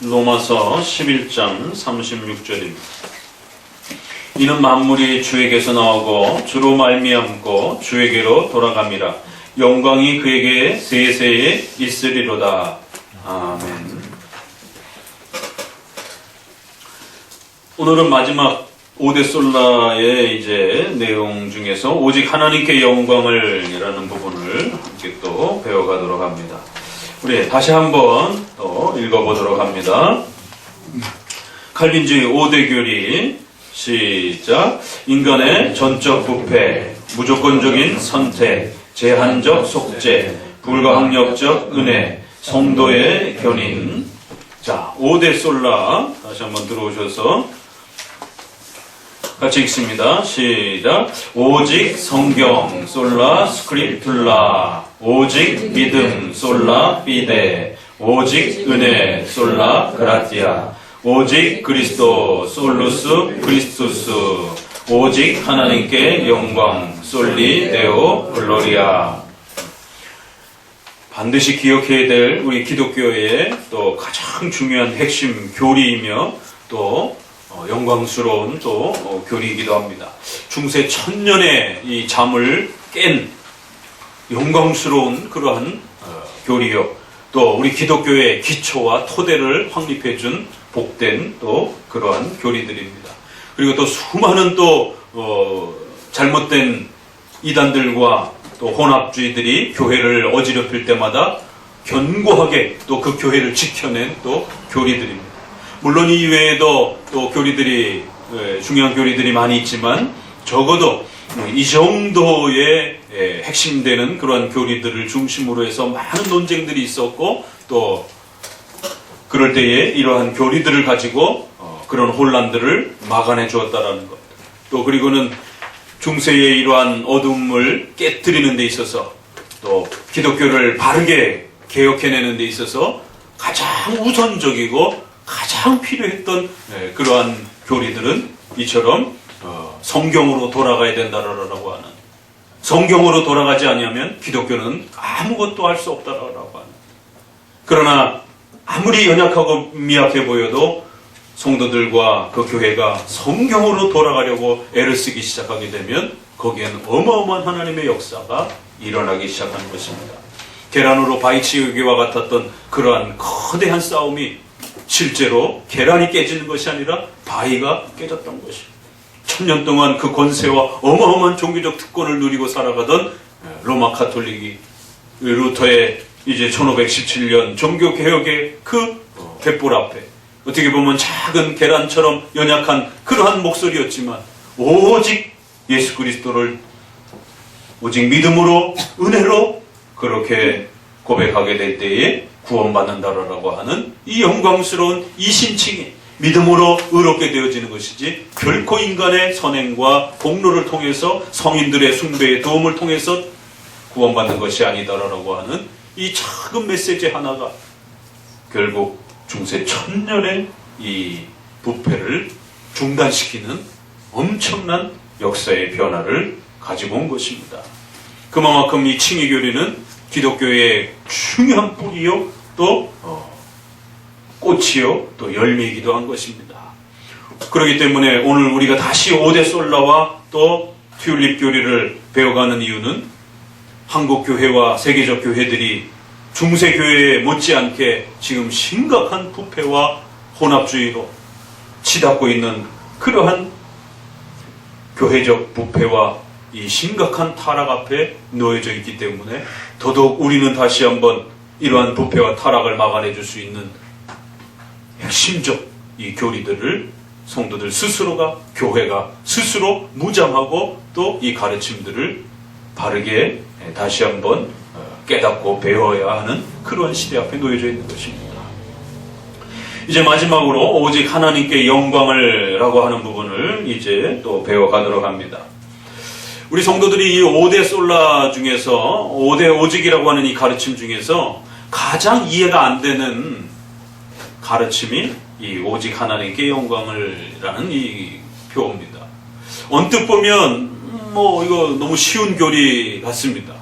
로마서 11장 36절입니다. 이는 만물이 주에게서 나오고 주로 말미암고 주에게로 돌아갑니다. 영광이 그에게 세세에 있으리로다. 아멘. 오늘은 마지막 오대솔라의 이제 내용 중에서 오직 하나님께 영광을 이라는 부분을 함께 또 배워가도록 합니다. 우리 다시 한번 또 읽어보도록 합니다. 칼빈주의 5대 교리 시작. 인간의 전적 부패, 무조건적인 선택, 제한적 속죄, 불가항력적 은혜, 성도의 견인. 자, 5대 솔라 다시 한번 들어오셔서 같이 읽습니다. 시작. 오직 성경 솔라 스크립툴라, 오직 믿음 솔라 피데, 오직 은혜 솔라 그라티아, 오직 그리스도 솔루스 크리스투스, 오직 하나님께 영광 솔리 데오 글로리아. 반드시 기억해야 될 우리 기독교의 또 가장 중요한 핵심 교리이며 또 영광스러운 또 교리이기도 합니다. 중세 천년의 이 잠을 깬 영광스러운 그러한 교리요. 또 우리 기독교의 기초와 토대를 확립해준 복된 또 그러한 교리들입니다. 그리고 또 수많은 또 잘못된 이단들과 또 혼합주의들이 교회를 어지럽힐 때마다 견고하게 또 그 교회를 지켜낸 또 교리들입니다. 물론 이 외에도 또 교리들이 중요한 교리들이 많이 있지만 적어도 이 정도의 핵심되는 그러한 교리들을 중심으로 해서 많은 논쟁들이 있었고 또 그럴 때에 이러한 교리들을 가지고 그런 혼란들을 막아내 주었다라는 것. 또 그리고는 중세의 이러한 어둠을 깨뜨리는 데 있어서 또 기독교를 바르게 개혁해내는 데 있어서 가장 우선적이고 가장 필요했던 그러한 교리들은 이처럼 성경으로 돌아가야 된다라고 하는, 성경으로 돌아가지 않으면 기독교는 아무것도 할 수 없다라고 하는. 그러나 아무리 연약하고 미약해 보여도 성도들과 그 교회가 성경으로 돌아가려고 애를 쓰기 시작하게 되면 거기엔 어마어마한 하나님의 역사가 일어나기 시작하는 것입니다. 계란으로 바위 치우기와 같았던 그러한 거대한 싸움이 실제로 계란이 깨지는 것이 아니라 바위가 깨졌던 것입니다. 1000년 동안 그 권세와 어마어마한 종교적 특권을 누리고 살아가던 로마 카톨릭이 루터의 이제 1517년 종교개혁의 그 횃불 앞에 어떻게 보면 작은 계란처럼 연약한 그러한 목소리였지만 오직 예수 그리스도를 오직 믿음으로 은혜로 그렇게 고백하게 될 때에 구원받는다라고 하는 이 영광스러운 이 신칭이 믿음으로 의롭게 되어지는 것이지 결코 인간의 선행과 공로를 통해서 성인들의 숭배의 도움을 통해서 구원받는 것이 아니다라고 하는 이 작은 메시지 하나가 결국 중세 천년의 이 부패를 중단시키는 엄청난 역사의 변화를 가지고 온 것입니다. 그만큼 이 칭의교리는 기독교의 중요한 뿌리요 또 꽃이요 또 열매이기도 한 것입니다. 그렇기 때문에 오늘 우리가 다시 오대솔라와 또 튤립 교리를 배워가는 이유는 한국 교회와 세계적 교회들이 중세 교회에 못지않게 지금 심각한 부패와 혼합주의로 치닫고 있는 그러한 교회적 부패와 이 심각한 타락 앞에 놓여져 있기 때문에 더더욱 우리는 다시 한번 이러한 부패와 타락을 막아내 줄 수 있는 핵심적 이 교리들을 성도들 스스로가, 교회가 스스로 무장하고 또 이 가르침들을 바르게 다시 한번 깨닫고 배워야 하는 그러한 시대 앞에 놓여져 있는 것입니다. 이제 마지막으로 오직 하나님께 영광을 라고 하는 부분을 이제 또 배워가도록 합니다. 우리 성도들이 이 5대 솔라 중에서 5대 오직이라고 하는 이 가르침 중에서 가장 이해가 안 되는 가르침이 이 오직 하나님께 영광을 라는 이 표어입니다. 언뜻 보면 이거 너무 쉬운 교리 같습니다.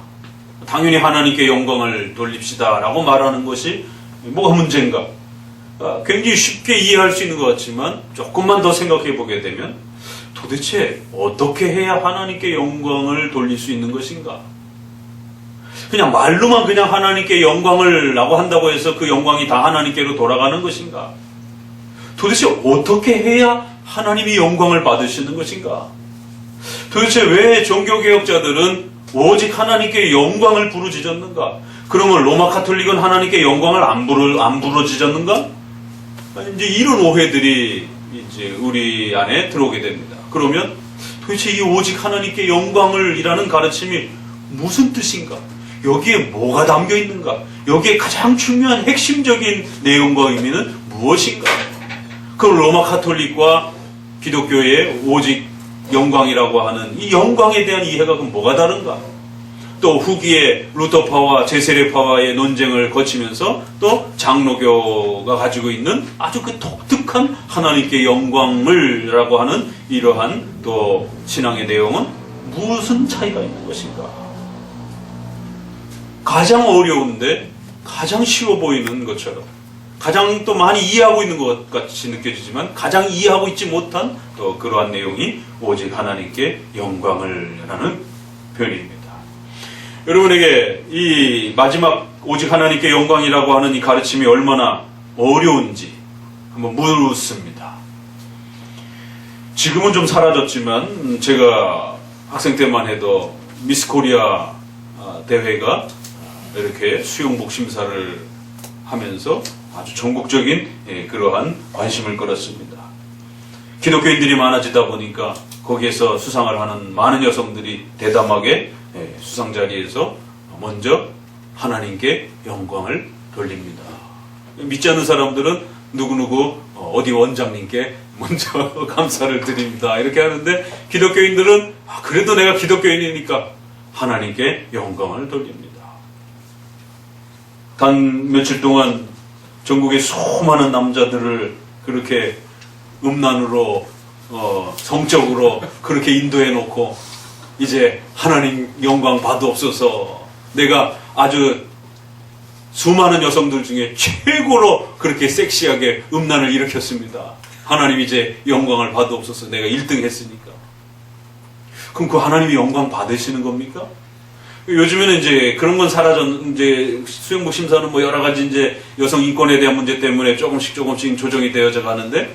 당연히 하나님께 영광을 돌립시다 라고 말하는 것이 뭐가 문제인가? 굉장히 쉽게 이해할 수 있는 것 같지만 조금만 더 생각해 보게 되면 도대체 어떻게 해야 하나님께 영광을 돌릴 수 있는 것인가? 그냥 말로만 그냥 하나님께 영광을 라고 한다고 해서 그 영광이 다 하나님께로 돌아가는 것인가? 도대체 어떻게 해야 하나님이 영광을 받으시는 것인가? 도대체 왜 종교개혁자들은 오직 하나님께 영광을 부르짖었는가? 그러면 로마 카톨릭은 하나님께 영광을 안 부르짖었는가? 이제 이런 오해들이 이제 우리 안에 들어오게 됩니다. 그러면 도대체 이 오직 하나님께 영광을 이라는 가르침이 무슨 뜻인가? 여기에 뭐가 담겨 있는가? 여기에 가장 중요한 핵심적인 내용과 의미는 무엇인가? 그 로마 카톨릭과 기독교의 오직 영광이라고 하는 이 영광에 대한 이해가 그럼 뭐가 다른가? 또 후기에 루터파와 제세례파와의 논쟁을 거치면서 또 장로교가 가지고 있는 아주 그 독특한 하나님께 영광을 라고 하는 이러한 또 신앙의 내용은 무슨 차이가 있는 것인가? 가장 어려운데 가장 쉬워 보이는 것처럼 가장 또 많이 이해하고 있는 것 같이 느껴지지만 가장 이해하고 있지 못한 또 그러한 내용이 오직 하나님께 영광을 라는 표현입니다. 여러분에게 이 마지막 오직 하나님께 영광이라고 하는 이 가르침이 얼마나 어려운지 한번 묻습니다. 지금은 좀 사라졌지만 제가 학생 때만 해도 미스 코리아 대회가 이렇게 수영복 심사를 하면서 아주 전국적인 그러한 관심을 끌었습니다. 기독교인들이 많아지다 보니까 거기에서 수상을 하는 많은 여성들이 대담하게 수상 자리에서 먼저 하나님께 영광을 돌립니다. 믿지 않는 사람들은 누구누구 어디 원장님께 먼저 감사를 드립니다. 이렇게 하는데 기독교인들은 그래도 내가 기독교인이니까 하나님께 영광을 돌립니다. 단 며칠 동안 전국의 수많은 남자들을 그렇게 음란으로 성적으로 그렇게 인도해 놓고 이제 하나님 영광 받옵소서, 내가 아주 수많은 여성들 중에 최고로 그렇게 섹시하게 음란을 일으켰습니다. 하나님 이제 영광을 받옵소서, 내가 1등 했으니까. 그럼 그 하나님이 영광 받으시는 겁니까? 요즘에는 이제 그런 건 이제 수영복 심사는 뭐 여러 가지 이제 여성 인권에 대한 문제 때문에 조금씩 조정이 되어져 가는데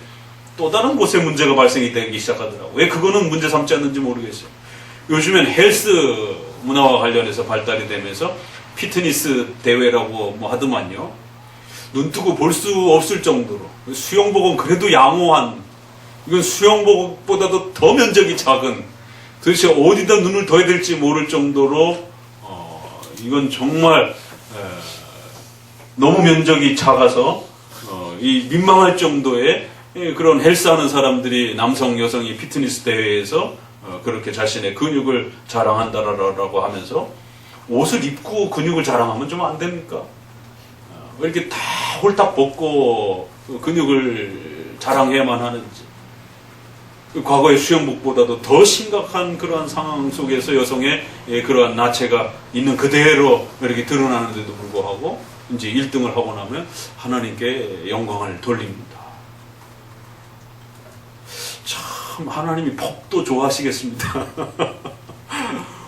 또 다른 곳에 문제가 발생이 되기 시작하더라고요. 왜 그거는 문제 삼지 않는지 모르겠어요. 요즘엔 헬스 문화와 관련해서 발달이 되면서 피트니스 대회라고 뭐 하더만요. 눈 뜨고 볼 수 없을 정도로 수영복은 그래도 양호한, 이건 수영복보다도 더 면적이 작은, 도대체 어디다 눈을 둬야 될지 모를 정도로 이건 정말 너무 면적이 작아서 이 민망할 정도의 그런 헬스하는 사람들이 남성 여성이 피트니스 대회에서 그렇게 자신의 근육을 자랑한다라고 하면서 옷을 입고 근육을 자랑하면 좀 안 됩니까? 왜 이렇게 다 홀딱 벗고 근육을 자랑해야만 하는지. 과거의 수영복보다도 더 심각한 그러한 상황 속에서 여성의 그러한 나체가 있는 그대로 이렇게 드러나는데도 불구하고 이제 1등을 하고 나면 하나님께 영광을 돌립니다. 참 하나님이 복도 좋아하시겠습니다.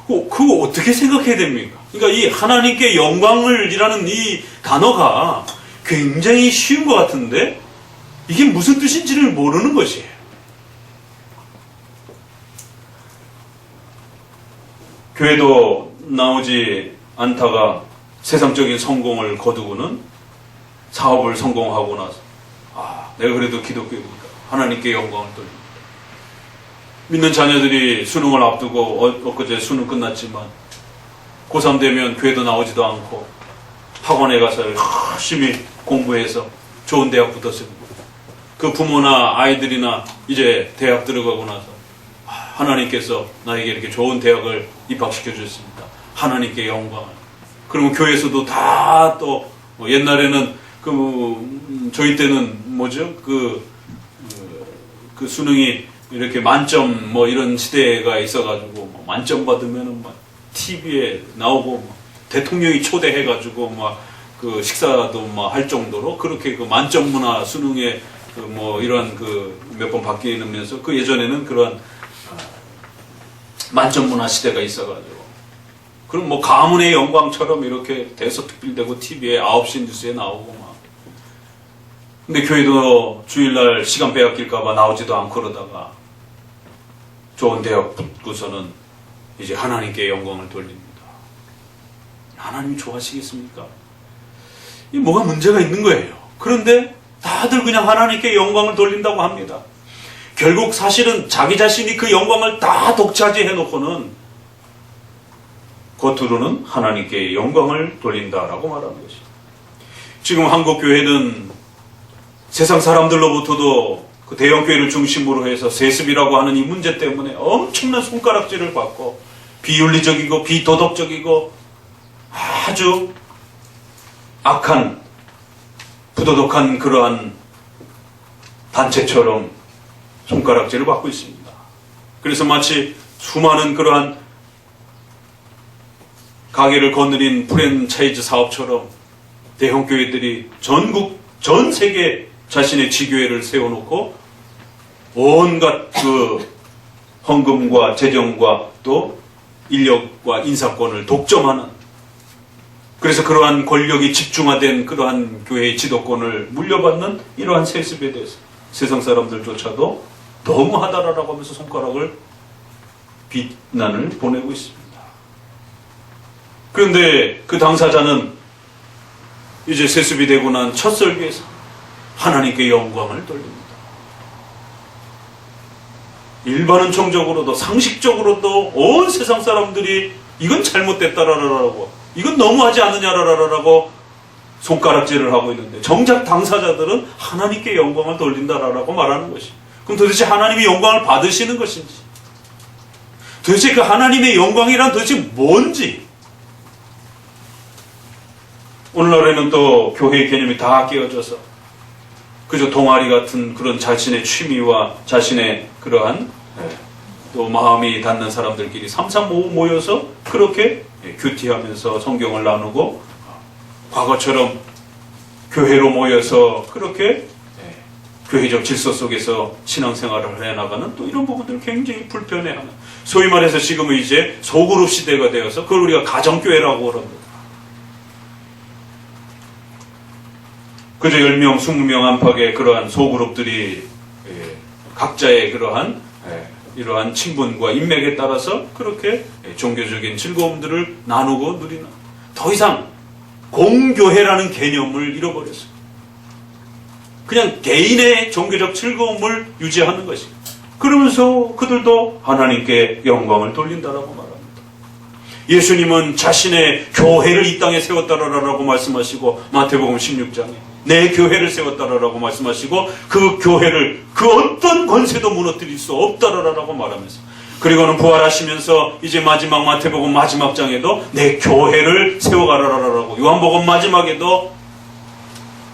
그거 어떻게 생각해야 됩니까? 그러니까 이 하나님께 영광을이라는 이 단어가 굉장히 쉬운 것 같은데 이게 무슨 뜻인지를 모르는 것이에요. 교회도 나오지 않다가 세상적인 성공을 거두고는 사업을 성공하고 나서 내가 그래도 기독교입니다. 하나님께 영광을 돌립니다. 믿는 자녀들이 수능을 앞두고 엊그제 수능 끝났지만 고3 되면 교회도 나오지도 않고 학원에 가서 열심히 공부해서 좋은 대학 붙었습니다. 그 부모나 아이들이나 이제 대학 들어가고 나서 하나님께서 나에게 이렇게 좋은 대학을 입학시켜 주셨습니다. 하나님께 영광을. 그러면 교회에서도 다 또 옛날에는 저희 때는 뭐죠? 그 수능이 이렇게 만점 뭐 이런 시대가 있어가지고 만점 받으면은 막 TV에 나오고 대통령이 초대해가지고 막 그 식사도 뭐 할 정도로 그렇게 그 만점 문화 수능에 그 뭐 이런 그 몇 번 바뀌면서 그 예전에는 그런 만점 문화 시대가 있어가지고 그럼 뭐 가문의 영광처럼 이렇게 대서특필되고 TV에 9시 뉴스에 나오고 막. 근데 교회도 주일날 시간 빼앗길까봐 나오지도 않고 그러다가 좋은 대학 붙고서는 이제 하나님께 영광을 돌립니다. 하나님이 좋아하시겠습니까? 이 뭐가 문제가 있는 거예요. 그런데 다들 그냥 하나님께 영광을 돌린다고 합니다. 결국 사실은 자기 자신이 그 영광을 다 독차지해 놓고는 겉으로는 하나님께 영광을 돌린다라고 말하는 것입니다. 지금 한국 교회는 세상 사람들로부터도 그 대형교회를 중심으로 해서 세습이라고 하는 이 문제 때문에 엄청난 손가락질을 받고 비윤리적이고 비도덕적이고 아주 악한 부도덕한 그러한 단체처럼 손가락질을 받고 있습니다. 그래서 마치 수많은 그러한 가게를 거느린 프랜차이즈 사업처럼 대형교회들이 전 세계 자신의 지교회를 세워놓고 온갖 그 헌금과 재정과 또 인력과 인사권을 독점하는, 그래서 그러한 권력이 집중화된 그러한 교회의 지도권을 물려받는 이러한 세습에 대해서 세상 사람들조차도 너무하다라고 하면서 손가락을 비난을 보내고 있습니다. 그런데 그 당사자는 이제 세습이 되고 난 첫 설교에서 하나님께 영광을 돌립니다. 일반은총적으로도 상식적으로도 온 세상 사람들이 이건 잘못됐다라고, 이건 너무하지 않느냐라고 손가락질을 하고 있는데 정작 당사자들은 하나님께 영광을 돌린다라고 말하는 것이. 그럼 도대체 하나님이 영광을 받으시는 것인지, 도대체 그 하나님의 영광이란 도대체 뭔지. 오늘날에는 또 교회의 개념이 다 깨어져서 그저 동아리 같은 그런 자신의 취미와 자신의 그러한 또 마음이 닿는 사람들끼리 삼삼오오 모여서 그렇게 큐티하면서 성경을 나누고 과거처럼 교회로 모여서 그렇게 교회적 질서 속에서 신앙생활을 해나가는 또 이런 부분들을 굉장히 불편해하는, 소위 말해서 지금은 이제 소그룹 시대가 되어서 그걸 우리가 가정교회라고 그럽니다. 그저 10명, 20명 안팎의 그러한 소그룹들이 각자의 그러한 이러한 친분과 인맥에 따라서 그렇게 종교적인 즐거움들을 나누고 누리는, 더 이상 공교회라는 개념을 잃어버렸어요. 그냥 개인의 종교적 즐거움을 유지하는 것입니다. 그러면서 그들도 하나님께 영광을 돌린다라고 말합니다. 예수님은 자신의 교회를 이 땅에 세웠다라고 말씀하시고 마태복음 16장에 내 교회를 세웠다라고 말씀하시고 그 교회를 그 어떤 권세도 무너뜨릴 수 없다라고 말하면서, 그리고는 부활하시면서 이제 마지막 마태복음 마지막 장에도 내 교회를 세워가라라고, 요한복음 마지막에도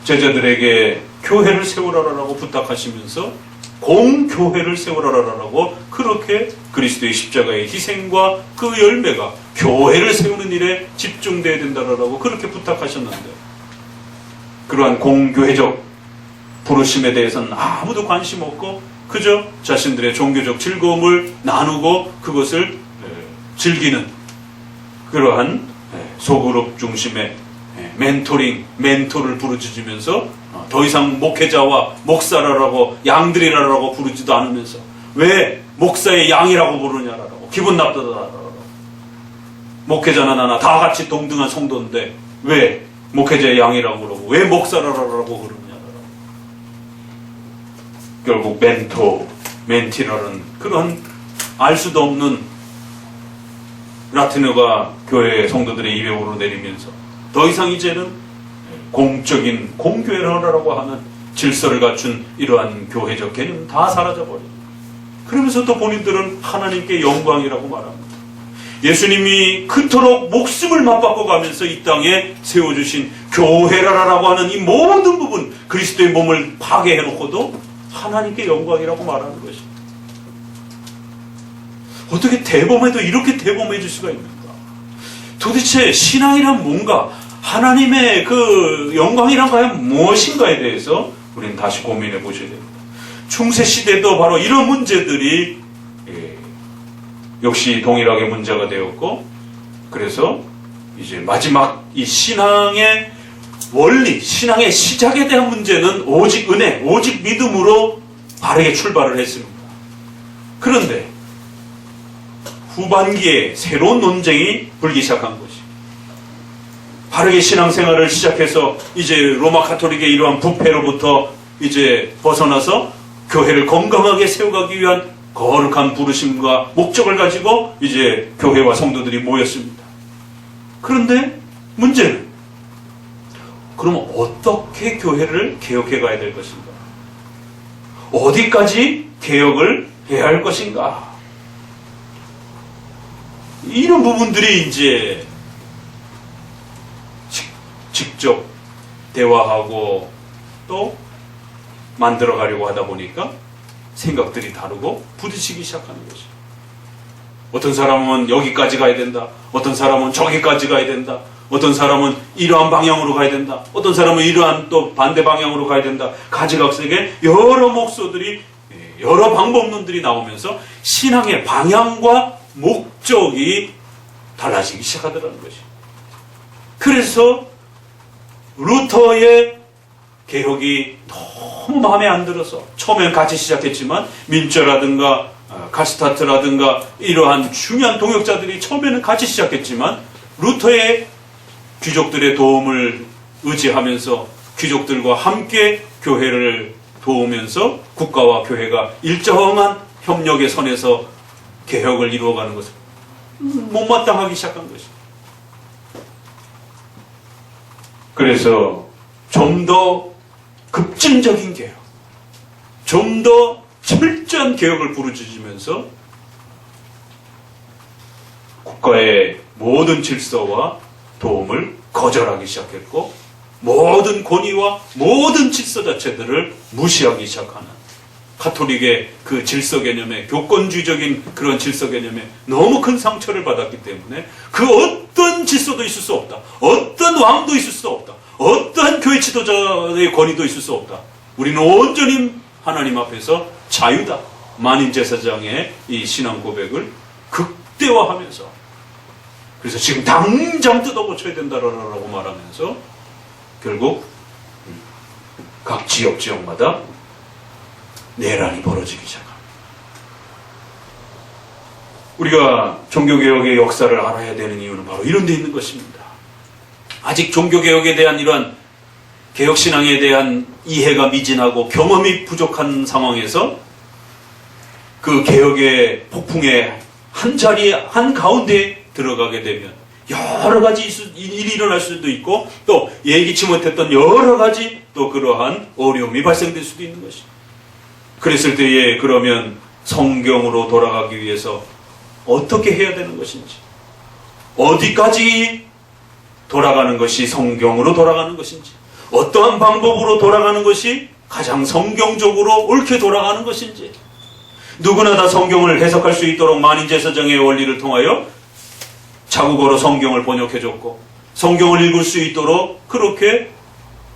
제자들에게 교회를 세우라라고 부탁하시면서 공교회를 세우라라고 그렇게 그리스도의 십자가의 희생과 그 열매가 교회를 세우는 일에 집중되어야 된다라고 그렇게 부탁하셨는데, 그러한 공교회적 부르심에 대해서는 아무도 관심 없고 그저 자신들의 종교적 즐거움을 나누고 그것을 즐기는 그러한 소그룹 중심의 멘토링, 멘토를 부르짖으면서 더 이상 목회자와 목사라라고 양들이라고 부르지도 않으면서 왜 목사의 양이라고 부르냐라고, 기분 나쁘다라고, 목회자는 하나 다 같이 동등한 성도인데 왜 목회자의 양이라고 그러고 왜 목사라라고 그러냐라고. 결국 멘토, 멘티라는 그런 알 수도 없는 라틴어가 교회 성도들의 입에 오르내리면서 더 이상 이제는 공적인 공교회라고 하는 질서를 갖춘 이러한 교회적 개념은 다 사라져버립니다. 그러면서 또 본인들은 하나님께 영광이라고 말합니다. 예수님이 그토록 목숨을 맞바꿔 가면서 이 땅에 세워주신 교회라고 하는 이 모든 부분, 그리스도의 몸을 파괴해놓고도 하나님께 영광이라고 말하는 것입니다. 어떻게 대범해도 이렇게 대범해질 수가 있는가? 도대체 신앙이란 뭔가? 하나님의 그 영광이란 과연 무엇인가에 대해서 우리는 다시 고민해 보셔야 됩니다. 중세 시대도 바로 이런 문제들이 역시 동일하게 문제가 되었고, 그래서 이제 마지막 이 신앙의 원리, 신앙의 시작에 대한 문제는 오직 은혜, 오직 믿음으로 바르게 출발을 했습니다. 그런데 후반기에 새로운 논쟁이 불기 시작한 것이, 바르게 신앙생활을 시작해서 이제 로마 가톨릭의 이러한 부패로부터 이제 벗어나서 교회를 건강하게 세워가기 위한 거룩한 부르심과 목적을 가지고 이제 교회와 성도들이 모였습니다. 그런데 문제는, 그러면 어떻게 교회를 개혁해 가야 될 것인가? 어디까지 개혁을 해야 할 것인가? 이런 부분들이 이제 직접 대화하고 또 만들어 가려고 하다 보니까 생각들이 다르고 부딪히기 시작하는 거죠. 어떤 사람은 여기까지 가야 된다. 어떤 사람은 저기까지 가야 된다. 어떤 사람은 이러한 방향으로 가야 된다. 어떤 사람은 이러한 또 반대 방향으로 가야 된다. 가지각색의 여러 목소들이, 여러 방법론들이 나오면서 신앙의 방향과 목적이 달라지기 시작하더라는 것이. 그래서 루터의 개혁이 너무 마음에 안 들어서 처음엔 같이 시작했지만 민처라든가 카스타트라든가 이러한 중요한 동역자들이 처음에는 같이 시작했지만 루터의 귀족들의 도움을 의지하면서 귀족들과 함께 교회를 도우면서 국가와 교회가 일정한 협력의 선에서 개혁을 이루어가는 것을 못마땅하기 시작한 것입니다. 그래서 좀 더 급진적인 개혁, 좀 더 철저한 개혁을 부르짖으면서 국가의 모든 질서와 도움을 거절하기 시작했고, 모든 권위와 모든 질서 자체들을 무시하기 시작하는 가톨릭의 그 질서 개념에, 교권주의적인 그런 질서 개념에 너무 큰 상처를 받았기 때문에 그 어떤 질서도 있을 수 없다. 어떤 왕도 있을 수 없다. 어떠한 교회 지도자의 권위도 있을 수 없다. 우리는 온전히 하나님 앞에서 자유다. 만인제사장의 이 신앙 고백을 극대화하면서, 그래서 지금 당장 뜯어고쳐야 된다라고 말하면서 결국 각 지역마다 내란이 벌어지기 시작합니다. 우리가 종교개혁의 역사를 알아야 되는 이유는 바로 이런 데 있는 것입니다. 아직 종교개혁에 대한 이러한 개혁신앙에 대한 이해가 미진하고 경험이 부족한 상황에서 그 개혁의 폭풍의 한 자리에, 한 가운데에 들어가게 되면 여러 가지 일이 일어날 수도 있고, 또 예기치 못했던 여러 가지 또 그러한 어려움이 발생될 수도 있는 것입니다. 그랬을 때에 그러면 성경으로 돌아가기 위해서 어떻게 해야 되는 것인지, 어디까지 돌아가는 것이 성경으로 돌아가는 것인지, 어떠한 방법으로 돌아가는 것이 가장 성경적으로 옳게 돌아가는 것인지, 누구나 다 성경을 해석할 수 있도록 만인제사장의 원리를 통하여 자국어로 성경을 번역해줬고, 성경을 읽을 수 있도록 그렇게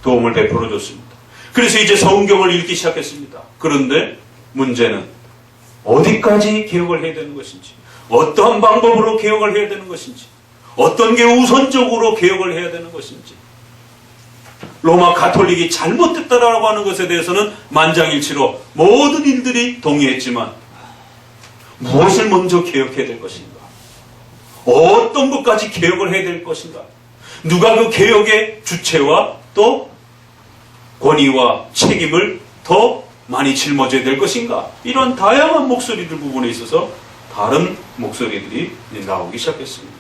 도움을 베풀어줬습니다. 그래서 이제 성경을 읽기 시작했습니다. 그런데 문제는 어디까지 개혁을 해야 되는 것인지, 어떠한 방법으로 개혁을 해야 되는 것인지, 어떤 게 우선적으로 개혁을 해야 되는 것인지, 로마 가톨릭이 잘못됐다라고 하는 것에 대해서는 만장일치로 모든 일들이 동의했지만, 무엇을 먼저 개혁해야 될 것인가? 어떤 것까지 개혁을 해야 될 것인가? 누가 그 개혁의 주체와 또 권위와 책임을 더 많이 짊어져야 될 것인가? 이런 다양한 목소리들 부분에 있어서 다른 목소리들이 나오기 시작했습니다.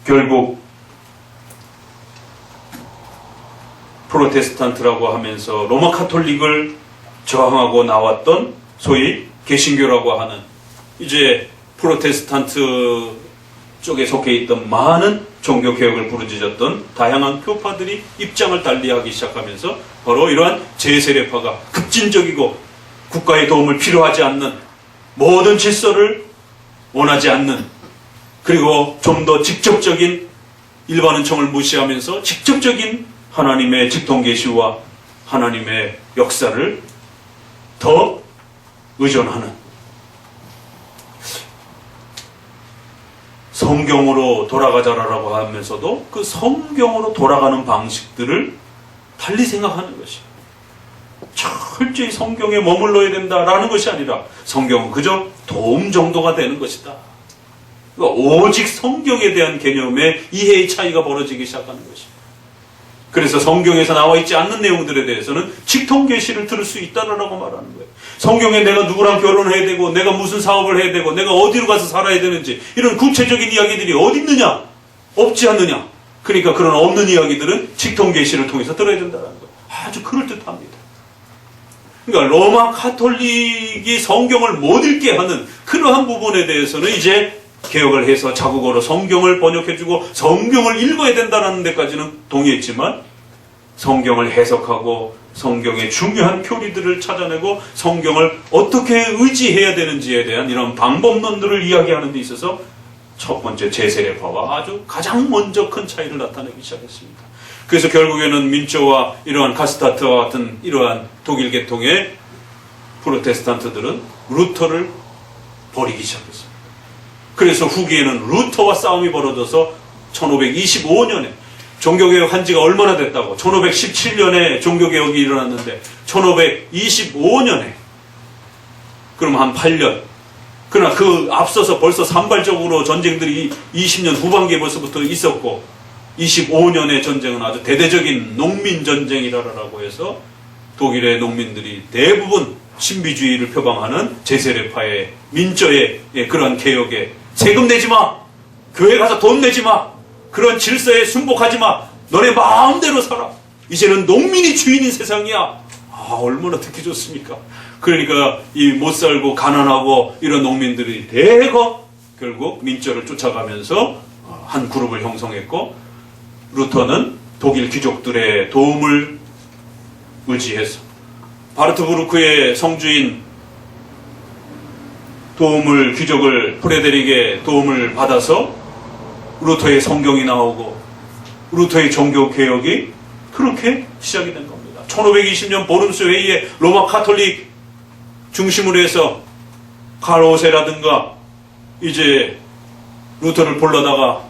결국 프로테스탄트라고 하면서 로마 가톨릭을 저항하고 나왔던 소위 개신교라고 하는, 이제 프로테스탄트 쪽에 속해 있던 많은 종교개혁을 부르짖었던 다양한 교파들이 입장을 달리하기 시작하면서 바로 이러한 제세례파가 급진적이고 국가의 도움을 필요하지 않는, 모든 질서를 원하지 않는 그리고 좀 더 직접적인 일반 은총을 무시하면서 직접적인 하나님의 직통계시와 하나님의 역사를 더 의존하는, 성경으로 돌아가자라고 하면서도 그 성경으로 돌아가는 방식들을 달리 생각하는 것이, 철저히 성경에 머물러야 된다라는 것이 아니라 성경은 그저 도움 정도가 되는 것이다. 그러니까 오직 성경에 대한 개념의 이해의 차이가 벌어지기 시작하는 것입니다. 그래서 성경에서 나와 있지 않는 내용들에 대해서는 직통계시를 들을 수 있다라고 말하는 거예요. 성경에 내가 누구랑 결혼해야 되고, 내가 무슨 사업을 해야 되고, 내가 어디로 가서 살아야 되는지, 이런 구체적인 이야기들이 어디 있느냐? 없지 않느냐? 그러니까 그런 없는 이야기들은 직통계시를 통해서 들어야 된다는 거예요. 아주 그럴듯합니다. 그러니까 로마 카톨릭이 성경을 못 읽게 하는 그러한 부분에 대해서는 이제 개혁을 해서 자국어로 성경을 번역해주고 성경을 읽어야 된다는 데까지는 동의했지만, 성경을 해석하고 성경의 중요한 교리들을 찾아내고 성경을 어떻게 의지해야 되는지에 대한 이런 방법론들을 이야기하는 데 있어서 첫 번째 제세례파와 아주 가장 먼저 큰 차이를 나타내기 시작했습니다. 그래서 결국에는 민초와 이러한 카스타트와 같은 이러한 독일 계통의 프로테스탄트들은 루터를 버리기 시작했습니다. 그래서 후기에는 루터와 싸움이 벌어져서 1525년에, 종교개혁 한 지가 얼마나 됐다고, 1517년에 종교개혁이 일어났는데 1525년에, 그럼 한 8년. 그러나 그 앞서서 벌써 산발적으로 전쟁들이 20년 후반기에 벌써부터 있었고, 25년의 전쟁은 아주 대대적인 농민전쟁이라고 해서 독일의 농민들이 대부분 신비주의를 표방하는 제세례파의 민저의 그러한 개혁에 세금 내지 마, 교회 가서 돈 내지 마, 그런 질서에 순복하지 마, 너네 마음대로 살아, 이제는 농민이 주인인 세상이야. 아, 얼마나 듣기 좋습니까? 그러니까 이 못 살고 가난하고 이런 농민들이 대거 결국 민저를 쫓아가면서 한 그룹을 형성했고, 루터는 독일 귀족들의 도움을 의지해서 바르트부르크의 성주인 도움을, 귀족을, 프레데릭의 도움을 받아서 루터의 성경이 나오고 루터의 종교개혁이 그렇게 시작이 된 겁니다. 1520년 보름스 회의에 로마 카톨릭 중심으로 해서 칼 오세라든가 이제 루터를 불러다가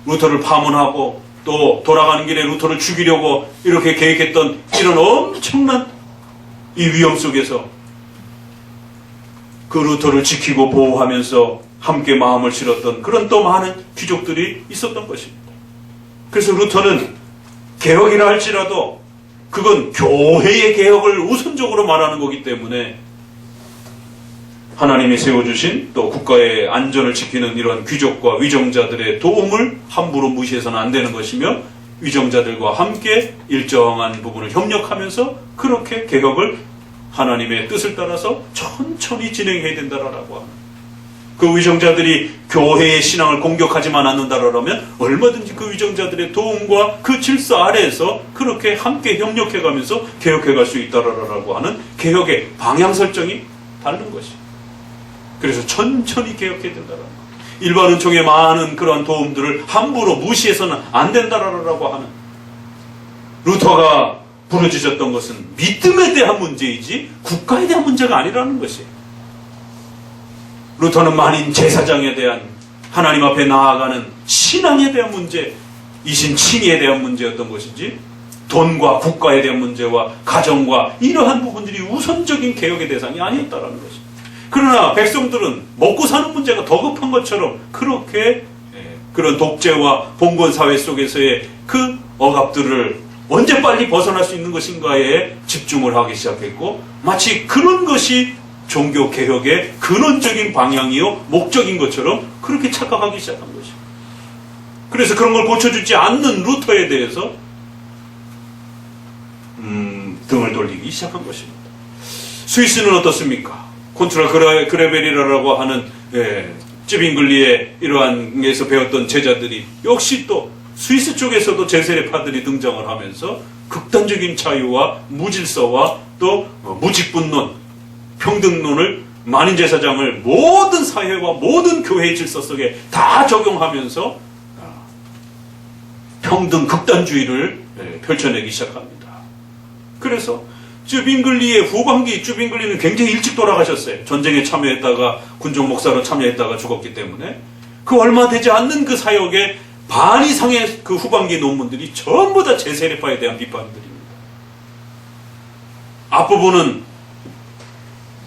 루터를 파문하고 또 돌아가는 길에 루터를 죽이려고 이렇게 계획했던 이런 엄청난 이 위험 속에서 그 루터를 지키고 보호하면서 함께 마음을 실었던 그런 또 많은 귀족들이 있었던 것입니다. 그래서 루터는 개혁이라 할지라도 그건 교회의 개혁을 우선적으로 말하는 거기 때문에 하나님이 세워주신 또 국가의 안전을 지키는 이런 귀족과 위정자들의 도움을 함부로 무시해서는 안 되는 것이며, 위정자들과 함께 일정한 부분을 협력하면서 그렇게 개혁을 하나님의 뜻을 따라서 천천히 진행해야 된다라고 하는, 그 위정자들이 교회의 신앙을 공격하지만 않는다라면 얼마든지 그 위정자들의 도움과 그 질서 아래에서 그렇게 함께 협력해가면서 개혁해갈 수 있다라고 하는 개혁의 방향 설정이 다른 것이. 그래서 천천히 개혁해야 된다라는 것. 일반 은총의 많은 그러한 도움들을 함부로 무시해서는 안 된다라고 하는, 루터가 부르짖었던 것은 믿음에 대한 문제이지 국가에 대한 문제가 아니라는 것이에요. 루터는 만인 제사장에 대한, 하나님 앞에 나아가는 신앙에 대한 문제, 이신 칭의에 대한 문제였던 것이지 돈과 국가에 대한 문제와 가정과 이러한 부분들이 우선적인 개혁의 대상이 아니었다라는 것입니다. 그러나 백성들은 먹고 사는 문제가 더 급한 것처럼 그렇게 그런 독재와 봉건 사회 속에서의 그 억압들을 언제 빨리 벗어날 수 있는 것인가에 집중을 하기 시작했고, 마치 그런 것이 종교개혁의 근원적인 방향이요 목적인 것처럼 그렇게 착각하기 시작한 것입니다. 그래서 그런 걸 고쳐주지 않는 루터에 대해서 등을 돌리기 시작한 것입니다. 스위스는 어떻습니까? 콘트라 그레베리라라고 하는 찌빙글리의 이러한 에서 배웠던 제자들이 역시 또 스위스 쪽에서도 제세례파들이 등장을 하면서 극단적인 자유와 무질서와 또 무직분론, 평등론을 만인제사장을 모든 사회와 모든 교회의 질서 속에 다 적용하면서 평등 극단주의를 펼쳐내기 시작합니다. 그래서 쯔빙글리의 후반기, 쯔빙글리는 굉장히 일찍 돌아가셨어요. 전쟁에 참여했다가 군종 목사로 참여했다가 죽었기 때문에 그 얼마 되지 않는 그 사역에 반 이상의 그 후반기 논문들이 전부 다 제세례파에 대한 비판들입니다. 앞부분은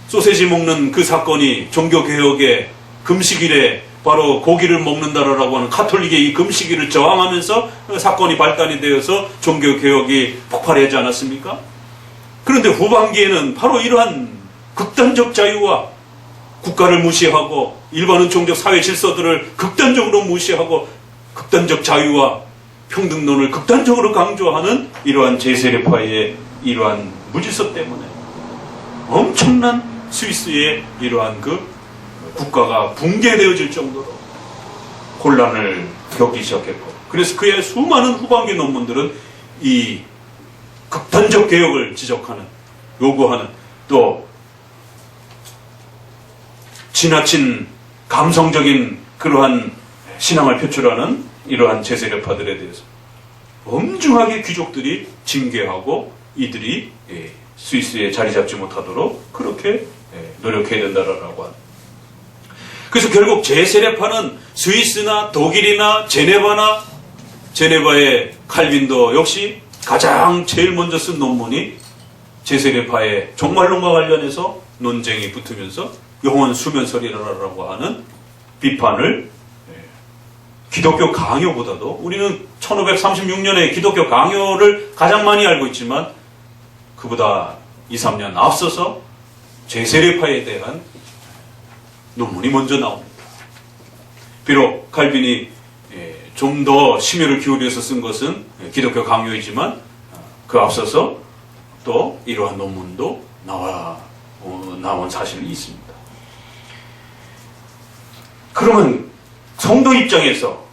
소세지 먹는 그 사건이 종교개혁의 금식일에 바로 고기를 먹는다라고 하는 가톨릭의 이 금식일을 저항하면서 사건이 발단이 되어서 종교개혁이 폭발하지 않았습니까? 그런데 후반기에는 바로 이러한 극단적 자유와 국가를 무시하고 일반 은총적 사회 질서들을 극단적으로 무시하고 극단적 자유와 평등론을 극단적으로 강조하는 이러한 제세례파의 이러한 무질서 때문에 엄청난 스위스의 이러한 그 국가가 붕괴되어질 정도로 혼란을 겪기 시작했고, 그래서 그의 수많은 후반기 논문들은 이 극단적 개혁을 지적하는, 요구하는, 또 지나친 감성적인 그러한 신앙을 표출하는 이러한 제세례파들에 대해서 엄중하게 귀족들이 징계하고 이들이 스위스에 자리 잡지 못하도록 그렇게 노력해야 된다라고 하는. 그래서 결국 제세례파는 스위스나 독일이나 제네바의 칼빈도 역시 가장 제일 먼저 쓴 논문이 제세례파의 종말론과 관련해서 논쟁이 붙으면서 영원 수면설이라고 하는 비판을, 기독교 강요보다도 우리는 1536년에 기독교 강요를 가장 많이 알고 있지만 그보다 2, 3년 앞서서 제세례파에 대한 논문이 먼저 나옵니다. 비록 칼빈이 좀 더 심혈을 기울여서 쓴 것은 기독교 강요이지만 그 앞서서 또 이러한 논문도 나온 사실이 있습니다. 그러면 성도 입장에서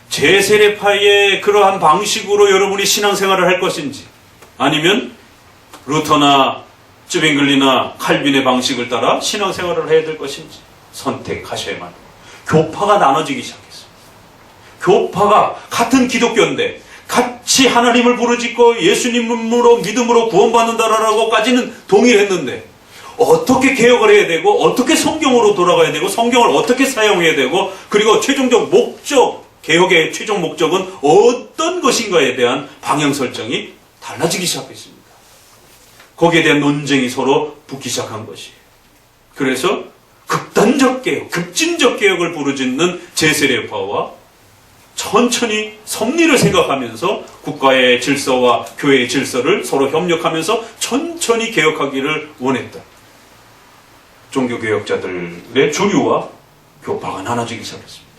제세례파의 그러한 방식으로 여러분이 신앙생활을 할 것인지, 아니면 루터나 쯔빙글리나 칼빈의 방식을 따라 신앙생활을 해야 될 것인지 선택하셔야만 합니다. 교파가 나눠지기 시작했어요. 교파가 같은 기독교인데 같이 하나님을 부르짖고 예수님으로 믿음으로 구원받는다라고까지는 동의했는데 어떻게 개혁을 해야 되고 어떻게 성경으로 돌아가야 되고 성경을 어떻게 사용해야 되고 그리고 최종적 목적, 개혁의 최종 목적은 어떤 것인가에 대한 방향 설정이 달라지기 시작했습니다. 거기에 대한 논쟁이 서로 붙기 시작한 것이에요. 그래서 극단적 개혁, 급진적 개혁을 부르짖는 제세례파와 천천히 섭리를 생각하면서 국가의 질서와 교회의 질서를 서로 협력하면서 천천히 개혁하기를 원했던 종교개혁자들의 주류와 교파가 나눠지기 시작했습니다.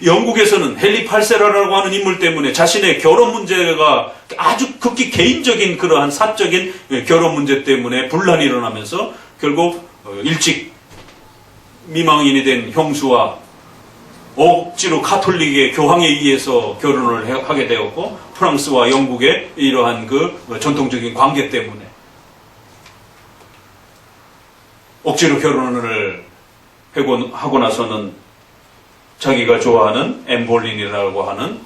영국에서는 헨리 팔세라라고 하는 인물 때문에 자신의 결혼 문제가 아주 극히 개인적인 그러한 사적인 결혼 문제 때문에 분란이 일어나면서 결국 일찍 미망인이 된 형수와 억지로 가톨릭의 교황에 의해서 결혼을 하게 되었고, 프랑스와 영국의 이러한 그 전통적인 관계 때문에 억지로 결혼을 하고 나서는 자기가 좋아하는 엠볼린이라고 하는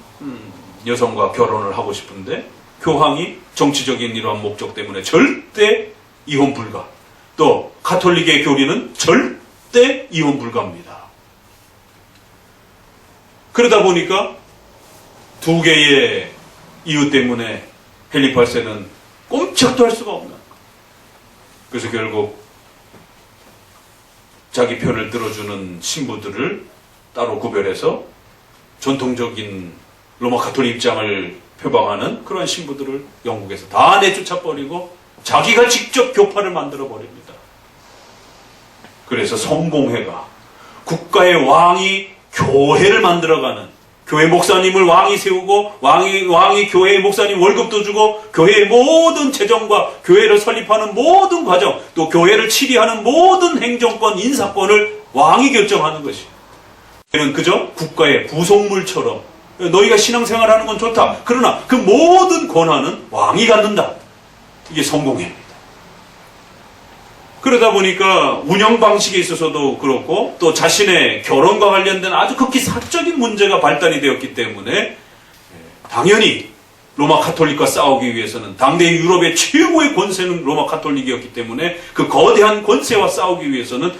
여성과 결혼을 하고 싶은데 교황이 정치적인 이러한 목적 때문에 절대 이혼 불가, 또 가톨릭의 교리는 절대 이혼 불가입니다. 그러다 보니까 두 개의 이유 때문에 헨리 8세는 꼼짝도 할 수가 없는, 그래서 결국 자기 편을 들어주는 신부들을 따로 구별해서 전통적인 로마 가톨릭 입장을 표방하는 그런 신부들을 영국에서 다 내쫓아버리고 자기가 직접 교파를 만들어 버립니다. 그래서 성공회가, 국가의 왕이 교회를 만들어가는, 교회 목사님을 왕이 세우고 왕이 교회의 목사님 월급도 주고 교회의 모든 재정과 교회를 설립하는 모든 과정, 또 교회를 치리하는 모든 행정권, 인사권을 왕이 결정하는 것이에요. 교회는 그저 국가의 부속물처럼 너희가 신앙생활하는 건 좋다, 그러나 그 모든 권한은 왕이 갖는다. 이게 성공회입니다. 그러다 보니까 운영 방식에 있어서도 그렇고 또 자신의 결혼과 관련된 아주 극히 사적인 문제가 발달이 되었기 때문에 당연히 로마 카톨릭과 싸우기 위해서는 당대 유럽의 최고의 권세는 로마 카톨릭이었기 때문에 그 거대한 권세와 싸우기 위해서는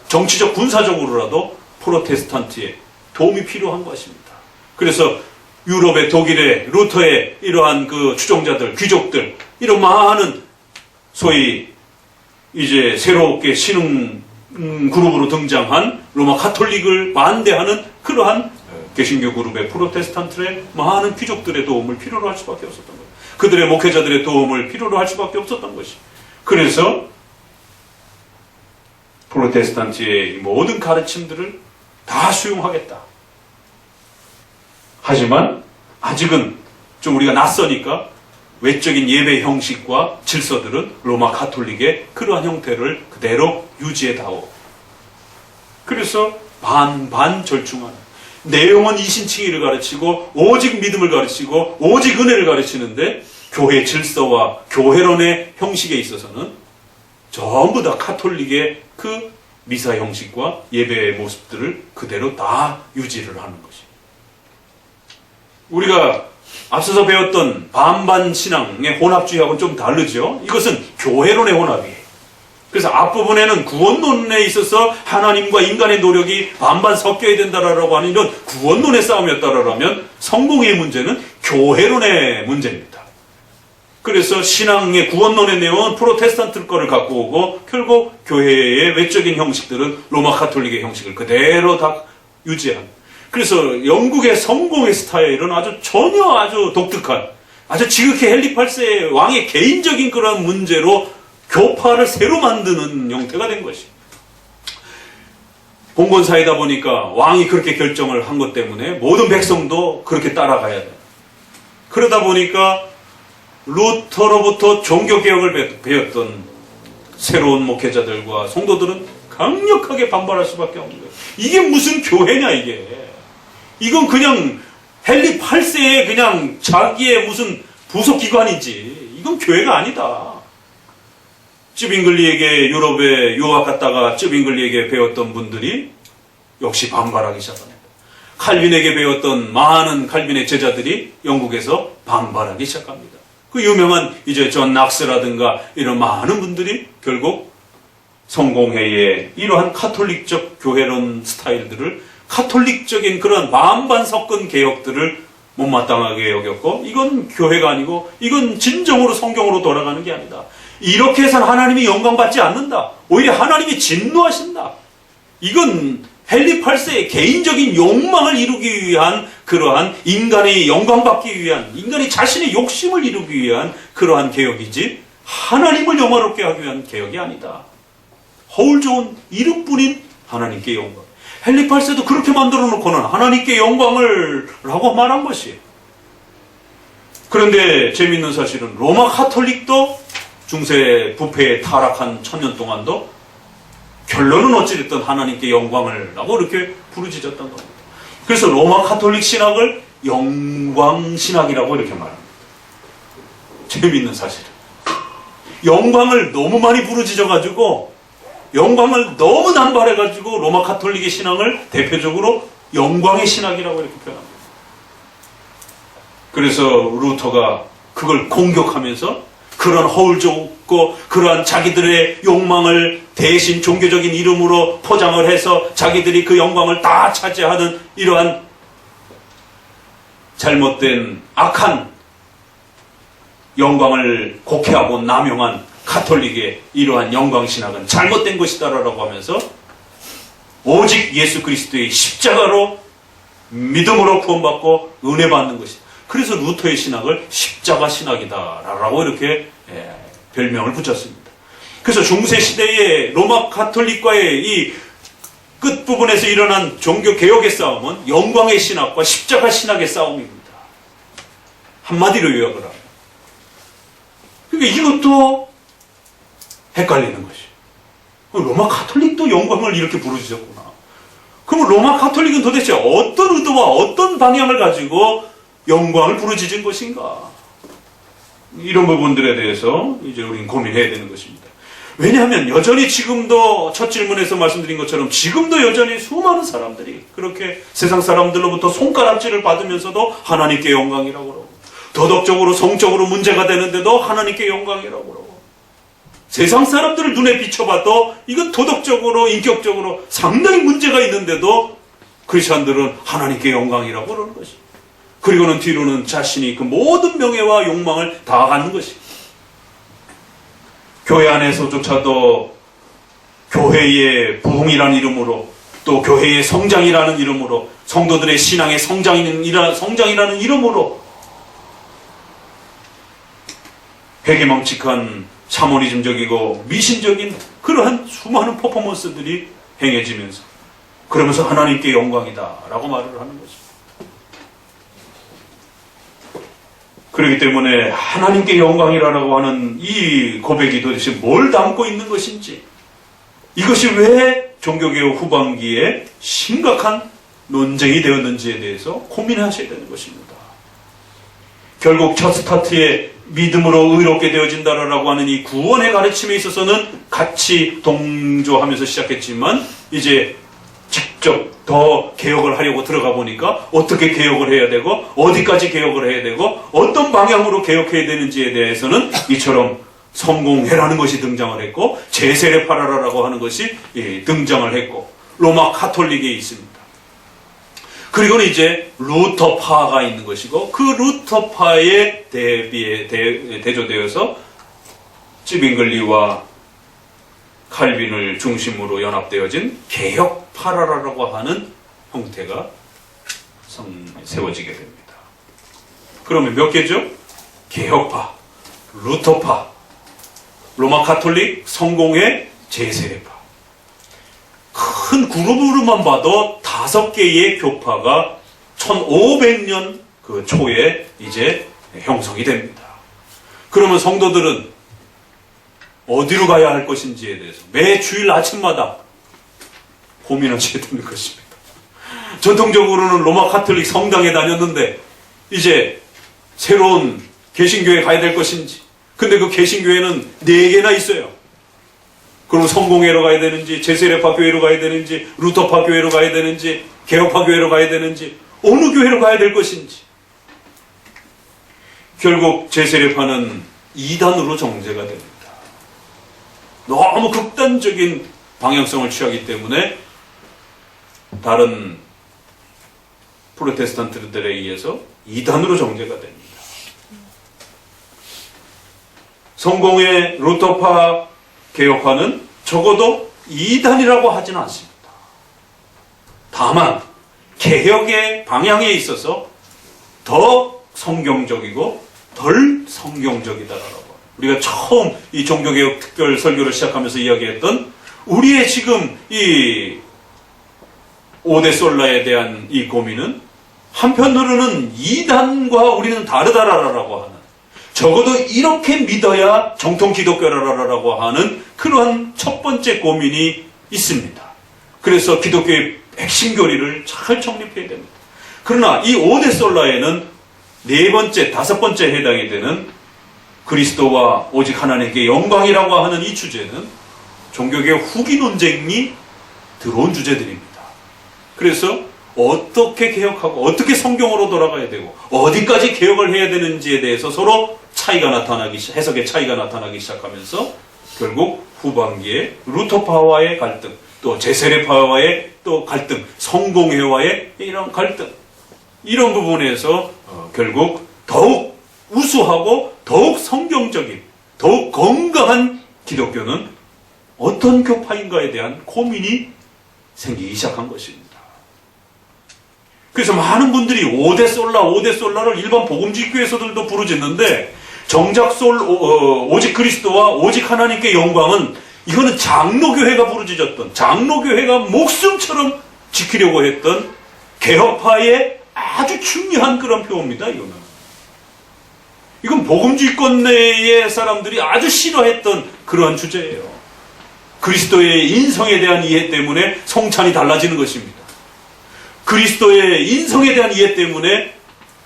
정치적 군사적으로라도 프로테스탄트의 도움이 필요한 것입니다. 그래서 유럽의 독일의 루터의 이러한 그 추종자들, 귀족들 이런 많은 소위 이제 새롭게 신흥 그룹으로 등장한 로마 카톨릭을 반대하는 그러한 개신교 그룹의 프로테스탄트의 많은 귀족들의 도움을 필요로 할 수밖에 없었던 거예요. 그들의 목회자들의 도움을 필요로 할 수밖에 없었던 것이. 그래서 프로테스탄트의 모든 가르침들을 다 수용하겠다. 하지만 아직은 좀 우리가 낯서니까 외적인 예배 형식과 질서들은 로마 카톨릭의 그러한 형태를 그대로 유지해다오. 그래서 반반절중하는 내용은 이신칭의를 가르치고 오직 믿음을 가르치고 오직 은혜를 가르치는데 교회 질서와 교회론의 형식에 있어서는 전부 다 카톨릭의 그 미사 형식과 예배의 모습들을 그대로 다 유지를 하는 것입니다. 우리가 앞서서 배웠던 반반 신앙의 혼합주의하고는 좀 다르죠. 이것은 교회론의 혼합이에요. 그래서 앞부분에는 구원론에 있어서 하나님과 인간의 노력이 반반 섞여야 된다라고 하는 이런 구원론의 싸움이었다라면 성공의 문제는 교회론의 문제입니다. 그래서 신앙의 구원론의 내용은 프로테스탄트 거를 갖고 오고 결국 교회의 외적인 형식들은 로마 카톨릭의 형식을 그대로 다 유지합니다. 그래서 영국의 성공의 스타일은 아주 독특한, 아주 지극히 헨리 8세의 왕의 개인적인 그런 문제로 교파를 새로 만드는 형태가 된 것입니다. 봉건사이다 보니까 왕이 그렇게 결정을 한 것 때문에 모든 백성도 그렇게 따라가야 돼요. 그러다 보니까 루터로부터 종교개혁을 배웠던 새로운 목회자들과 성도들은 강력하게 반발할 수밖에 없는 거예요. 이게 무슨 교회냐 이게. 이건 그냥 헨리 8세의 그냥 자기의 무슨 부속기관이지. 이건 교회가 아니다. 쯔빙글리에게 유럽에 유학 갔다가 쯔빙글리에게 배웠던 분들이 역시 반발하기 시작합니다. 칼빈에게 배웠던 많은 칼빈의 제자들이 영국에서 반발하기 시작합니다. 그 유명한 이제 존 낙스라든가 이런 많은 분들이 결국 성공회의 이러한 카톨릭적 교회론 스타일들을 카톨릭적인 그런 반반 섞은 개혁들을 못마땅하게 여겼고 이건 교회가 아니고 이건 진정으로 성경으로 돌아가는 게 아니다. 이렇게 해서는 하나님이 영광받지 않는다. 오히려 하나님이 진노하신다. 이건 헨리 8세의 개인적인 욕망을 이루기 위한 그러한 인간의 영광받기 위한 인간이 자신의 욕심을 이루기 위한 그러한 개혁이지 하나님을 영화롭게 하기 위한 개혁이 아니다. 허울 좋은 이름뿐인 하나님께 영광. 헨리 8세도 그렇게 만들어 놓고는 하나님께 영광을 라고 말한 것이에요. 그런데 재미있는 사실은 로마 카톨릭도 중세 부패에 타락한 1000년 동안도 결론은 어찌됐든 하나님께 영광을 라고 이렇게 부르짖었던 겁니다. 그래서 로마 카톨릭 신학을 영광신학이라고 이렇게 말합니다. 재미있는 사실은 영광을 너무 많이 부르짖어가지고 영광을 너무 남발해가지고 로마 카톨릭의 신앙을 대표적으로 영광의 신학이라고 이렇게 표현합니다. 그래서 루터가 그걸 공격하면서 그런 허울 좋고 그러한 자기들의 욕망을 대신 종교적인 이름으로 포장을 해서 자기들이 그 영광을 다 차지하는 이러한 잘못된 악한 영광을 곡해하고 남용한 카톨릭의 이러한 영광신학은 잘못된 것이다라고 하면서 오직 예수 그리스도의 십자가로 믿음으로 구원받고 은혜 받는 것이다. 그래서 루터의 신학을 십자가 신학이다라고 이렇게 별명을 붙였습니다. 그래서 중세시대의 로마 카톨릭과의 이 끝부분에서 일어난 종교개혁의 싸움은 영광의 신학과 십자가 신학의 싸움입니다. 한마디로 요약을 합니다. 그러니까 이것도 헷갈리는 것이. 로마 카톨릭도 영광을 이렇게 부르짖었구나. 그럼 로마 카톨릭은 도대체 어떤 의도와 어떤 방향을 가지고 영광을 부르짖은 것인가? 이런 부분들에 대해서 이제 우리는 고민해야 되는 것입니다. 왜냐하면 여전히 지금도 첫 질문에서 말씀드린 것처럼 지금도 여전히 수많은 사람들이 그렇게 세상 사람들로부터 손가락질을 받으면서도 하나님께 영광이라고 그러고, 도덕적으로 성적으로 문제가 되는데도 하나님께 영광이라고 그러고, 세상 사람들을 눈에 비춰봐도 이건 도덕적으로 인격적으로 상당히 문제가 있는데도 크리스천들은 하나님께 영광이라고 그러는 것이, 그리고는 뒤로는 자신이 그 모든 명예와 욕망을 다 갖는 것이, 교회 안에서조차도 교회의 부흥이라는 이름으로, 또 교회의 성장이라는 이름으로, 성도들의 신앙의 성장이라는 이름으로 회개망측한 샤머니즘적이고 미신적인 그러한 수많은 퍼포먼스들이 행해지면서, 그러면서 하나님께 영광이다 라고 말을 하는 것입니다. 그렇기 때문에 하나님께 영광이라고 하는 이 고백이 도대체 뭘 담고 있는 것인지, 이것이 왜 종교개혁 후반기에 심각한 논쟁이 되었는지에 대해서 고민하셔야 되는 것입니다. 결국 첫 스타트에 믿음으로 의롭게 되어진다라고 하는 이 구원의 가르침에 있어서는 같이 동조하면서 시작했지만, 이제 직접 더 개혁을 하려고 들어가 보니까 어떻게 개혁을 해야 되고, 어디까지 개혁을 해야 되고, 어떤 방향으로 개혁해야 되는지에 대해서는 이처럼 성공회라는 것이 등장을 했고, 제세례파라라고 하는 것이 등장을 했고, 로마 카톨릭에 있습니다. 그리고는 이제 루터파가 있는 것이고, 그 루터파에 대조되어서 찌빙글리와 칼빈을 중심으로 연합되어진 개혁파라라고 하는 형태가 세워지게 됩니다. 그러면 몇 개죠? 개혁파, 루터파, 로마 카톨릭, 성공회, 제세례파. 큰 그룹으로만 봐도 5개의 교파가 1500년 그 초에 이제 형성이 됩니다. 그러면 성도들은 어디로 가야 할 것인지에 대해서 매 주일 아침마다 고민하셔야 되는 것입니다. 전통적으로는 로마 카톨릭 성당에 다녔는데 이제 새로운 개신교에 가야 될 것인지, 근데 그 개신교회는 4개나 있어요. 그럼 성공회로 가야 되는지, 제세례파 교회로 가야 되는지, 루터파 교회로 가야 되는지, 개혁파 교회로 가야 되는지, 어느 교회로 가야 될 것인지. 결국 제세례파는 2단으로 정제가 됩니다. 너무 극단적인 방향성을 취하기 때문에 다른 프로테스탄트들에 의해서 2단으로 정제가 됩니다. 성공회, 루터파, 개혁파는 적어도 2단이라고 하지는 않습니다. 다만 개혁의 방향에 있어서 더 성경적이고 덜 성경적이다라고, 우리가 처음 이 종교개혁 특별 설교를 시작하면서 이야기했던 우리의 지금 이 오데솔라에 대한 이 고민은 한편으로는 2단과 우리는 다르다라고 하는, 적어도 이렇게 믿어야 정통 기독교라라고 하는 그러한 첫 번째 고민이 있습니다. 그래서 기독교의 핵심 교리를 잘 정립해야 됩니다. 그러나 이 오데솔라에는 4번째, 5번째 해당이 되는 그리스도와 오직 하나님께 영광이라고 하는 이 주제는 종교개혁 후기 논쟁이 들어온 주제들입니다. 그래서 어떻게 개혁하고 어떻게 성경으로 돌아가야 되고 어디까지 개혁을 해야 되는지에 대해서 서로 해석의 차이가 나타나기 시작하면서 결국 후반기에 루터파와의 갈등, 또 제세례파와의 또 갈등, 성공회와의 이런 갈등, 이런 부분에서 결국 더욱 우수하고 더욱 성경적인, 더욱 건강한 기독교는 어떤 교파인가에 대한 고민이 생기기 시작한 것입니다. 그래서 많은 분들이 오데솔라를 일반 복음주의 교회에서들도 부르짖는데, 정작 오직 그리스도와 오직 하나님께 영광은, 이거는 장로교회가 부르짖었던, 장로교회가 목숨처럼 지키려고 했던 개혁파의 아주 중요한 그런 표어입니다. 이건 복음주의권 내의 사람들이 아주 싫어했던 그러한 주제예요. 그리스도의 인성에 대한 이해 때문에 성찬이 달라지는 것입니다. 그리스도의 인성에 대한 이해 때문에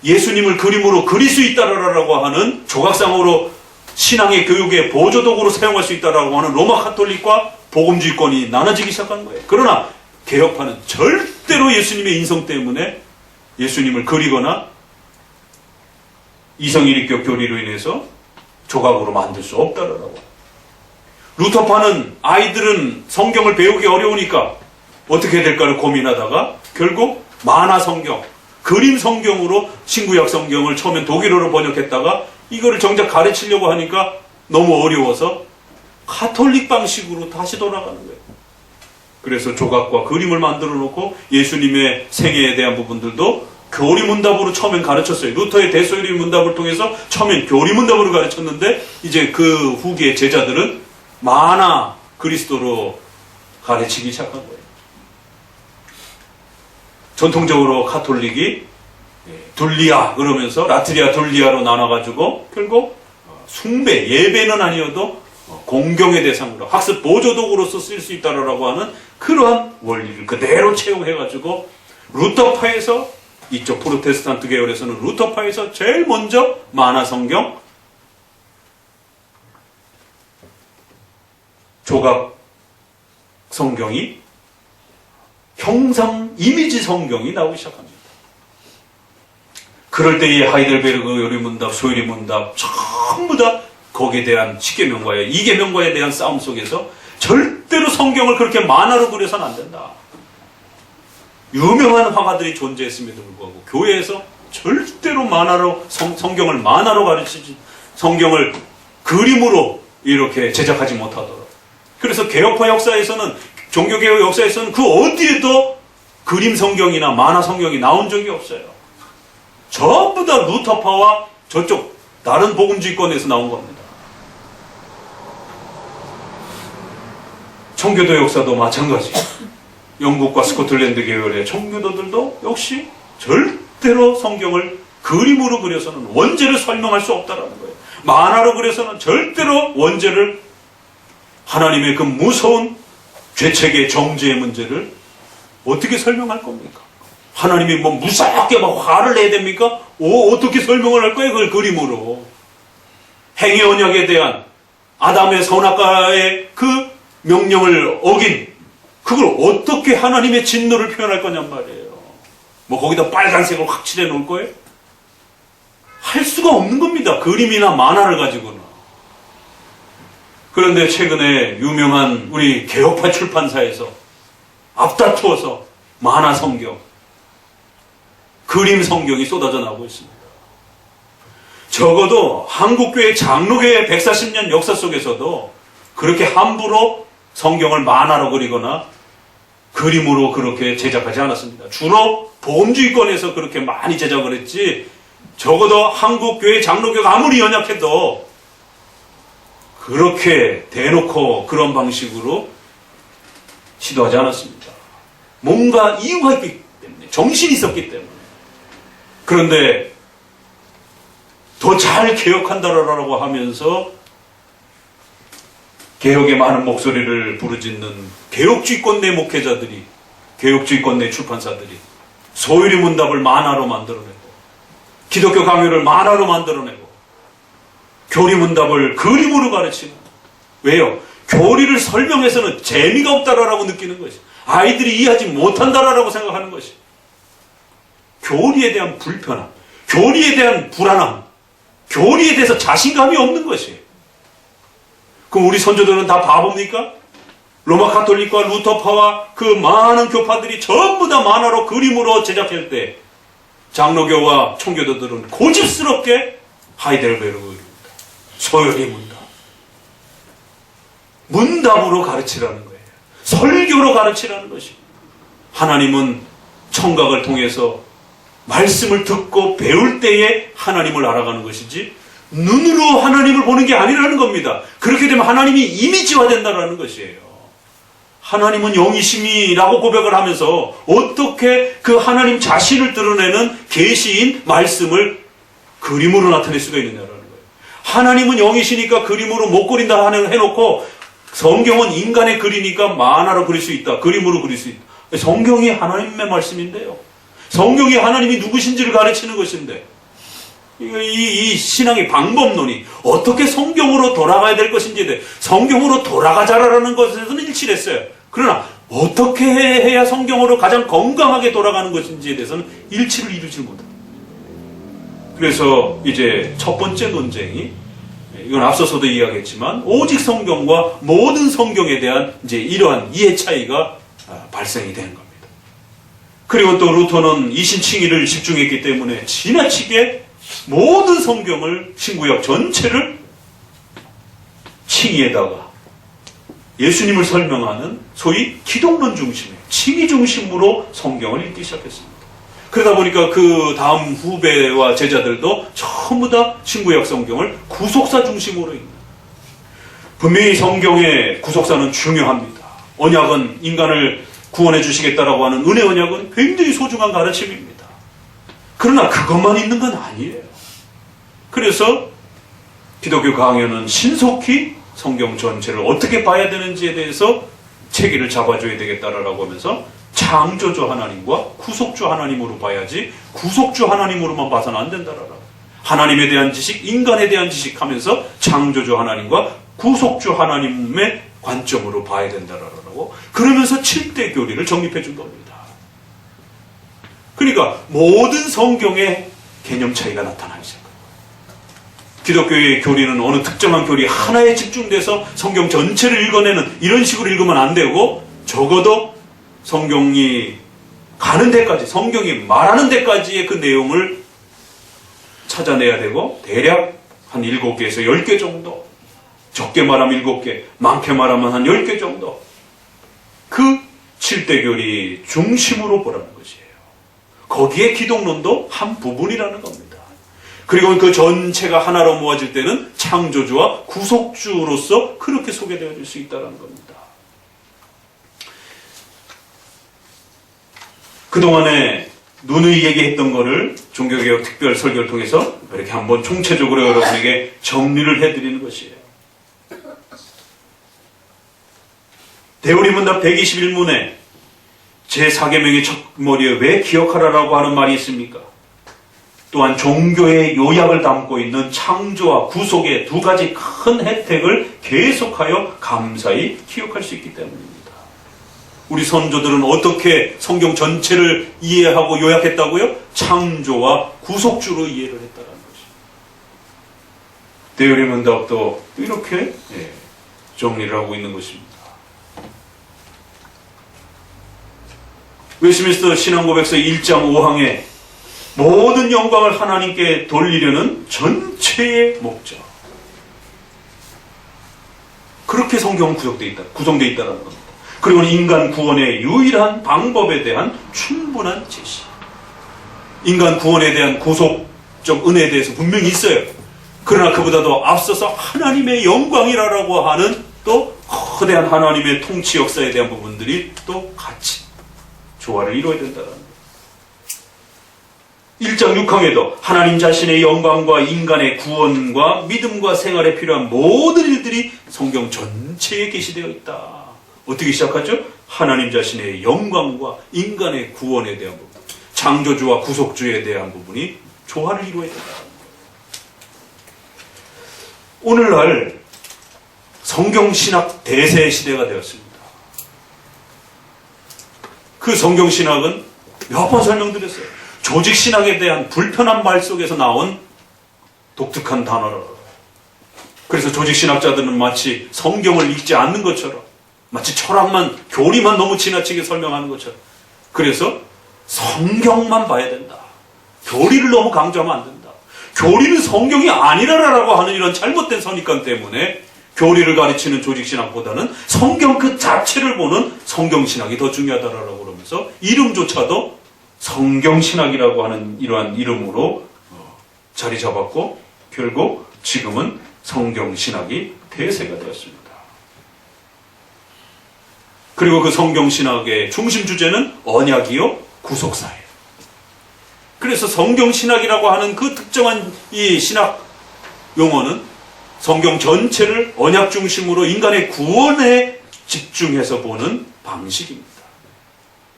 예수님을 그림으로 그릴 수 있다라고 하는, 조각상으로 신앙의 교육의 보조도구로 사용할 수 있다라고 하는 로마 카톨릭과 복음주의권이 나눠지기 시작한 거예요. 그러나 개혁파는 절대로 예수님의 인성 때문에 예수님을 그리거나 이성일익교 교리로 인해서 조각으로 만들 수 없다라고. 루터파는 아이들은 성경을 배우기 어려우니까 어떻게 해야 될까를 고민하다가 결국 만화 성경, 그림 성경으로 신구약 성경을 처음엔 독일어로 번역했다가 이거를 정작 가르치려고 하니까 너무 어려워서 카톨릭 방식으로 다시 돌아가는 거예요. 그래서 조각과 그림을 만들어 놓고 예수님의 생애에 대한 부분들도 교리문답으로 처음엔 가르쳤어요. 루터의 대소요리 문답을 통해서 처음엔 교리문답으로 가르쳤는데 이제 그 후기의 제자들은 만화 그리스도로 가르치기 시작한 거예요. 전통적으로 카톨릭이 둘리아 그러면서 라트리아 둘리아로 나눠가지고 결국 숭배, 예배는 아니어도 공경의 대상으로 학습 보조도구로서 쓸 수 있다라고 하는 그러한 원리를 그대로 채용해가지고 루터파에서 이쪽 프로테스탄트 계열에서는 루터파에서 제일 먼저 만화 성경, 조각 성경이 형상 이미지 성경이 나오기 시작합니다. 그럴 때의 하이델베르그 요리문답, 소요리문답 전부 다 거기에 대한 10계명과의 2계명과에 대한 싸움 속에서 절대로 성경을 그렇게 만화로 그려서는 안 된다. 유명한 화가들이 존재했음에도 불구하고 교회에서 절대로 만화로 성경을 만화로 가르치지 성경을 그림으로 이렇게 제작하지 못하도록. 그래서 개혁파 역사에서는 종교개혁 역사에서는 그 어디에도 그림 성경이나 만화 성경이 나온 적이 없어요. 전부 다 루터파와 저쪽 다른 복음주의권에서 나온 겁니다. 청교도 역사도 마찬가지. 영국과 스코틀랜드 계열의 청교도들도 역시 절대로 성경을 그림으로 그려서는 원죄를 설명할 수 없다는 거예요. 만화로 그려서는 절대로 원죄를 하나님의 그 무서운 죄책의 정죄의 문제를 어떻게 설명할 겁니까? 하나님이 뭐 무섭게 막 화를 내야 됩니까? 어떻게 설명을 할 거예요? 그걸 그림으로. 행위 언약에 대한 아담의 선악과의 그 명령을 어긴 그걸 어떻게 하나님의 진노를 표현할 거냔 말이에요. 뭐 거기다 빨간색을 확 칠해 놓을 거예요? 할 수가 없는 겁니다. 그림이나 만화를 가지고는. 그런데 최근에 유명한 우리 개혁파 출판사에서 앞다투어서 만화 성경, 그림 성경이 쏟아져 나오고 있습니다. 적어도 한국교회 장로교회 140년 역사 속에서도 그렇게 함부로 성경을 만화로 그리거나 그림으로 그렇게 제작하지 않았습니다. 주로 보험주의권에서 그렇게 많이 제작을 했지 적어도 한국교회 장로교가 아무리 연약해도 그렇게 대놓고 그런 방식으로 시도하지 않았습니다. 뭔가 이유가 있기 때문에, 정신이 있었기 때문에. 그런데 더 잘 개혁한다라고 하면서 개혁의 많은 목소리를 부르짖는 개혁주의권 내 목회자들이, 개혁주의권 내 출판사들이 소요리 문답을 만화로 만들어내고 기독교 강요를 만화로 만들어내고 교리 문답을 그림으로 가르치는. 왜요? 교리를 설명해서는 재미가 없다라고 느끼는 것이, 아이들이 이해하지 못한다라고 생각하는 것이, 교리에 대한 불편함, 교리에 대한 불안함, 교리에 대해서 자신감이 없는 것이에요. 그럼 우리 선조들은 다 바보입니까? 로마 카톨릭과 루터파와 그 많은 교파들이 전부 다 만화로 그림으로 제작할 때 장로교와 청교도들은 고집스럽게 하이델베르그입니다. 소요리 문답. 문답으로 가르치라는 거예요. 설교로 가르치라는 것입니다. 하나님은 청각을 통해서 말씀을 듣고 배울 때에 하나님을 알아가는 것이지 눈으로 하나님을 보는 게 아니라는 겁니다. 그렇게 되면 하나님이 이미지화된다는 것이에요. 하나님은 영이심이라고 고백을 하면서 어떻게 그 하나님 자신을 드러내는 계시인 말씀을 그림으로 나타낼 수가 있느냐라는 거예요. 하나님은 영이시니까 그림으로 못 그린다 해놓고 성경은 인간의 글이니까 만화로 그릴 수 있다. 그림으로 그릴 수 있다. 성경이 하나님의 말씀인데요. 성경이 하나님이 누구신지를 가르치는 것인데 이 신앙의 방법론이 어떻게 성경으로 돌아가야 될 것인지에 대해 성경으로 돌아가자라는 것에서는 일치를 했어요. 그러나 어떻게 해야 성경으로 가장 건강하게 돌아가는 것인지에 대해서는 일치를 이루지 못합니다. 그래서 이제 첫 번째 논쟁이, 이건 앞서서도 이야기했지만 오직 성경과 모든 성경에 대한 이제 이러한 이해 차이가 발생이 되는 겁니다. 그리고 또 루터는 이신칭의를 집중했기 때문에 지나치게 모든 성경을, 신구약 전체를 칭의에다가 예수님을 설명하는 소위 기독론 중심의 칭의 중심으로 성경을 읽기 시작했습니다. 그러다 보니까 그 다음 후배와 제자들도 전부 다 신구약 성경을 구속사 중심으로 읽는. 분명히 성경의 구속사는 중요합니다. 언약은 인간을 구원해 주시겠다라고 하는 은혜 언약은 굉장히 소중한 가르침입니다. 그러나 그것만 있는 건 아니에요. 그래서 기독교 강요는 신속히 성경 전체를 어떻게 봐야 되는지에 대해서 체계를 잡아줘야 되겠다라고 하면서 창조주 하나님과 구속주 하나님으로 봐야지 구속주 하나님으로만 봐서는 안 된다라고. 하나님에 대한 지식, 인간에 대한 지식 하면서 창조주 하나님과 구속주 하나님의 관점으로 봐야 된다라고. 그러면서 7대 교리를 정립해 준 겁니다. 그러니까 모든 성경의 개념 차이가 나타나기 시작합니다. 기독교의 교리는 어느 특정한 교리 하나에 집중돼서 성경 전체를 읽어내는 이런 식으로 읽으면 안 되고, 적어도 성경이 가는 데까지, 성경이 말하는 데까지의 그 내용을 찾아내야 되고, 대략 한 7개에서 10개 정도, 적게 말하면 7개, 많게 말하면 한 10개 정도, 그 7대 교리 중심으로 보라는 것이에요. 거기에 기독론도 한 부분이라는 겁니다. 그리고 그 전체가 하나로 모아질 때는 창조주와 구속주로서 그렇게 소개되어질 수 있다는 겁니다. 그동안에 누누이 얘기했던 거를 종교개혁 특별 설교를 통해서 이렇게 한번 총체적으로 여러분에게 정리를 해드리는 것이에요. 대우리문답 121문에 제4계명의 첫머리에 왜 기억하라라고 하는 말이 있습니까? 또한 종교의 요약을 담고 있는 창조와 구속의 두 가지 큰 혜택을 계속하여 감사히 기억할 수 있기 때문입니다. 우리 선조들은 어떻게 성경 전체를 이해하고 요약했다고요? 창조와 구속주로 이해를 했다는 것입니다. 대우리문답도 이렇게 정리를 하고 있는 것입니다. 웨스트민스터 신앙고백서 1장 5항에 모든 영광을 하나님께 돌리려는 전체의 목적. 그렇게 성경은 구성되어 있다는 겁니다. 그리고 인간 구원의 유일한 방법에 대한 충분한 제시. 인간 구원에 대한 구속적 은혜에 대해서 분명히 있어요. 그러나 그보다도 앞서서 하나님의 영광이라고 하는 또 거대한 하나님의 통치 역사에 대한 부분들이 또 같이 조화를 이루어야 된다는 거예요. 1장 6항에도 하나님 자신의 영광과 인간의 구원과 믿음과 생활에 필요한 모든 일들이 성경 전체에 게시되어 있다. 어떻게 시작하죠? 하나님 자신의 영광과 인간의 구원에 대한 부분, 창조주와 구속주에 대한 부분이 조화를 이루어야 된다. 오늘날 성경신학 대세 시대가 되었습니다. 그 성경신학은 몇 번 설명드렸어요. 조직신학에 대한 불편한 말 속에서 나온 독특한 단어라고. 그래서 조직신학자들은 마치 성경을 읽지 않는 것처럼, 마치 철학만, 교리만 너무 지나치게 설명하는 것처럼, 그래서 성경만 봐야 된다. 교리를 너무 강조하면 안 된다. 교리는 성경이 아니라라고 하는 이런 잘못된 선입관 때문에 교리를 가르치는 조직신학보다는 성경 그 자체를 보는 성경신학이 더 중요하다라고 그러면서 이름조차도 성경신학이라고 하는 이러한 이름으로 자리 잡았고, 결국 지금은 성경신학이 대세가 되었습니다. 그리고 그 성경신학의 중심 주제는 언약이요 구속사예요. 그래서 성경신학이라고 하는 그 특정한 이 신학 용어는 성경 전체를 언약 중심으로 인간의 구원에 집중해서 보는 방식입니다.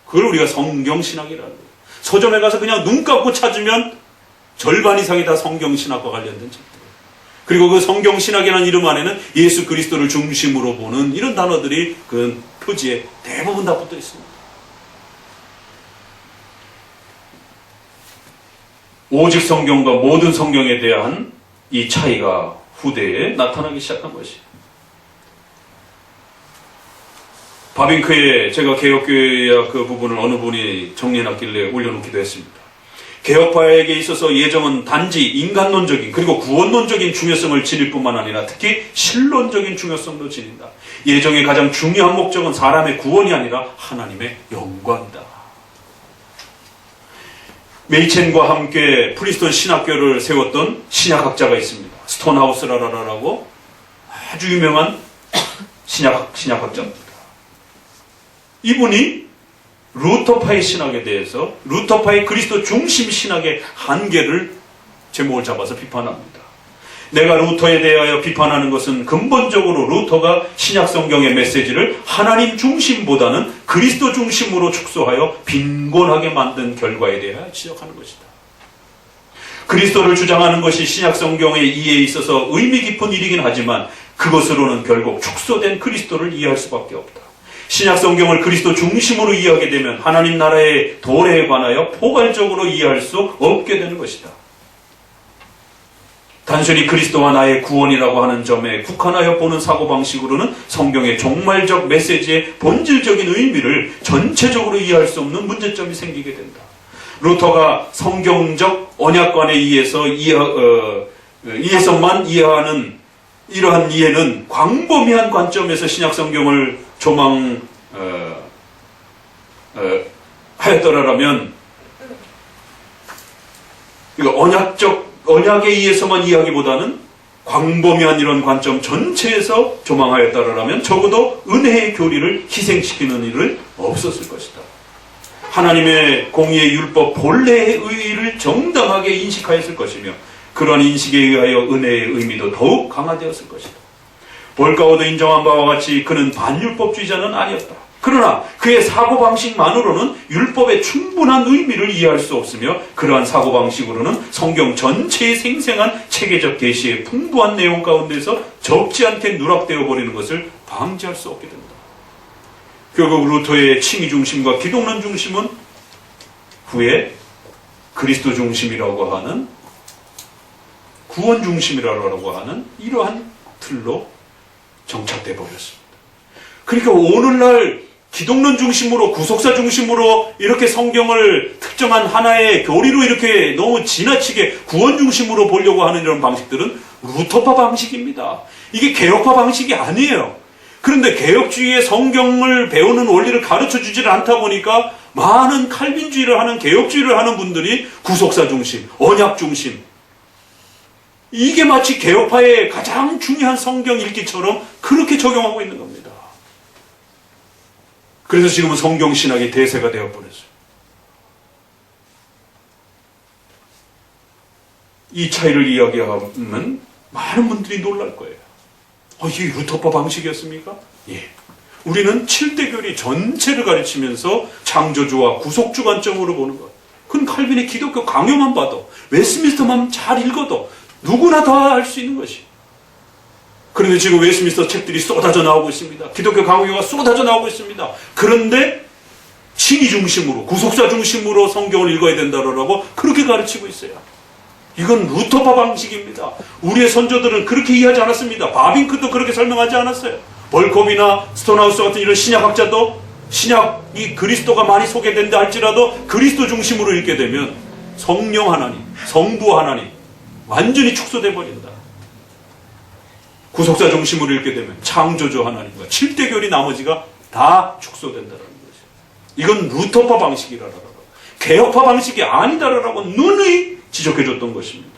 그걸 우리가 성경신학이라고 해요. 서점에 가서 그냥 눈 감고 찾으면 절반 이상이 다 성경신학과 관련된 책들. 그리고 그 성경신학이라는 이름 안에는 예수 그리스도를 중심으로 보는 이런 단어들이 그 표지에 대부분 다 붙어 있습니다. 오직 성경과 모든 성경에 대한 이 차이가 후대에 나타나기 시작한 것이. 바빙크에 제가 개혁교회야 그 부분을 어느 분이 정리해놨길래 올려놓기도 했습니다. 개혁파에게 있어서 예정은 단지 인간론적인 그리고 구원론적인 중요성을 지닐 뿐만 아니라 특히 신론적인 중요성도 지닌다. 예정의 가장 중요한 목적은 사람의 구원이 아니라 하나님의 영광이다. 메이첸과 함께 프리스턴 신학교를 세웠던 신약학자가 있습니다. 스톤하우스라라라고 아주 유명한 신약학자입니다. 이분이 루터파의 신학에 대해서 루터파의 그리스도 중심 신학의 한계를 제목을 잡아서 비판합니다. 내가 루터에 대하여 비판하는 것은 근본적으로 루터가 신약 성경의 메시지를 하나님 중심보다는 그리스도 중심으로 축소하여 빈곤하게 만든 결과에 대하여 지적하는 것이다. 그리스도를 주장하는 것이 신약 성경의 이해에 있어서 의미 깊은 일이긴 하지만 그것으로는 결국 축소된 그리스도를 이해할 수밖에 없다. 신약 성경을 그리스도 중심으로 이해하게 되면 하나님 나라의 도래에 관하여 포괄적으로 이해할 수 없게 되는 것이다. 단순히 그리스도와 나의 구원이라고 하는 점에 국한하여 보는 사고방식으로는 성경의 종말적 메시지의 본질적인 의미를 전체적으로 이해할 수 없는 문제점이 생기게 된다. 루터가 성경적 언약관에 의해서만 이해하는 이러한 이해는 광범위한 관점에서 신약 성경을 하였더라면 이거 언약에 의해서만 이해하기보다는 광범위한 이런 관점 전체에서 조망하였다라면 적어도 은혜의 교리를 희생시키는 일은 없었을 것이다. 하나님의 공의의 율법 본래의 의의를 정당하게 인식하였을 것이며 그러한 인식에 의하여 은혜의 의미도 더욱 강화되었을 것이다. 볼가오도 인정한 바와 같이 그는 반율법주의자는 아니었다. 그러나 그의 사고방식만으로는 율법의 충분한 의미를 이해할 수 없으며 그러한 사고방식으로는 성경 전체의 생생한 체계적 계시의 풍부한 내용 가운데서 적지 않게 누락되어 버리는 것을 방지할 수 없게 된다. 결국 루터의 칭의 중심과 기독론 중심은 후에 그리스도 중심이라고 하는 구원 중심이라고 하는 이러한 틀로 정착돼 버렸습니다. 그러니까 오늘날 기독론 중심으로 구속사 중심으로 이렇게 성경을 특정한 하나의 교리로 이렇게 너무 지나치게 구원 중심으로 보려고 하는 이런 방식들은 루터파 방식입니다. 이게 개혁파 방식이 아니에요. 그런데 개혁주의의 성경을 배우는 원리를 가르쳐 주지를 않다 보니까 많은 칼빈주의를 하는 개혁주의를 하는 분들이 구속사 중심, 언약 중심 이게 마치 개혁파의 가장 중요한 성경 읽기처럼 그렇게 적용하고 있는 겁니다. 그래서 지금은 성경신학이 대세가 되어버렸어요. 이 차이를 이야기하면 많은 분들이 놀랄 거예요. 이게 루터파 방식이었습니까? 예. 우리는 7대 교리 전체를 가르치면서 창조주와 구속주 관점으로 보는 것. 그건 칼빈의 기독교 강요만 봐도 웨스민스터만 잘 읽어도 누구나 다 할 수 있는 것이. 그런데 지금 웨스민스터 책들이 쏟아져 나오고 있습니다. 기독교 강요가 쏟아져 나오고 있습니다. 그런데 칭의 중심으로 구속사 중심으로 성경을 읽어야 된다라고 그렇게 가르치고 있어요. 이건 루터파 방식입니다. 우리의 선조들은 그렇게 이해하지 않았습니다. 바빙크도 그렇게 설명하지 않았어요. 벌컵이나 스톤하우스 같은 이런 신약학자도 신약이 그리스도가 많이 소개된다 할지라도 그리스도 중심으로 읽게 되면 성령 하나님, 성부 하나님 완전히 축소돼 버린다. 구속사 중심으로 읽게 되면 창조주 하나님과 7대 교리 나머지가 다 축소된다는 거죠. 이건 루터파 방식이라라고 개혁파 방식이 아니다라고 누누이 지적해줬던 것입니다.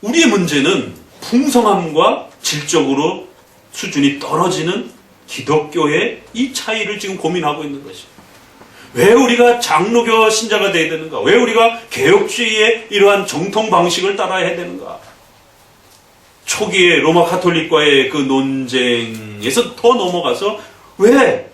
우리의 문제는 풍성함과 질적으로 수준이 떨어지는 기독교의 이 차이를 지금 고민하고 있는 것입니다. 왜 우리가 장로교 신자가 되어야 되는가? 왜 우리가 개혁주의의 이러한 정통 방식을 따라야 되는가? 초기에 로마 카톨릭과의 그 논쟁에서 더 넘어가서 왜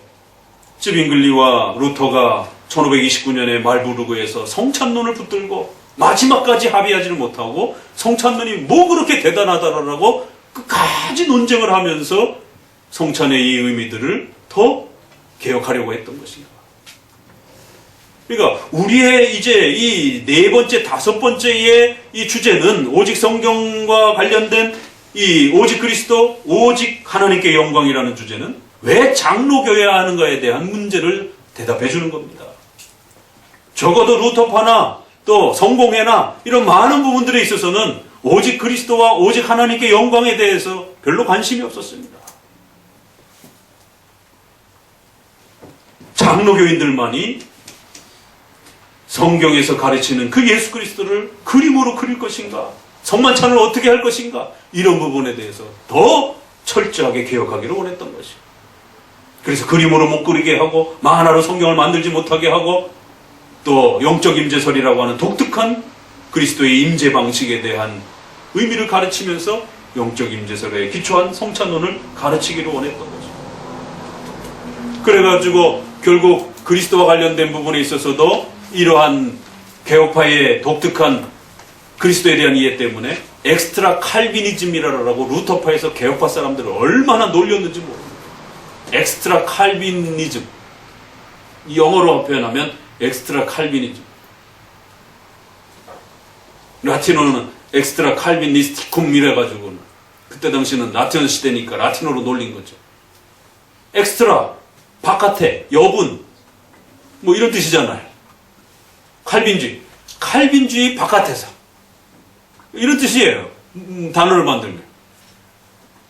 쯔빙글리와 루터가 1529년에 말부르그에서 성찬론을 붙들고 마지막까지 합의하지를 못하고 성찬론이 뭐 그렇게 대단하다라고 끝까지 논쟁을 하면서 성찬의 이 의미들을 더 개혁하려고 했던 것인가. 그러니까 우리의 이제 이 네 번째, 다섯 번째의 이 주제는 오직 성경과 관련된 이 오직 그리스도, 오직 하나님께 영광이라는 주제는 왜 장로교회야 하는가에 대한 문제를 대답해 주는 겁니다. 적어도 루터파나 또 성공회나 이런 많은 부분들에 있어서는 오직 그리스도와 오직 하나님께 영광에 대해서 별로 관심이 없었습니다. 장로교인들만이 성경에서 가르치는 그 예수 그리스도를 그림으로 그릴 것인가, 성만찬을 어떻게 할 것인가, 이런 부분에 대해서 더 철저하게 개혁하기를 원했던 것이죠. 그래서 그림으로 못 그리게 하고 만화로 성경을 만들지 못하게 하고 또 영적 임재설이라고 하는 독특한 그리스도의 임재 방식에 대한 의미를 가르치면서 영적 임재설에 기초한 성찬론을 가르치기를 원했던 거죠. 그래가지고 결국 그리스도와 관련된 부분에 있어서도 이러한 개혁파의 독특한 그리스도에 대한 이해 때문에 엑스트라 칼비니즘이라고 루터파에서 개혁파 사람들을 얼마나 놀렸는지 모릅니다. 엑스트라 칼비니즘, 영어로 표현하면 엑스트라 칼비니즘, 라틴어는 엑스트라 칼비니스티쿰 이래가지고는 그때 당시는 라틴어 시대니까 라틴어로 놀린 거죠. 엑스트라, 바깥에, 여분, 뭐 이런 뜻이잖아요. 칼빈주의 바깥에서, 이런 뜻이에요. 단어를 만들면.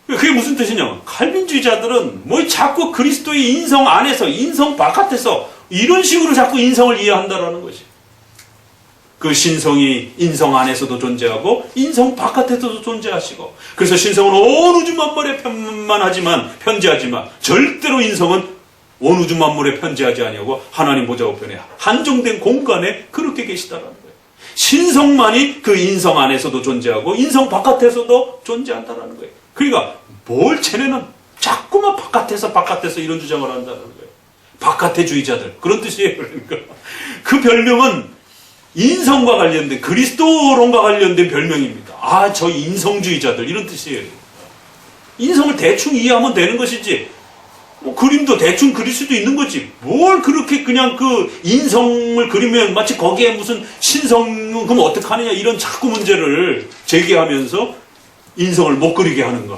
그게 무슨 뜻이냐면 칼빈주의자들은 뭐 자꾸 그리스도의 인성 안에서, 인성 바깥에서 이런 식으로 자꾸 인성을 이해한다라는 것이. 그 신성이 인성 안에서도 존재하고 인성 바깥에서도 존재하시고, 그래서 신성은 온 우주 만물에 편지하지만 절대로 인성은 온 우주 만물에 편지하지 아니하고 하나님 보좌 우편에 한정된 공간에 그렇게 계시다라는 거예요. 신성만이 그 인성 안에서도 존재하고 인성 바깥에서도 존재한다라는 거예요. 그러니까 뭘 쟤네는 자꾸만 바깥에서 이런 주장을 한다는 거예요. 바깥의 주의자들, 그런 뜻이에요. 그러니까 그 별명은 인성과 관련된, 그리스도론과 관련된 별명입니다. 아, 저 인성주의자들, 이런 뜻이에요. 인성을 대충 이해하면 되는 것이지, 뭐 그림도 대충 그릴 수도 있는 거지. 뭘 그렇게 그냥 그 인성을 그리면 마치 거기에 무슨 신성은 그럼 어떡하느냐, 이런 자꾸 문제를 제기하면서 인성을 못 그리게 하는가.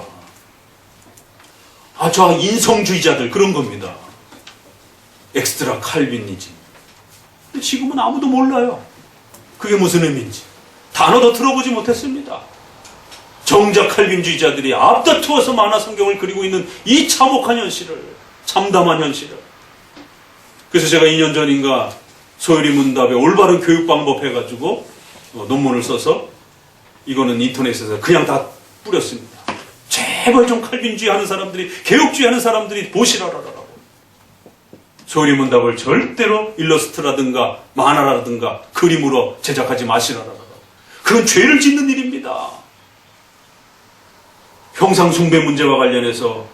아, 저 인성주의자들, 그런 겁니다. 엑스트라 칼빈이즘. 근데 지금은 아무도 몰라요. 그게 무슨 의미인지. 단어도 들어보지 못했습니다. 정작 칼빈주의자들이 앞다투어서 만화 성경을 그리고 있는 이 참혹한 현실을, 참담한 현실을. 그래서 제가 2년 전인가 소요리 문답에 올바른 교육 방법 해가지고 논문을 써서 이거는 인터넷에서 그냥 다 뿌렸습니다. 제발 좀 칼빈주의 하는 사람들이, 개혁주의 하는 사람들이 보시라라라고. 소요리 문답을 절대로 일러스트라든가 만화라든가 그림으로 제작하지 마시라라라고. 그건 죄를 짓는 일입니다. 형상숭배 문제와 관련해서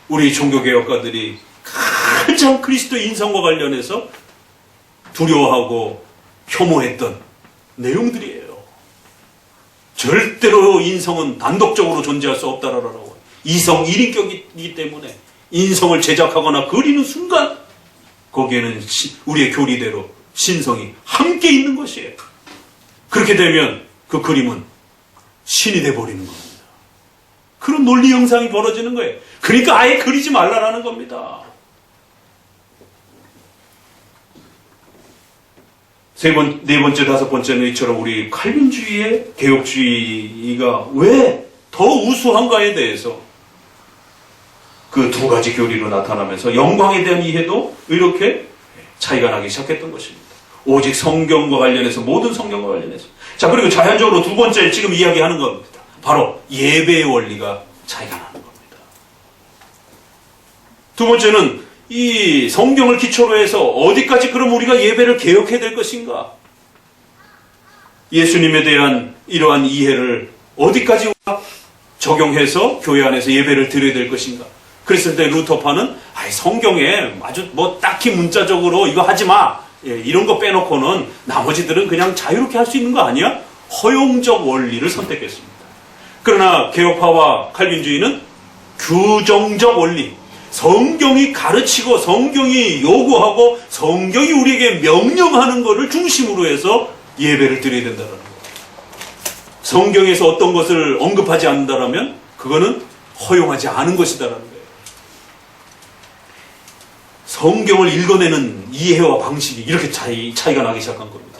우리 종교개혁가들이 가장 그리스도의 인성과 관련해서 두려워하고 혐오했던 내용들이에요. 절대로 인성은 단독적으로 존재할 수 없다라고. 이성 1인격이기 때문에 인성을 제작하거나 그리는 순간 거기에는 우리의 교리대로 신성이 함께 있는 것이에요. 그렇게 되면 그 그림은 신이 돼버리는 겁니다. 그런 논리 형상이 벌어지는 거예요. 그러니까 아예 그리지 말라라는 겁니다. 네 번째, 다섯 번째는 이처럼 우리 칼빈주의의 개혁주의가 왜 더 우수한가에 대해서 그 두 가지 교리로 나타나면서 영광에 대한 이해도 이렇게 차이가 나기 시작했던 것입니다. 오직 성경과 관련해서, 모든 성경과 관련해서. 자, 그리고 자연적으로 두 번째 지금 이야기하는 겁니다. 바로 예배의 원리가 차이가 나는 겁니다. 두 번째는 이 성경을 기초로 해서 어디까지 그럼 우리가 예배를 개혁해야 될 것인가? 예수님에 대한 이러한 이해를 어디까지 적용해서 교회 안에서 예배를 드려야 될 것인가? 그랬을 때 루터파는 성경에 아주 뭐 딱히 문자적으로 이거 하지 마, 이런 거 빼놓고는 나머지들은 그냥 자유롭게 할 수 있는 거 아니야? 허용적 원리를 선택했습니다. 그러나 개혁파와 칼빈주의는 규정적 원리, 성경이 가르치고 성경이 요구하고 성경이 우리에게 명령하는 것을 중심으로 해서 예배를 드려야 된다는 거예요. 성경에서 어떤 것을 언급하지 않는다면 그거는 허용하지 않은 것이다라는 거예요. 성경을 읽어내는 이해와 방식이 이렇게 차이가 나기 시작한 겁니다.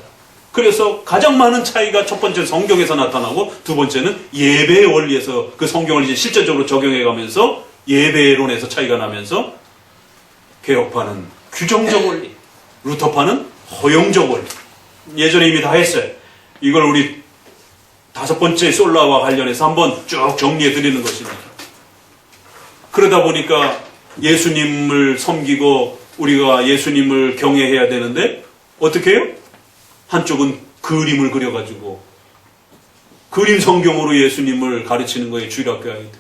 그래서 가장 많은 차이가 첫 번째 성경에서 나타나고 두 번째는 예배의 원리에서 그 성경을 이제 실제적으로 적용해 가면서 예배론에서 차이가 나면서 개혁파는 규정적 원리, 루터파는 허용적 원리. 예전에 이미 다 했어요. 이걸 우리 다섯 번째 솔라와 관련해서 한번 쭉 정리해 드리는 것입니다. 그러다 보니까 예수님을 섬기고 우리가 예수님을 경외해야 되는데 어떻게 해요? 한쪽은 그림을 그려가지고 그림 성경으로 예수님을 가르치는 거예요. 주일학교 아이들.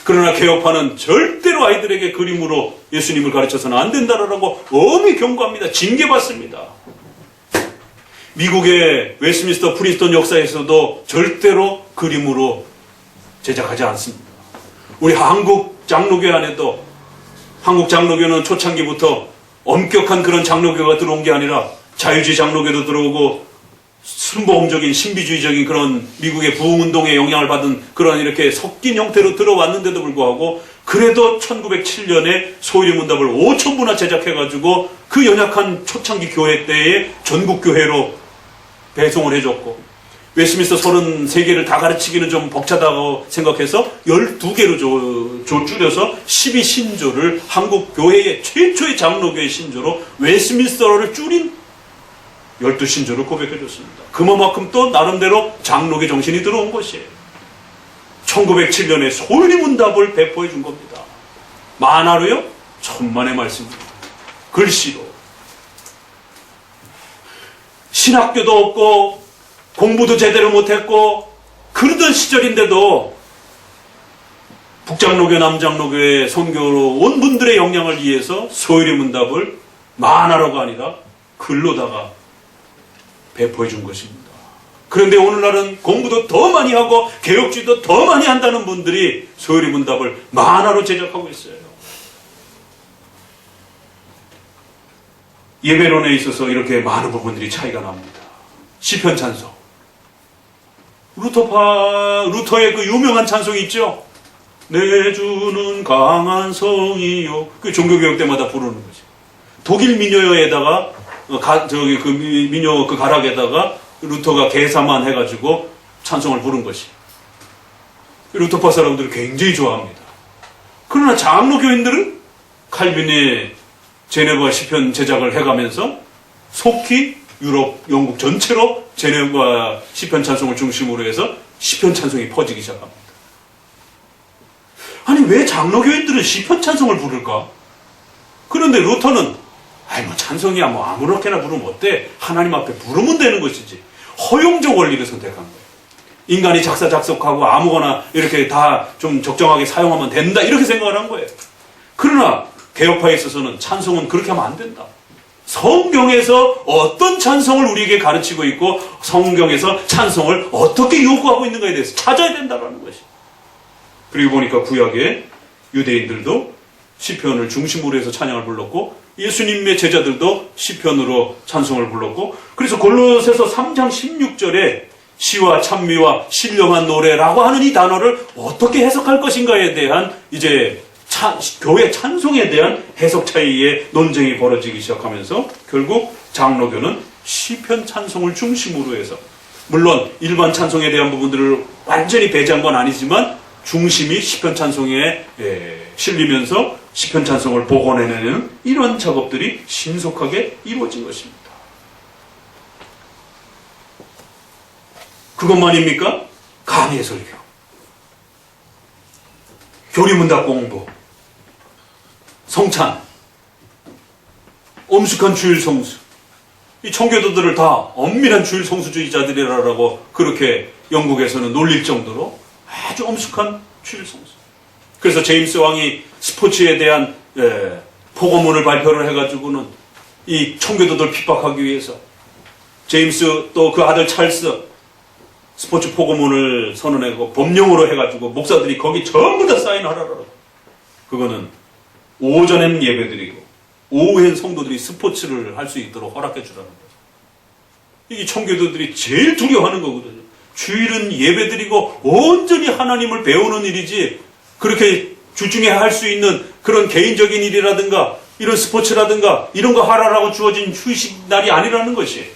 그러나 개혁파는 절대로 아이들에게 그림으로 예수님을 가르쳐서는 안 된다라고 엄히 경고합니다. 징계받습니다. 미국의 웨스트민스터 프린스턴 역사에서도 절대로 그림으로 제작하지 않습니다. 우리 한국 장로교 안에도 한국 장로교는 초창기부터 엄격한 그런 장로교가 들어온 게 아니라 자유주의 장로교도 들어오고 순보험적인 신비주의적인 그런 미국의 부흥운동에 영향을 받은 그런 이렇게 섞인 형태로 들어왔는데도 불구하고 그래도 1907년에 소위의 문답을 5,000부나 제작해가지고 그 연약한 초창기 교회 때에 전국교회로 배송을 해줬고 웨스트민스터 33개를 다 가르치기는 좀 벅차다고 생각해서 12개로 줄여서 12신조를 한국 교회의 최초의 장로교의 신조로 웨스트민스터를 줄인 12신조를 고백해줬습니다. 그만큼 또 나름대로 장로교 정신이 들어온 것이에요. 1907년에 소유리 문답을 배포해 준 겁니다. 만화로요? 천만의 말씀입니다. 글씨로. 신학교도 없고 공부도 제대로 못했고 그러던 시절인데도 북장로교 남장로교의 선교로 온 분들의 영향을 위해서 소유리 문답을 만화로가 아니라 글로다가 배포해 준 것입니다. 그런데 오늘날은 공부도 더 많이 하고 개혁주의도 더 많이 한다는 분들이 소유리 문답을 만화로 제작하고 있어요. 예배론에 있어서 이렇게 많은 부분들이 차이가 납니다. 시편 찬송. 루터의 그 유명한 찬송이 있죠. 내 주는 강한 성이요. 그 종교개혁 때마다 부르는 거죠. 독일 민요에다가 민요 그 가락에다가 루터가 개사만 해가지고 찬송을 부른 것이. 루터파 사람들은 굉장히 좋아합니다. 그러나 장로교인들은 칼빈의 제네바 시편 제작을 해가면서 속히 유럽, 영국 전체로 제네바 시편 찬송을 중심으로 해서 시편 찬송이 퍼지기 시작합니다. 아니 왜 장로교인들은 시편 찬송을 부를까? 그런데 루터는 찬송이야 뭐 아무렇게나 부르면 어때? 하나님 앞에 부르면 되는 것이지. 허용적 원리를 선택한 거예요. 인간이 작사작곡하고 아무거나 이렇게 다 좀 적정하게 사용하면 된다 이렇게 생각을 한 거예요. 그러나 개혁파에 있어서는 찬송은 그렇게 하면 안 된다. 성경에서 어떤 찬송을 우리에게 가르치고 있고 성경에서 찬송을 어떻게 요구하고 있는가에 대해서 찾아야 된다는 것이. 그리고 보니까 구약의 유대인들도 시편을 중심으로 해서 찬양을 불렀고 예수님의 제자들도 시편으로 찬송을 불렀고 그래서 골로새서 3장 16절에 시와 찬미와 신령한 노래라고 하는 이 단어를 어떻게 해석할 것인가에 대한 이제 교회 찬송에 대한 해석 차이의 논쟁이 벌어지기 시작하면서 결국 장로교는 시편 찬송을 중심으로 해서 물론 일반 찬송에 대한 부분들을 완전히 배제한 건 아니지만 중심이 시편 찬송에 실리면서 시편 찬송을 복원해내는 이런 작업들이 신속하게 이루어진 것입니다. 그것만입니까? 강의 설교, 교리문답 공부, 성찬, 엄숙한 주일 성수. 이 청교도들을 다 엄밀한 주일 성수주의자들이라고 그렇게 영국에서는 놀릴 정도로 아주 엄숙한 주일 성수. 그래서 제임스 왕이 스포츠에 대한 포고문을 발표를 해가지고는 이 청교도들 핍박하기 위해서 제임스 또 그 아들 찰스 스포츠 포고문을 선언하고 법령으로 해가지고 목사들이 거기 전부 다 사인하라고. 그거는 오전엔 예배드리고 오후엔 성도들이 스포츠를 할 수 있도록 허락해 주라는 거죠. 이게 청교도들이 제일 두려워하는 거거든요. 주일은 예배드리고 온전히 하나님을 배우는 일이지 그렇게 주중에 할 수 있는 그런 개인적인 일이라든가 이런 스포츠라든가 이런 거 하라라고 주어진 휴식 날이 아니라는 것이.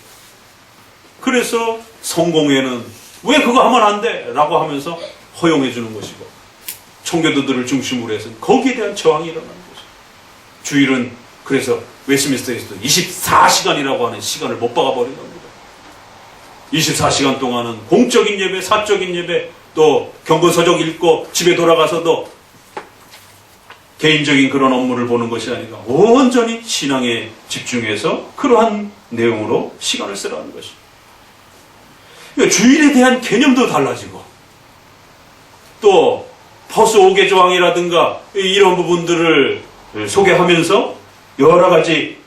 그래서 성공회는 왜 그거 하면 안 돼? 라고 하면서 허용해 주는 것이고 청교도들을 중심으로 해서 거기에 대한 저항이 일어나는 것이죠. 주일은 그래서 웨스트민스터에서도 24시간이라고 하는 시간을 못 박아버린 겁니다. 24시간 동안은 공적인 예배, 사적인 예배, 또 경건서적 읽고 집에 돌아가서도 개인적인 그런 업무를 보는 것이 아니라 온전히 신앙에 집중해서 그러한 내용으로 시간을 쓰라는 것입니다. 그러니까 주일에 대한 개념도 달라지고 또 퍼스 5개 조항이라든가 이런 부분들을 소개하면서 여러 가지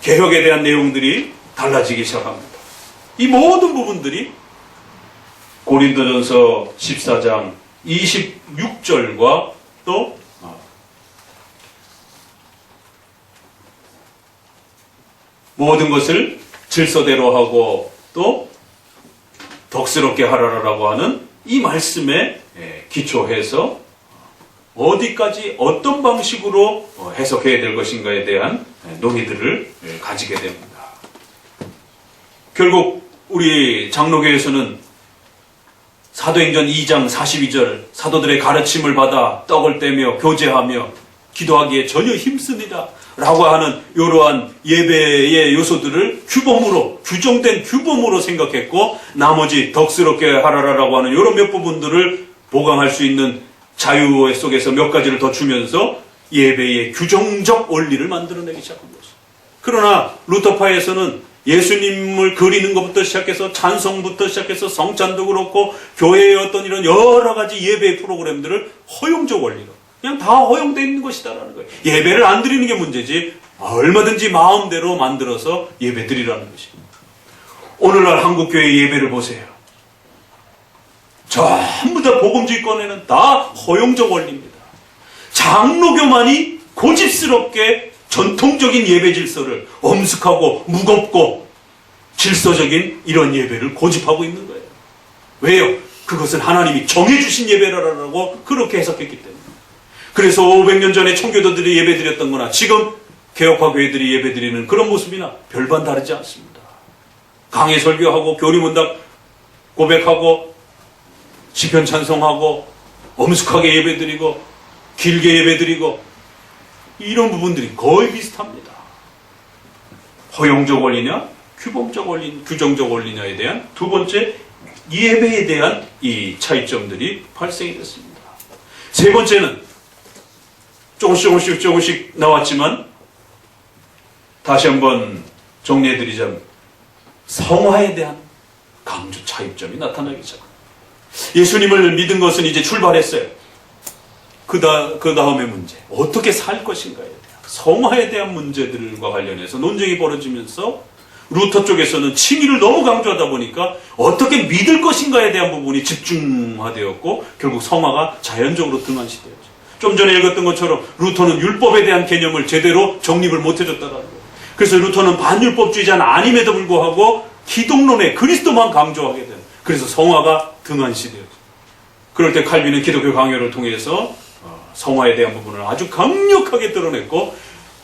개혁에 대한 내용들이 달라지기 시작합니다. 이 모든 부분들이 고린도전서 14장 26절과 또 모든 것을 질서대로 하고 또 덕스럽게 하라라고 하는 이 말씀에 기초해서 어디까지 어떤 방식으로 해석해야 될 것인가에 대한 논의들을 가지게 됩니다. 결국 우리 장로교에서는 사도행전 2장 42절 사도들의 가르침을 받아 떡을 떼며 교제하며 기도하기에 전혀 힘쓰니라 라고 하는 이러한 예배의 요소들을 규범으로 규정된 규범으로 생각했고 나머지 덕스럽게 하라라고 하는 이런 몇 부분들을 보강할 수 있는 자유 속에서 몇 가지를 더 주면서 예배의 규정적 원리를 만들어내기 시작한 것입니다. 그러나 루터파에서는 예수님을 그리는 것부터 시작해서 찬송부터 시작해서 성찬도 그렇고 교회의 어떤 이런 여러 가지 예배의 프로그램들을 허용적 원리로 그냥 다 허용되어 있는 것이다라는 거예요. 예배를 안 드리는 게 문제지 얼마든지 마음대로 만들어서 예배 드리라는 것입니다. 오늘날 한국교회 예배를 보세요. 전부 다 복음주의권에는 다 허용적 원리입니다. 장로교만이 고집스럽게 전통적인 예배 질서를 엄숙하고 무겁고 질서적인 이런 예배를 고집하고 있는 거예요. 왜요? 그것은 하나님이 정해주신 예배라고 그렇게 해석했기 때문에. 그래서 500년 전에 청교도들이 예배드렸던 거나 지금 개혁파 교회들이 예배드리는 그런 모습이나 별반 다르지 않습니다. 강해 설교하고 교리문답 고백하고 시편 찬송하고 엄숙하게 예배드리고 길게 예배드리고 이런 부분들이 거의 비슷합니다. 허용적 원리냐 규범적 원리, 규정적 원리냐에 대한 두 번째 예배에 대한 이 차이점들이 발생이 됐습니다. 세 번째는 조금씩 나왔지만 다시 한번 정리해드리자면 성화에 대한 강조 차이점이 나타나기 시작합니다. 예수님을 믿은 것은 이제 출발했어요. 그 다음의 문제 어떻게 살 것인가에 대한 성화에 대한 문제들과 관련해서 논쟁이 벌어지면서 루터 쪽에서는 칭의를 너무 강조하다 보니까 어떻게 믿을 것인가에 대한 부분이 집중화되었고 결국 성화가 자연적으로 등한시되었죠. 좀 전에 읽었던 것처럼 루터는 율법에 대한 개념을 제대로 정립을 못해줬다는 거예요. 그래서 루터는 반율법주의자는 아님에도 불구하고 기독론에 그리스도만 강조하게 되는 그래서 성화가 등한시되었죠. 그럴 때 칼빈은 기독교 강요를 통해서 성화에 대한 부분을 아주 강력하게 드러냈고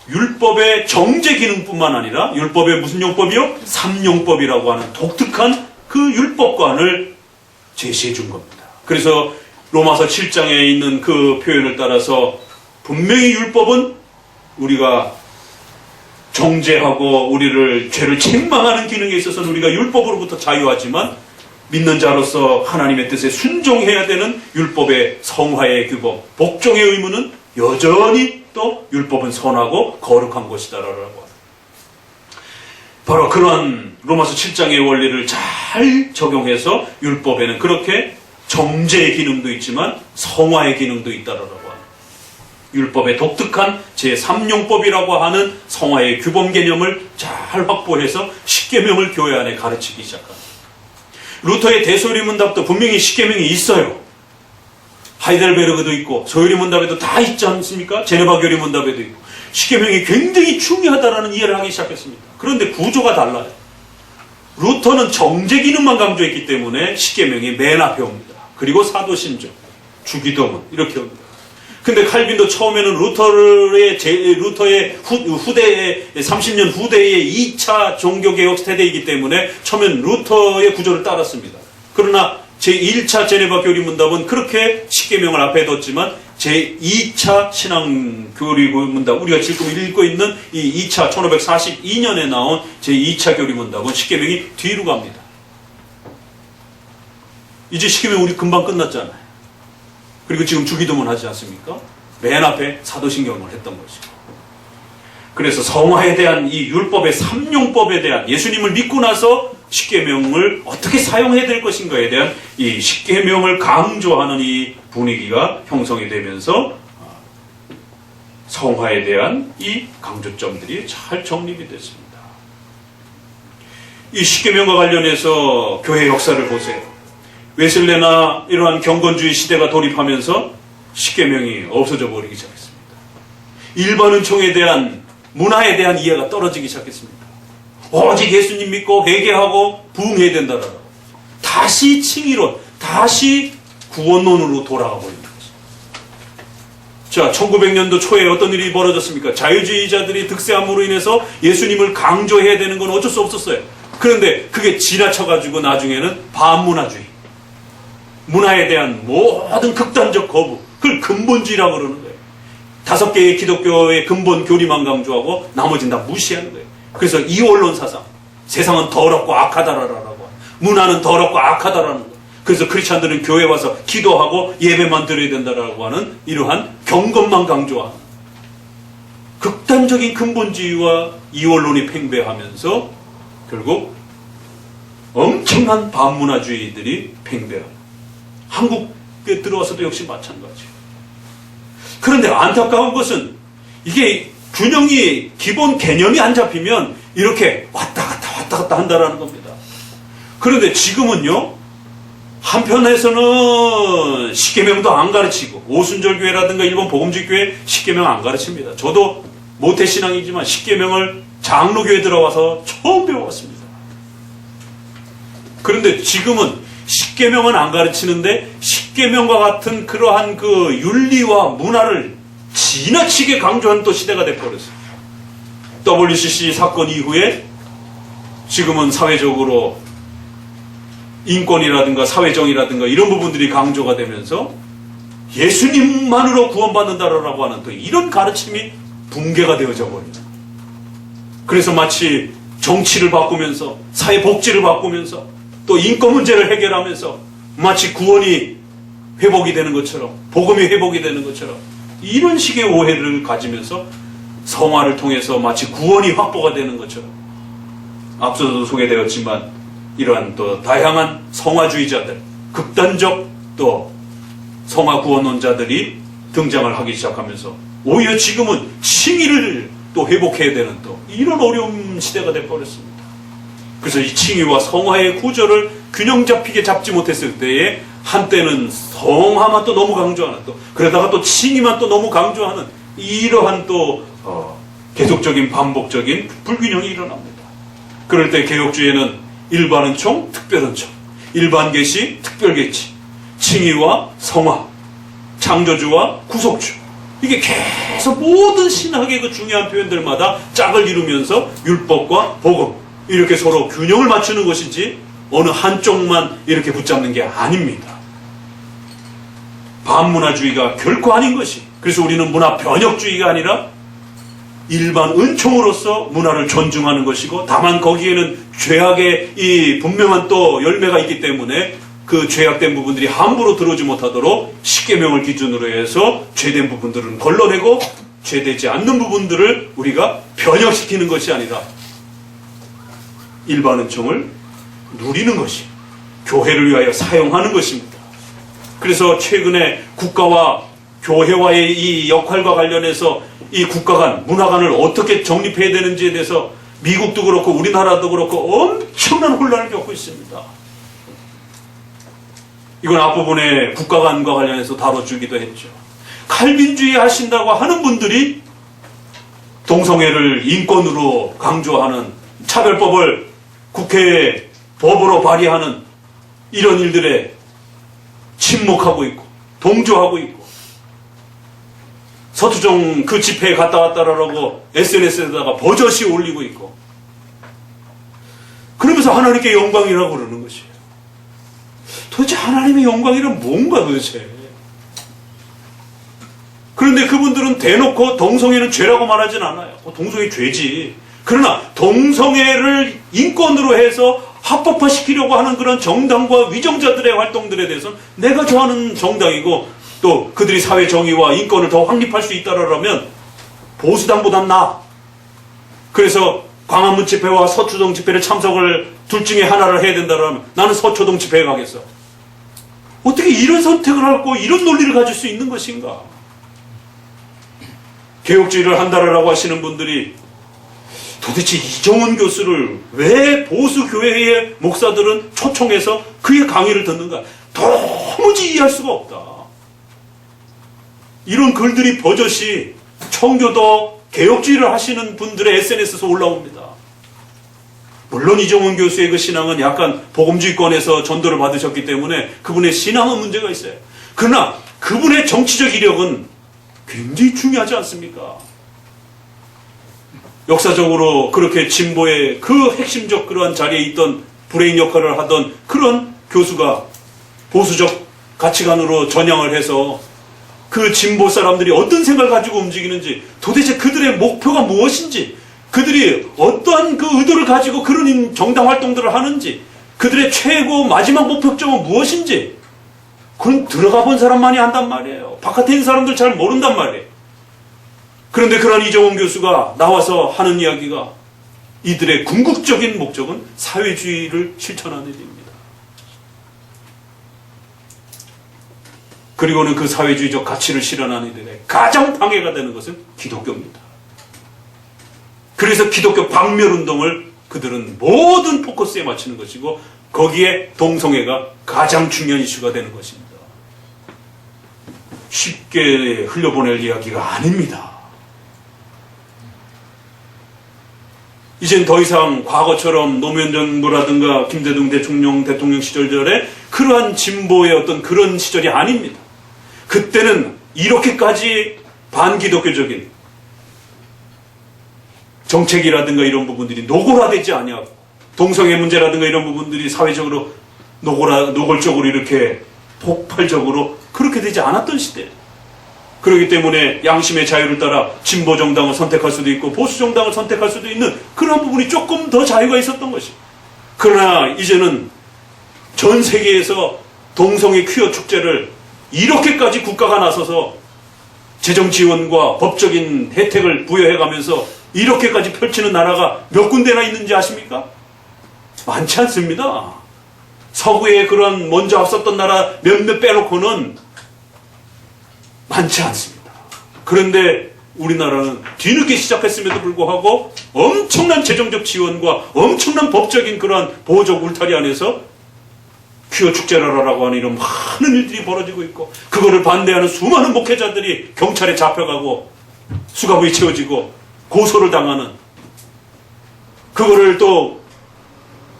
율법의 정제 기능뿐만 아니라 율법의 무슨 용법이요? 삼용법이라고 하는 독특한 그 율법관을 제시해 준 겁니다. 그래서 로마서 7장에 있는 그 표현을 따라서 분명히 율법은 우리가 정죄하고 우리를 죄를 책망하는 기능에 있어서는 우리가 율법으로부터 자유하지만 믿는 자로서 하나님의 뜻에 순종해야 되는 율법의 성화의 규범, 복종의 의무는 여전히 또 율법은 선하고 거룩한 것이다라고 합니다. 바로 그런 로마서 7장의 원리를 잘 적용해서 율법에는 그렇게 정제의 기능도 있지만 성화의 기능도 있다라고 합니다. 율법의 독특한 제3용법이라고 하는 성화의 규범 개념을 잘 확보해서 십계명을 교회 안에 가르치기 시작합니다. 루터의 대소요리 문답도 분명히 십계명이 있어요. 하이델베르그도 있고 소요리 문답에도 다 있지 않습니까? 제네바 교리 문답에도 있고 십계명이 굉장히 중요하다라는 이해를 하기 시작했습니다. 그런데 구조가 달라요. 루터는 정제 기능만 강조했기 때문에 십계명이 맨 앞에 옵니다. 그리고 사도신조, 주기도문 이렇게 옵니다. 근데 칼빈도 처음에는 루터의 후대의 30년 후대의 2차 종교개혁 세대이기 때문에 처음엔 루터의 구조를 따랐습니다. 그러나 제1차 제네바 교리 문답은 그렇게 십계명을 앞에 뒀지만 제2차 신앙 교리 문답, 우리가 지금 읽고 있는 이 2차 1542년에 나온 제2차 교리 문답은 십계명이 뒤로 갑니다. 이제 십계명 우리 금방 끝났잖아요. 그리고 지금 주기도문 하지 않습니까? 맨 앞에 사도신경을 했던 것이고. 그래서 성화에 대한 이 율법의 3용법에 대한 예수님을 믿고 나서 십계명을 어떻게 사용해야 될 것인가에 대한 이 십계명을 강조하는 이 분위기가 형성이 되면서 성화에 대한 이 강조점들이 잘 정립이 됐습니다. 이 십계명과 관련해서 교회 역사를 보세요. 웨슬레나 이러한 경건주의 시대가 돌입하면서 십계명이 없어져 버리기 시작했습니다. 일반 은총에 대한 문화에 대한 이해가 떨어지기 시작했습니다. 오직 예수님 믿고 회개하고 부응해야 된다라고 다시 칭의론, 다시 구원론으로 돌아가 버린 거죠. 자, 1900년도 초에 어떤 일이 벌어졌습니까? 자유주의자들이 득세함으로 인해서 예수님을 강조해야 되는 건 어쩔 수 없었어요. 그런데 그게 지나쳐가지고 나중에는 반문화주의, 문화에 대한 모든 극단적 거부, 그걸 근본주의라고 그러는 거예요. 5개의 기독교의 근본 교리만 강조하고 나머지는 다 무시하는 거예요. 그래서 이원론 사상, 세상은 더럽고 악하다라고, 문화는 더럽고 악하다라는 거예요. 그래서 크리스찬들은 교회 와서 기도하고 예배만 드려야 된다라고 하는 이러한 경건만 강조하는 극단적인 근본주의와 이원론이 팽배하면서 결국 엄청난 반문화주의들이 팽배합니다. 한국에 들어와서도 역시 마찬가지예요. 그런데 안타까운 것은 이게 균형이, 기본 개념이 안 잡히면 이렇게 왔다 갔다 한다라는 겁니다. 그런데 지금은요, 한편에서는 십계명도 안 가르치고, 오순절교회라든가 일본 복음직교회 십계명 안 가르칩니다. 저도 모태신앙이지만 십계명을 장로교회 들어와서 처음 배워봤습니다. 그런데 지금은 십계명은 안 가르치는데 십계명과 같은 그러한 그 윤리와 문화를 지나치게 강조하는 또 시대가 돼버렸어요. WCC 사건 이후에 지금은 사회적으로 인권이라든가 사회정의라든가 이런 부분들이 강조가 되면서 예수님만으로 구원받는다라고 하는 또 이런 가르침이 붕괴가 되어져 버립니다. 그래서 마치 정치를 바꾸면서 사회복지를 바꾸면서 또 인권 문제를 해결하면서 마치 구원이 회복이 되는 것처럼, 복음이 회복이 되는 것처럼 이런 식의 오해를 가지면서 성화를 통해서 마치 구원이 확보가 되는 것처럼, 앞서도 소개되었지만 이러한 또 다양한 성화주의자들, 극단적 또 성화 구원론자들이 등장을 하기 시작하면서 오히려 지금은 칭의를 또 회복해야 되는 또 이런 어려운 시대가 돼버렸습니다. 그래서 이 칭의와 성화의 구조를 균형 잡히게 잡지 못했을 때에 한때는 성화만 또 너무 강조하는, 또 그러다가 또 칭의만 또 너무 강조하는 이러한 또 계속적인 반복적인 불균형이 일어납니다. 그럴 때 개혁주의에는 일반은총, 특별은총, 일반계시, 특별계시, 칭의와 성화, 창조주와 구속주, 이게 계속 모든 신학의 그 중요한 표현들마다 짝을 이루면서 율법과 복음 이렇게 서로 균형을 맞추는 것이지 어느 한쪽만 이렇게 붙잡는 게 아닙니다. 반문화주의가 결코 아닌 것이, 그래서 우리는 문화 변혁주의가 아니라 일반 은총으로서 문화를 존중하는 것이고, 다만 거기에는 죄악의 이 분명한 또 열매가 있기 때문에 그 죄악된 부분들이 함부로 들어오지 못하도록 십계명을 기준으로 해서 죄된 부분들은 걸러내고 죄되지 않는 부분들을 우리가 변혁시키는 것이 아니라 일반 은총을 누리는 것이, 교회를 위하여 사용하는 것입니다. 그래서 최근에 국가와 교회와의 이 역할과 관련해서 이 국가관, 문화관을 어떻게 정립해야 되는지에 대해서 미국도 그렇고 우리나라도 그렇고 엄청난 혼란을 겪고 있습니다. 이건 앞부분에 국가관과 관련해서 다뤄주기도 했죠. 칼빈주의 하신다고 하는 분들이 동성애를 인권으로 강조하는 차별법을 국회에 법으로 발의하는 이런 일들에 침묵하고 있고 동조하고 있고 서투정 그 집회에 갔다 왔다라고 SNS에다가 버젓이 올리고 있고 그러면서 하나님께 영광이라고 그러는 것이에요. 도대체 하나님의 영광이란 뭔가 도대체. 그런데 그분들은 대놓고 동성애는 죄라고 말하진 않아요. 동성애 죄지. 그러나 동성애를 인권으로 해서 합법화시키려고 하는 그런 정당과 위정자들의 활동들에 대해서는 내가 좋아하는 정당이고 또 그들이 사회 정의와 인권을 더 확립할 수 있다라면 보수당보단 나아. 그래서 광화문 집회와 서초동 집회를 참석을 둘 중에 하나를 해야 된다면 나는 서초동 집회에 가겠어. 어떻게 이런 선택을 하고 이런 논리를 가질 수 있는 것인가? 개혁주의를 한다라고 하시는 분들이 도대체 이정훈 교수를 왜 보수교회의 목사들은 초청해서 그의 강의를 듣는가? 도무지 이해할 수가 없다. 이런 글들이 버젓이 청교도 개혁주의를 하시는 분들의 SNS에서 올라옵니다. 물론 이정훈 교수의 그 신앙은 약간 복음주의권에서 전도를 받으셨기 때문에 그분의 신앙은 문제가 있어요. 그러나 그분의 정치적 이력은 굉장히 중요하지 않습니까? 역사적으로 그렇게 진보의 그 핵심적 그러한 자리에 있던 브레인 역할을 하던 그런 교수가 보수적 가치관으로 전향을 해서 그 진보 사람들이 어떤 생각을 가지고 움직이는지 도대체 그들의 목표가 무엇인지 그들이 어떠한 그 의도를 가지고 그런 정당 활동들을 하는지 그들의 최고 마지막 목표점은 무엇인지 그건 들어가 본 사람만이 한단 말이에요. 바깥에 있는 사람들 잘 모른단 말이에요. 그런데 그런 이정훈 교수가 나와서 하는 이야기가 이들의 궁극적인 목적은 사회주의를 실천하는 일입니다. 그리고는 그 사회주의적 가치를 실현하는 일에 가장 방해가 되는 것은 기독교입니다. 그래서 기독교 박멸운동을 그들은 모든 포커스에 맞추는 것이고 거기에 동성애가 가장 중요한 이슈가 되는 것입니다. 쉽게 흘려보낼 이야기가 아닙니다. 이젠 더 이상 과거처럼 노무현 정부라든가 김대중 대통령 시절에 그러한 진보의 어떤 그런 시절이 아닙니다. 그때는 이렇게까지 반기독교적인 정책이라든가 이런 부분들이 노골화되지 아니하고 동성애 문제라든가 이런 부분들이 사회적으로 노골적으로 이렇게 폭발적으로 그렇게 되지 않았던 시대. 그렇기 때문에 양심의 자유를 따라 진보 정당을 선택할 수도 있고 보수 정당을 선택할 수도 있는 그런 부분이 조금 더 자유가 있었던 것이. 그러나 이제는 전 세계에서 동성애 퀴어 축제를 이렇게까지 국가가 나서서 재정 지원과 법적인 혜택을 부여해가면서 이렇게까지 펼치는 나라가 몇 군데나 있는지 아십니까? 많지 않습니다. 서구에 그런 먼저 앞섰던 나라 몇몇 빼놓고는 많지 않습니다. 그런데 우리나라는 뒤늦게 시작했음에도 불구하고 엄청난 재정적 지원과 엄청난 법적인 그러한 보호적 울타리 안에서 퀴어 축제라라고 하는 이런 많은 일들이 벌어지고 있고 그거를 반대하는 수많은 목회자들이 경찰에 잡혀가고 수갑이 채워지고 고소를 당하는 그거를 또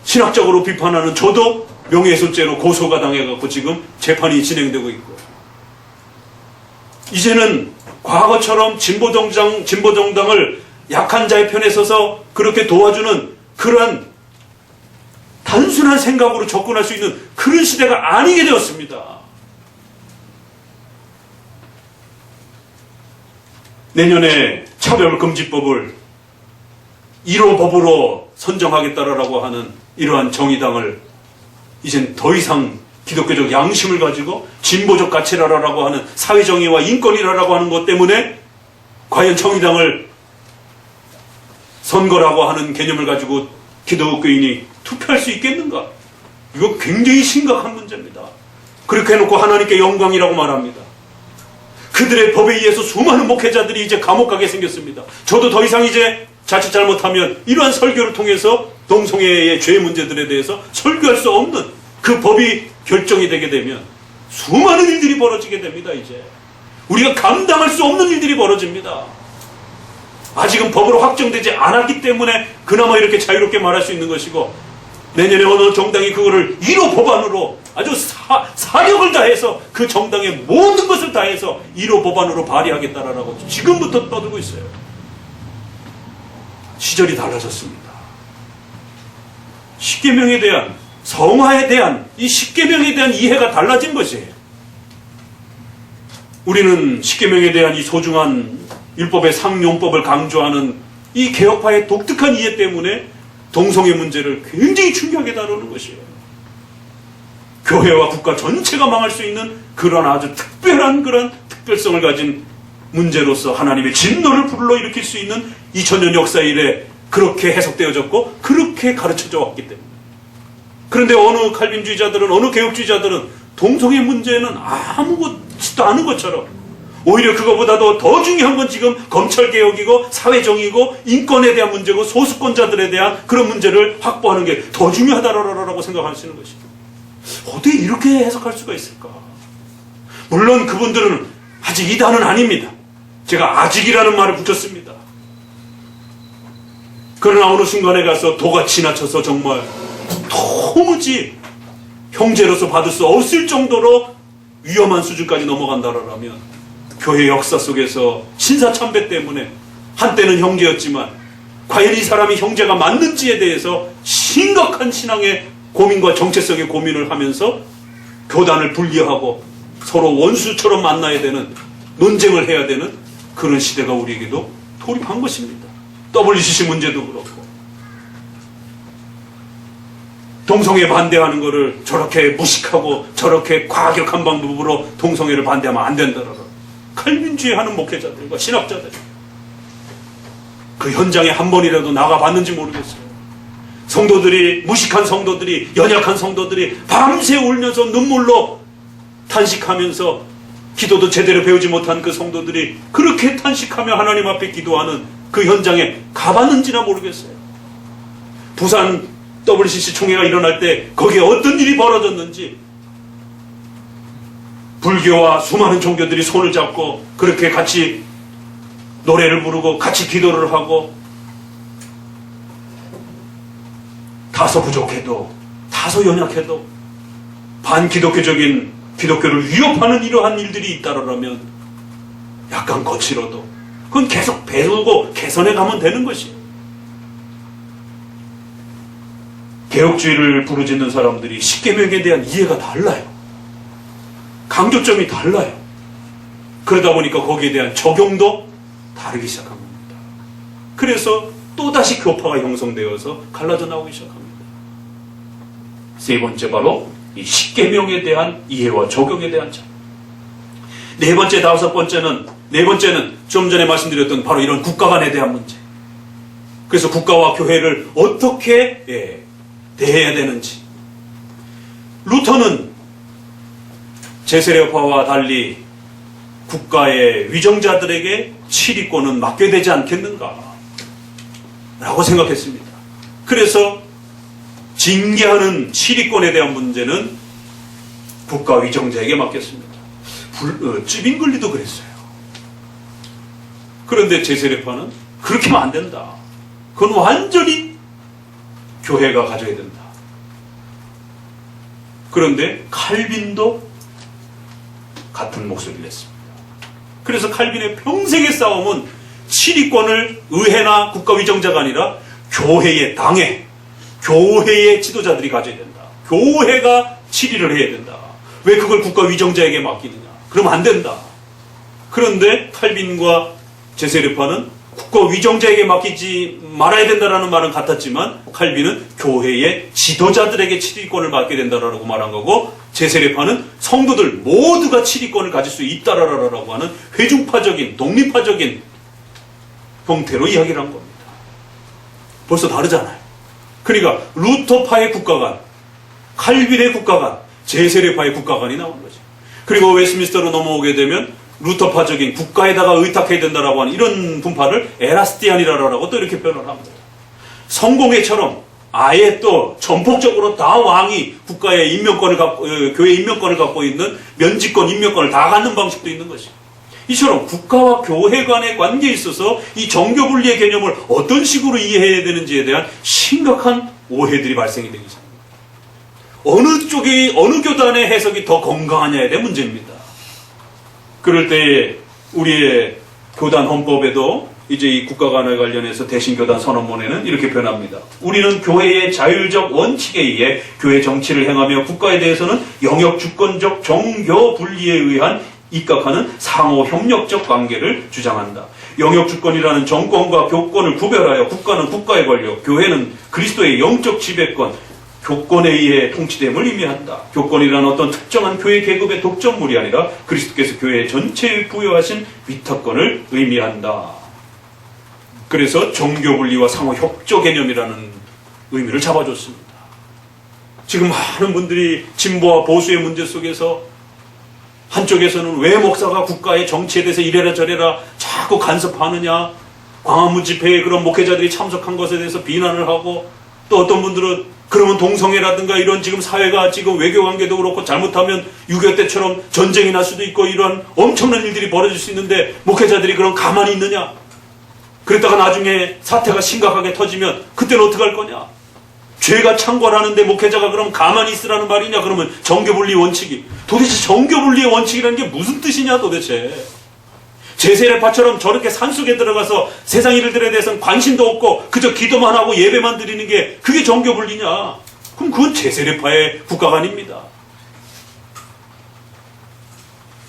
신학적으로 비판하는 저도 명예훼손죄로 고소가 당해갖고 지금 재판이 진행되고 있고 이제는 과거처럼 진보정당을 약한 자의 편에 서서 그렇게 도와주는 그러한 단순한 생각으로 접근할 수 있는 그런 시대가 아니게 되었습니다. 내년에 차별금지법을 1호 법으로 선정하겠다라고 하는 이러한 정의당을 이젠 더 이상 기독교적 양심을 가지고 진보적 가치라라고 하는 사회정의와 인권이라고 하는 것 때문에 과연 정의당을 선거라고 하는 개념을 가지고 기독교인이 투표할 수 있겠는가? 이거 굉장히 심각한 문제입니다. 그렇게 해놓고 하나님께 영광이라고 말합니다. 그들의 법에 의해서 수많은 목회자들이 이제 감옥 가게 생겼습니다. 저도 더 이상 이제 자칫 잘못하면 이러한 설교를 통해서 동성애의 죄 문제들에 대해서 설교할 수 없는 그 법이 결정이 되게 되면 수많은 일들이 벌어지게 됩니다. 이제 우리가 감당할 수 없는 일들이 벌어집니다. 아직은 법으로 확정되지 않았기 때문에 그나마 이렇게 자유롭게 말할 수 있는 것이고, 내년에 어느 정당이 그거를 1호 법안으로 아주 사력을 다해서 그 정당의 모든 것을 다해서 1호 법안으로 발의하겠다라고 지금부터 떠들고 있어요. 시절이 달라졌습니다. 십계명에 대한, 성화에 대한, 이 십계명에 대한 이해가 달라진 것이에요. 우리는 십계명에 대한 이 소중한 율법의 상용법을 강조하는 이 개혁파의 독특한 이해 때문에 동성애 문제를 굉장히 중요하게 다루는 것이에요. 교회와 국가 전체가 망할 수 있는 그런 아주 특별한 그런 특별성을 가진 문제로서 하나님의 진노를 불러일으킬 수 있는 2000년 역사 이래 그렇게 해석되어졌고 그렇게 가르쳐져 왔기 때문에. 그런데 어느 칼빈주의자들은, 어느 개혁주의자들은 동성애 문제는 아무것도 않은 것처럼, 오히려 그거보다도 더 중요한 건 지금 검찰개혁이고 사회정의고 인권에 대한 문제고 소수권자들에 대한 그런 문제를 확보하는 게 더 중요하다라고 생각하시는 것입니다. 어떻게 이렇게 해석할 수가 있을까? 물론 그분들은 아직 이단은 아닙니다. 제가 아직이라는 말을 붙였습니다. 그러나 어느 순간에 가서 도가 지나쳐서 정말 도무지 형제로서 받을 수 없을 정도로 위험한 수준까지 넘어간다라면 교회 역사 속에서 신사참배 때문에 한때는 형제였지만 과연 이 사람이 형제가 맞는지에 대해서 심각한 신앙의 고민과 정체성의 고민을 하면서 교단을 분리하고 서로 원수처럼 만나야 되는, 논쟁을 해야 되는 그런 시대가 우리에게도 돌입한 것입니다. WCC 문제도 그렇고, 동성애 반대하는 것을 저렇게 무식하고 저렇게 과격한 방법으로 동성애를 반대하면 안 된다라고 칼빈주의 하는 목회자들과 신학자들, 그 현장에 한 번이라도 나가봤는지 모르겠어요. 성도들이, 무식한 성도들이, 연약한 성도들이 밤새 울면서 눈물로 탄식하면서 기도도 제대로 배우지 못한 그 성도들이 그렇게 탄식하며 하나님 앞에 기도하는 그 현장에 가봤는지나 모르겠어요. 부산 WCC 총회가 일어날 때 거기에 어떤 일이 벌어졌는지, 불교와 수많은 종교들이 손을 잡고 그렇게 같이 노래를 부르고 같이 기도를 하고, 다소 부족해도 다소 연약해도 반기독교적인 기독교를 위협하는 이러한 일들이 있다라면 약간 거칠어도 그건 계속 배우고 개선해 가면 되는 것이에요. 개혁주의를 부르짖는 사람들이 십계명에 대한 이해가 달라요. 강조점이 달라요. 그러다 보니까 거기에 대한 적용도 다르기 시작한 겁니다. 그래서 또다시 교파가 형성되어서 갈라져 나오기 시작합니다. 세 번째, 바로 이 십계명에 대한 이해와 적용에 대한 차이. 네 번째, 다섯 번째는, 네 번째는 좀 전에 말씀드렸던 바로 이런 국가관에 대한 문제. 그래서 국가와 교회를 어떻게 대해야 되는지. 루터는 제세례파와 달리 국가의 위정자들에게 치리권은 맡겨야 되지 않겠는가 라고 생각했습니다. 그래서 징계하는 치리권에 대한 문제는 국가 위정자에게 맡겼습니다. 쯔빙글리도 그랬어요. 그런데 제세례파는 그렇게 하면 안 된다. 그건 완전히 교회가 가져야 된다. 그런데 칼빈도 같은 목소리를 냈습니다. 그래서 칼빈의 평생의 싸움은 치리권을 의회나 국가위정자가 아니라 교회의 당회, 교회의 지도자들이 가져야 된다. 교회가 치리를 해야 된다. 왜 그걸 국가위정자에게 맡기느냐. 그러면 안 된다. 그런데 칼빈과 제세례파는 국가위정자에게 맡기지 말아야 된다라는 말은 같았지만, 칼빈은 교회의 지도자들에게 치리권을 맡게 된다라고 말한 거고, 제세례파는 성도들 모두가 치리권을 가질 수 있다라고 하는 회중파적인, 독립파적인 형태로 이야기를 한 겁니다. 벌써 다르잖아요. 그러니까 루터파의 국가관, 칼빈의 국가관, 제세례파의 국가관이 나오는 거죠. 그리고 웨스트민스터로 넘어오게 되면 루터파적인 국가에다가 의탁해야 된다라고 하는 이런 분파를 에라스티안이라고 또 이렇게 표현을 합니다. 성공회처럼 아예 또 전폭적으로 다 왕이 국가의 임명권을 갖고, 교회 임명권을 갖고 있는 면직권, 임명권을 다 갖는 방식도 있는 것이죠. 이처럼 국가와 교회 간의 관계에 있어서 이 정교분리의 개념을 어떤 식으로 이해해야 되는지에 대한 심각한 오해들이 발생이 되기 시작합니다. 어느 쪽이, 어느 교단의 해석이 더 건강하냐에 대한 문제입니다. 그럴 때에 우리의 교단 헌법에도 이제 이 국가 간에 관련해서 대신교단 선언문에는 이렇게 표현합니다. 우리는 교회의 자율적 원칙에 의해 교회 정치를 행하며 국가에 대해서는 영역 주권적 정교 분리에 의한 입각하는 상호 협력적 관계를 주장한다. 영역 주권이라는 정권과 교권을 구별하여 국가는 국가의 권력, 교회는 그리스도의 영적 지배권, 교권에 의해 통치됨을 의미한다. 교권이라는 어떤 특정한 교회 계급의 독점물이 아니라 그리스도께서 교회 전체에 부여하신 위탁권을 의미한다. 그래서 정교분리와 상호협조 개념이라는 의미를 잡아줬습니다. 지금 많은 분들이 진보와 보수의 문제 속에서 한쪽에서는 왜 목사가 국가의 정치에 대해서 이래라 저래라 자꾸 간섭하느냐, 광화문 집회에 그런 목회자들이 참석한 것에 대해서 비난을 하고, 또 어떤 분들은 그러면 동성애라든가 이런 지금 사회가 지금 외교관계도 그렇고 잘못하면 6.25 때처럼 전쟁이 날 수도 있고 이런 엄청난 일들이 벌어질 수 있는데 목회자들이 그럼 가만히 있느냐? 그랬다가 나중에 사태가 심각하게 터지면 그때는 어떻게 할 거냐? 죄가 창궐하는데 목회자가 그럼 가만히 있으라는 말이냐? 그러면 정교분리 원칙이, 도대체 정교분리의 원칙이라는 게 무슨 뜻이냐 도대체? 제세례파처럼 저렇게 산속에 들어가서 세상 일들에 대해서는 관심도 없고 그저 기도만 하고 예배만 드리는 게 그게 정교분리냐? 그럼 그건 제세례파의 국가관입니다.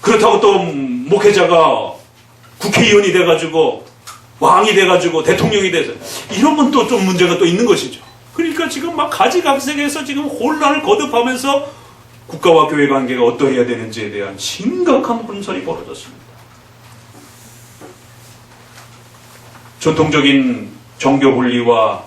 그렇다고 또 목회자가 국회의원이 돼가지고 왕이 돼가지고 대통령이 돼서 이런 건 또 좀 문제가 또 있는 것이죠. 그러니까 지금 막 가지각색에서 지금 혼란을 거듭하면서 국가와 교회 관계가 어떠해야 되는지에 대한 심각한 혼선이 벌어졌습니다. 전통적인 정교분리와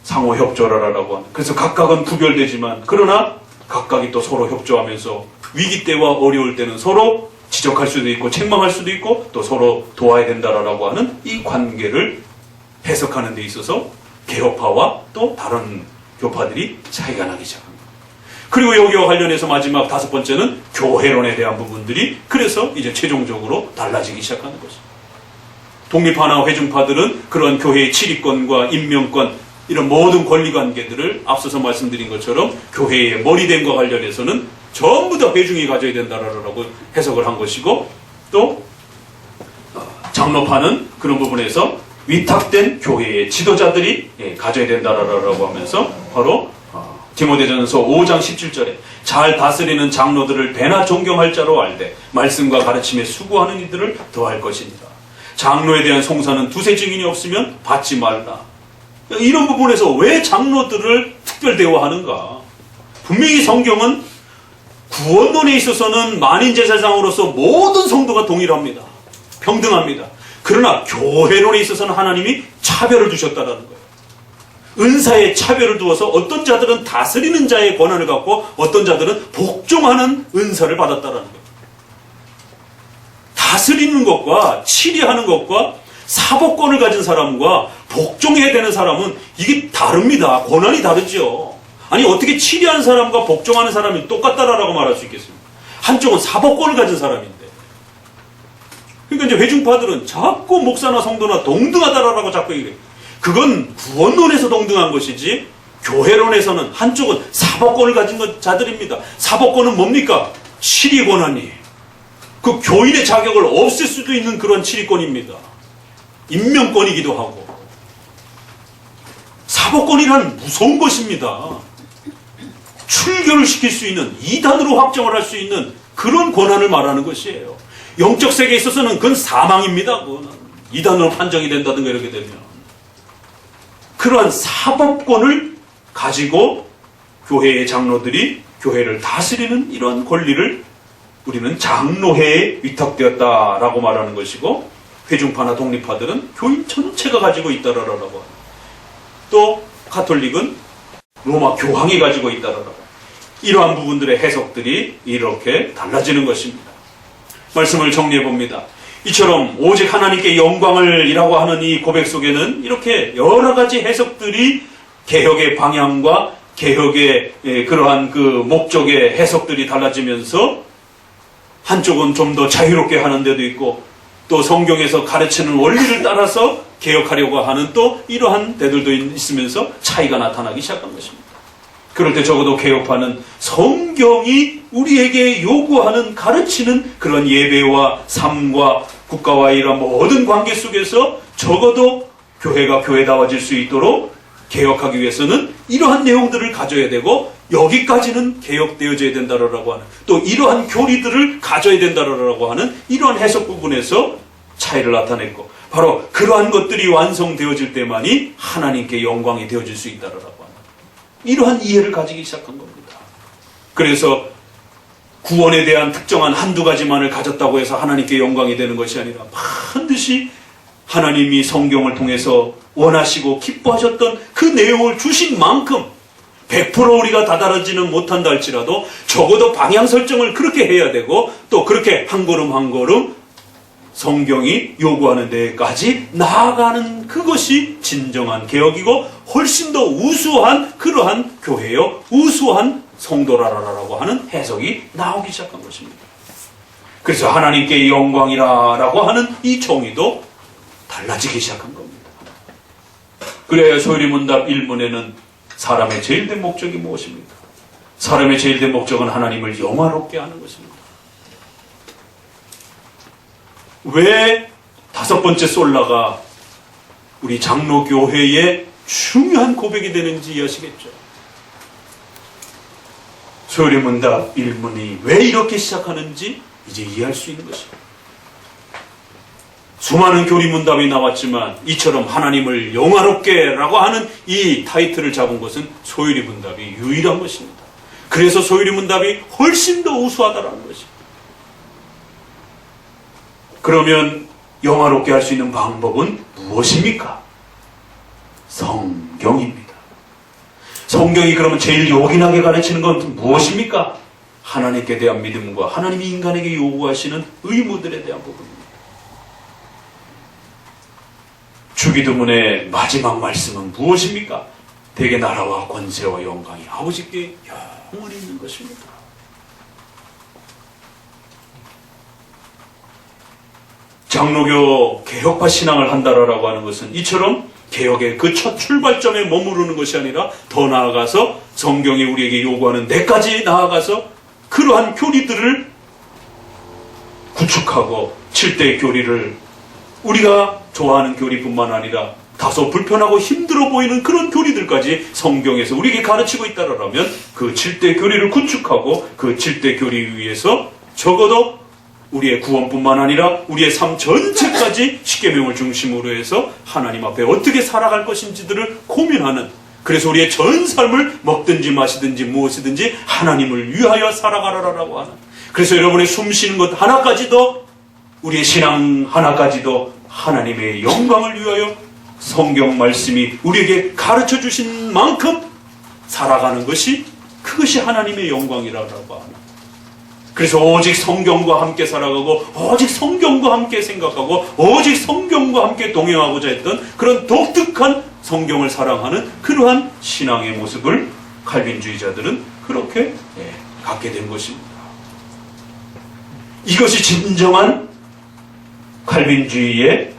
상호협조라라고 하는, 그래서 각각은 구별되지만 그러나 각각이 또 서로 협조하면서 위기 때와 어려울 때는 서로 지적할 수도 있고 책망할 수도 있고 또 서로 도와야 된다라고 하는 이 관계를 해석하는 데 있어서 개혁파와 또 다른 교파들이 차이가 나기 시작합니다. 그리고 여기와 관련해서 마지막 5번째는 교회론에 대한 부분들이 그래서 이제 최종적으로 달라지기 시작하는 것입니다. 독립파나 회중파들은 그런 교회의 치리권과 임명권 이런 모든 권리관계들을 앞서서 말씀드린 것처럼 교회의 머리됨과 관련해서는 전부 다 회중이 가져야 된다라고 해석을 한 것이고, 또 장로파는 그런 부분에서 위탁된 교회의 지도자들이 가져야 된다라고 하면서 바로 디모데전서 5장 17절에 잘 다스리는 장로들을 배나 존경할 자로 알되 말씀과 가르침에 수고하는 이들을 더할 것입니다. 장로에 대한 송사는 두세 증인이 없으면 받지 말라. 이런 부분에서 왜 장로들을 특별 대우하는가? 분명히 성경은 구원론에 있어서는 만인제사장으로서 모든 성도가 동일합니다. 평등합니다. 그러나 교회론에 있어서는 하나님이 차별을 두셨다는 거예요. 은사에 차별을 두어서 어떤 자들은 다스리는 자의 권한을 갖고 어떤 자들은 복종하는 은사를 받았다는 거예요. 다스리는 것과 치리하는 것과 사법권을 가진 사람과 복종해야 되는 사람은 이게 다릅니다. 권한이 다르죠. 아니 어떻게 치리하는 사람과 복종하는 사람이 똑같다라고 말할 수 있겠습니까? 한쪽은 사법권을 가진 사람인데. 그러니까 이제 회중파들은 자꾸 목사나 성도나 동등하다라고 자꾸 얘기해요. 그건 구원론에서 동등한 것이지 교회론에서는 한쪽은 사법권을 가진 자들입니다. 사법권은 뭡니까? 치리 권한이. 그 교인의 자격을 없앨 수도 있는 그런 치리권입니다. 임명권이기도 하고. 사법권이란 무서운 것입니다. 출교를 시킬 수 있는, 이단으로 확정을 할 수 있는 그런 권한을 말하는 것이에요. 영적 세계에 있어서는 그건 사망입니다. 그거는. 이단으로 판정이 된다든가 이렇게 되면. 그러한 사법권을 가지고 교회의 장로들이 교회를 다스리는 이런 권리를 우리는 장로회에 위탁되었다라고 말하는 것이고, 회중파나 독립파들은 교인 전체가 가지고 있다라고 합니다. 또 카톨릭은 로마 교황이 가지고 있다라고. 이러한 부분들의 해석들이 이렇게 달라지는 것입니다. 말씀을 정리해 봅니다. 이처럼 오직 하나님께 영광을이라고 하는 이 고백 속에는 이렇게 여러 가지 해석들이 개혁의 방향과 개혁의 그러한 그 목적의 해석들이 달라지면서 한쪽은 좀 더 자유롭게 하는 데도 있고 또 성경에서 가르치는 원리를 따라서 개혁하려고 하는 또 이러한 데들도 있으면서 차이가 나타나기 시작한 것입니다. 그럴 때 적어도 개혁파는 성경이 우리에게 요구하는 가르치는 그런 예배와 삶과 국가와의 이런 모든 관계 속에서 적어도 교회가 교회다워질 수 있도록 개혁하기 위해서는 이러한 내용들을 가져야 되고 여기까지는 개혁되어져야 된다라고 하는 또 이러한 교리들을 가져야 된다라고 하는 이러한 해석 부분에서 차이를 나타냈고 바로 그러한 것들이 완성되어질 때만이 하나님께 영광이 되어질 수 있다라고 하는 이러한 이해를 가지기 시작한 겁니다. 그래서 구원에 대한 특정한 한두 가지만을 가졌다고 해서 하나님께 영광이 되는 것이 아니라 반드시 하나님이 성경을 통해서 원하시고 기뻐하셨던 그 내용을 주신 만큼 100% 우리가 다다르지는 못한다 할지라도 적어도 방향 설정을 그렇게 해야 되고 또 그렇게 한 걸음 한 걸음 성경이 요구하는 데까지 나아가는 그것이 진정한 개혁이고 훨씬 더 우수한 그러한 교회요 우수한 성도라라고 하는 해석이 나오기 시작한 것입니다. 그래서 하나님께 영광이라고 하는 이 정의도 달라지기 시작한 겁니다. 그래야 소유리문답 1문에는 사람의 제일된 목적이 무엇입니까? 사람의 제일된 목적은 하나님을 영화롭게 하는 것입니다. 왜 다섯 번째 솔라가 우리 장로교회의 중요한 고백이 되는지 이해하시겠죠? 소유리문답 1문이 왜 이렇게 시작하는지 이제 이해할 수 있는 것입니다. 수많은 교리문답이 나왔지만 이처럼 하나님을 영화롭게 라고 하는 이 타이틀을 잡은 것은 소유리문답이 유일한 것입니다. 그래서 소유리문답이 훨씬 더 우수하다라는 것입니다. 그러면 영화롭게 할 수 있는 방법은 무엇입니까? 성경입니다. 성경이 그러면 제일 요긴하게 가르치는 건 무엇입니까? 하나님께 대한 믿음과 하나님이 인간에게 요구하시는 의무들에 대한 부분입니다. 주기도문의 마지막 말씀은 무엇입니까? 대개 나라와 권세와 영광이 아버지께 영원히 있는 것입니다. 장로교 개혁파 신앙을 한다라고 하는 것은 이처럼 개혁의 그 첫 출발점에 머무르는 것이 아니라 더 나아가서 성경이 우리에게 요구하는 데까지 나아가서 그러한 교리들을 구축하고 7대 교리를 우리가 좋아하는 교리뿐만 아니라 다소 불편하고 힘들어 보이는 그런 교리들까지 성경에서 우리에게 가르치고 있다라면 그 7대 교리를 구축하고 그 7대 교리 위에서 적어도 우리의 구원뿐만 아니라 우리의 삶 전체까지 십계명을 중심으로 해서 하나님 앞에 어떻게 살아갈 것인지들을 고민하는 그래서 우리의 전 삶을 먹든지 마시든지 무엇이든지 하나님을 위하여 살아가라라고 하는 그래서 여러분의 숨 쉬는 것 하나까지도 우리의 신앙 하나까지도 하나님의 영광을 위하여 성경 말씀이 우리에게 가르쳐 주신 만큼 살아가는 것이 그것이 하나님의 영광이라고 하는 그래서 오직 성경과 함께 살아가고 오직 성경과 함께 생각하고 오직 성경과 함께 동행하고자 했던 그런 독특한 성경을 사랑하는 그러한 신앙의 모습을 칼빈주의자들은 그렇게 갖게 된 것입니다. 이것이 진정한 칼빈주의의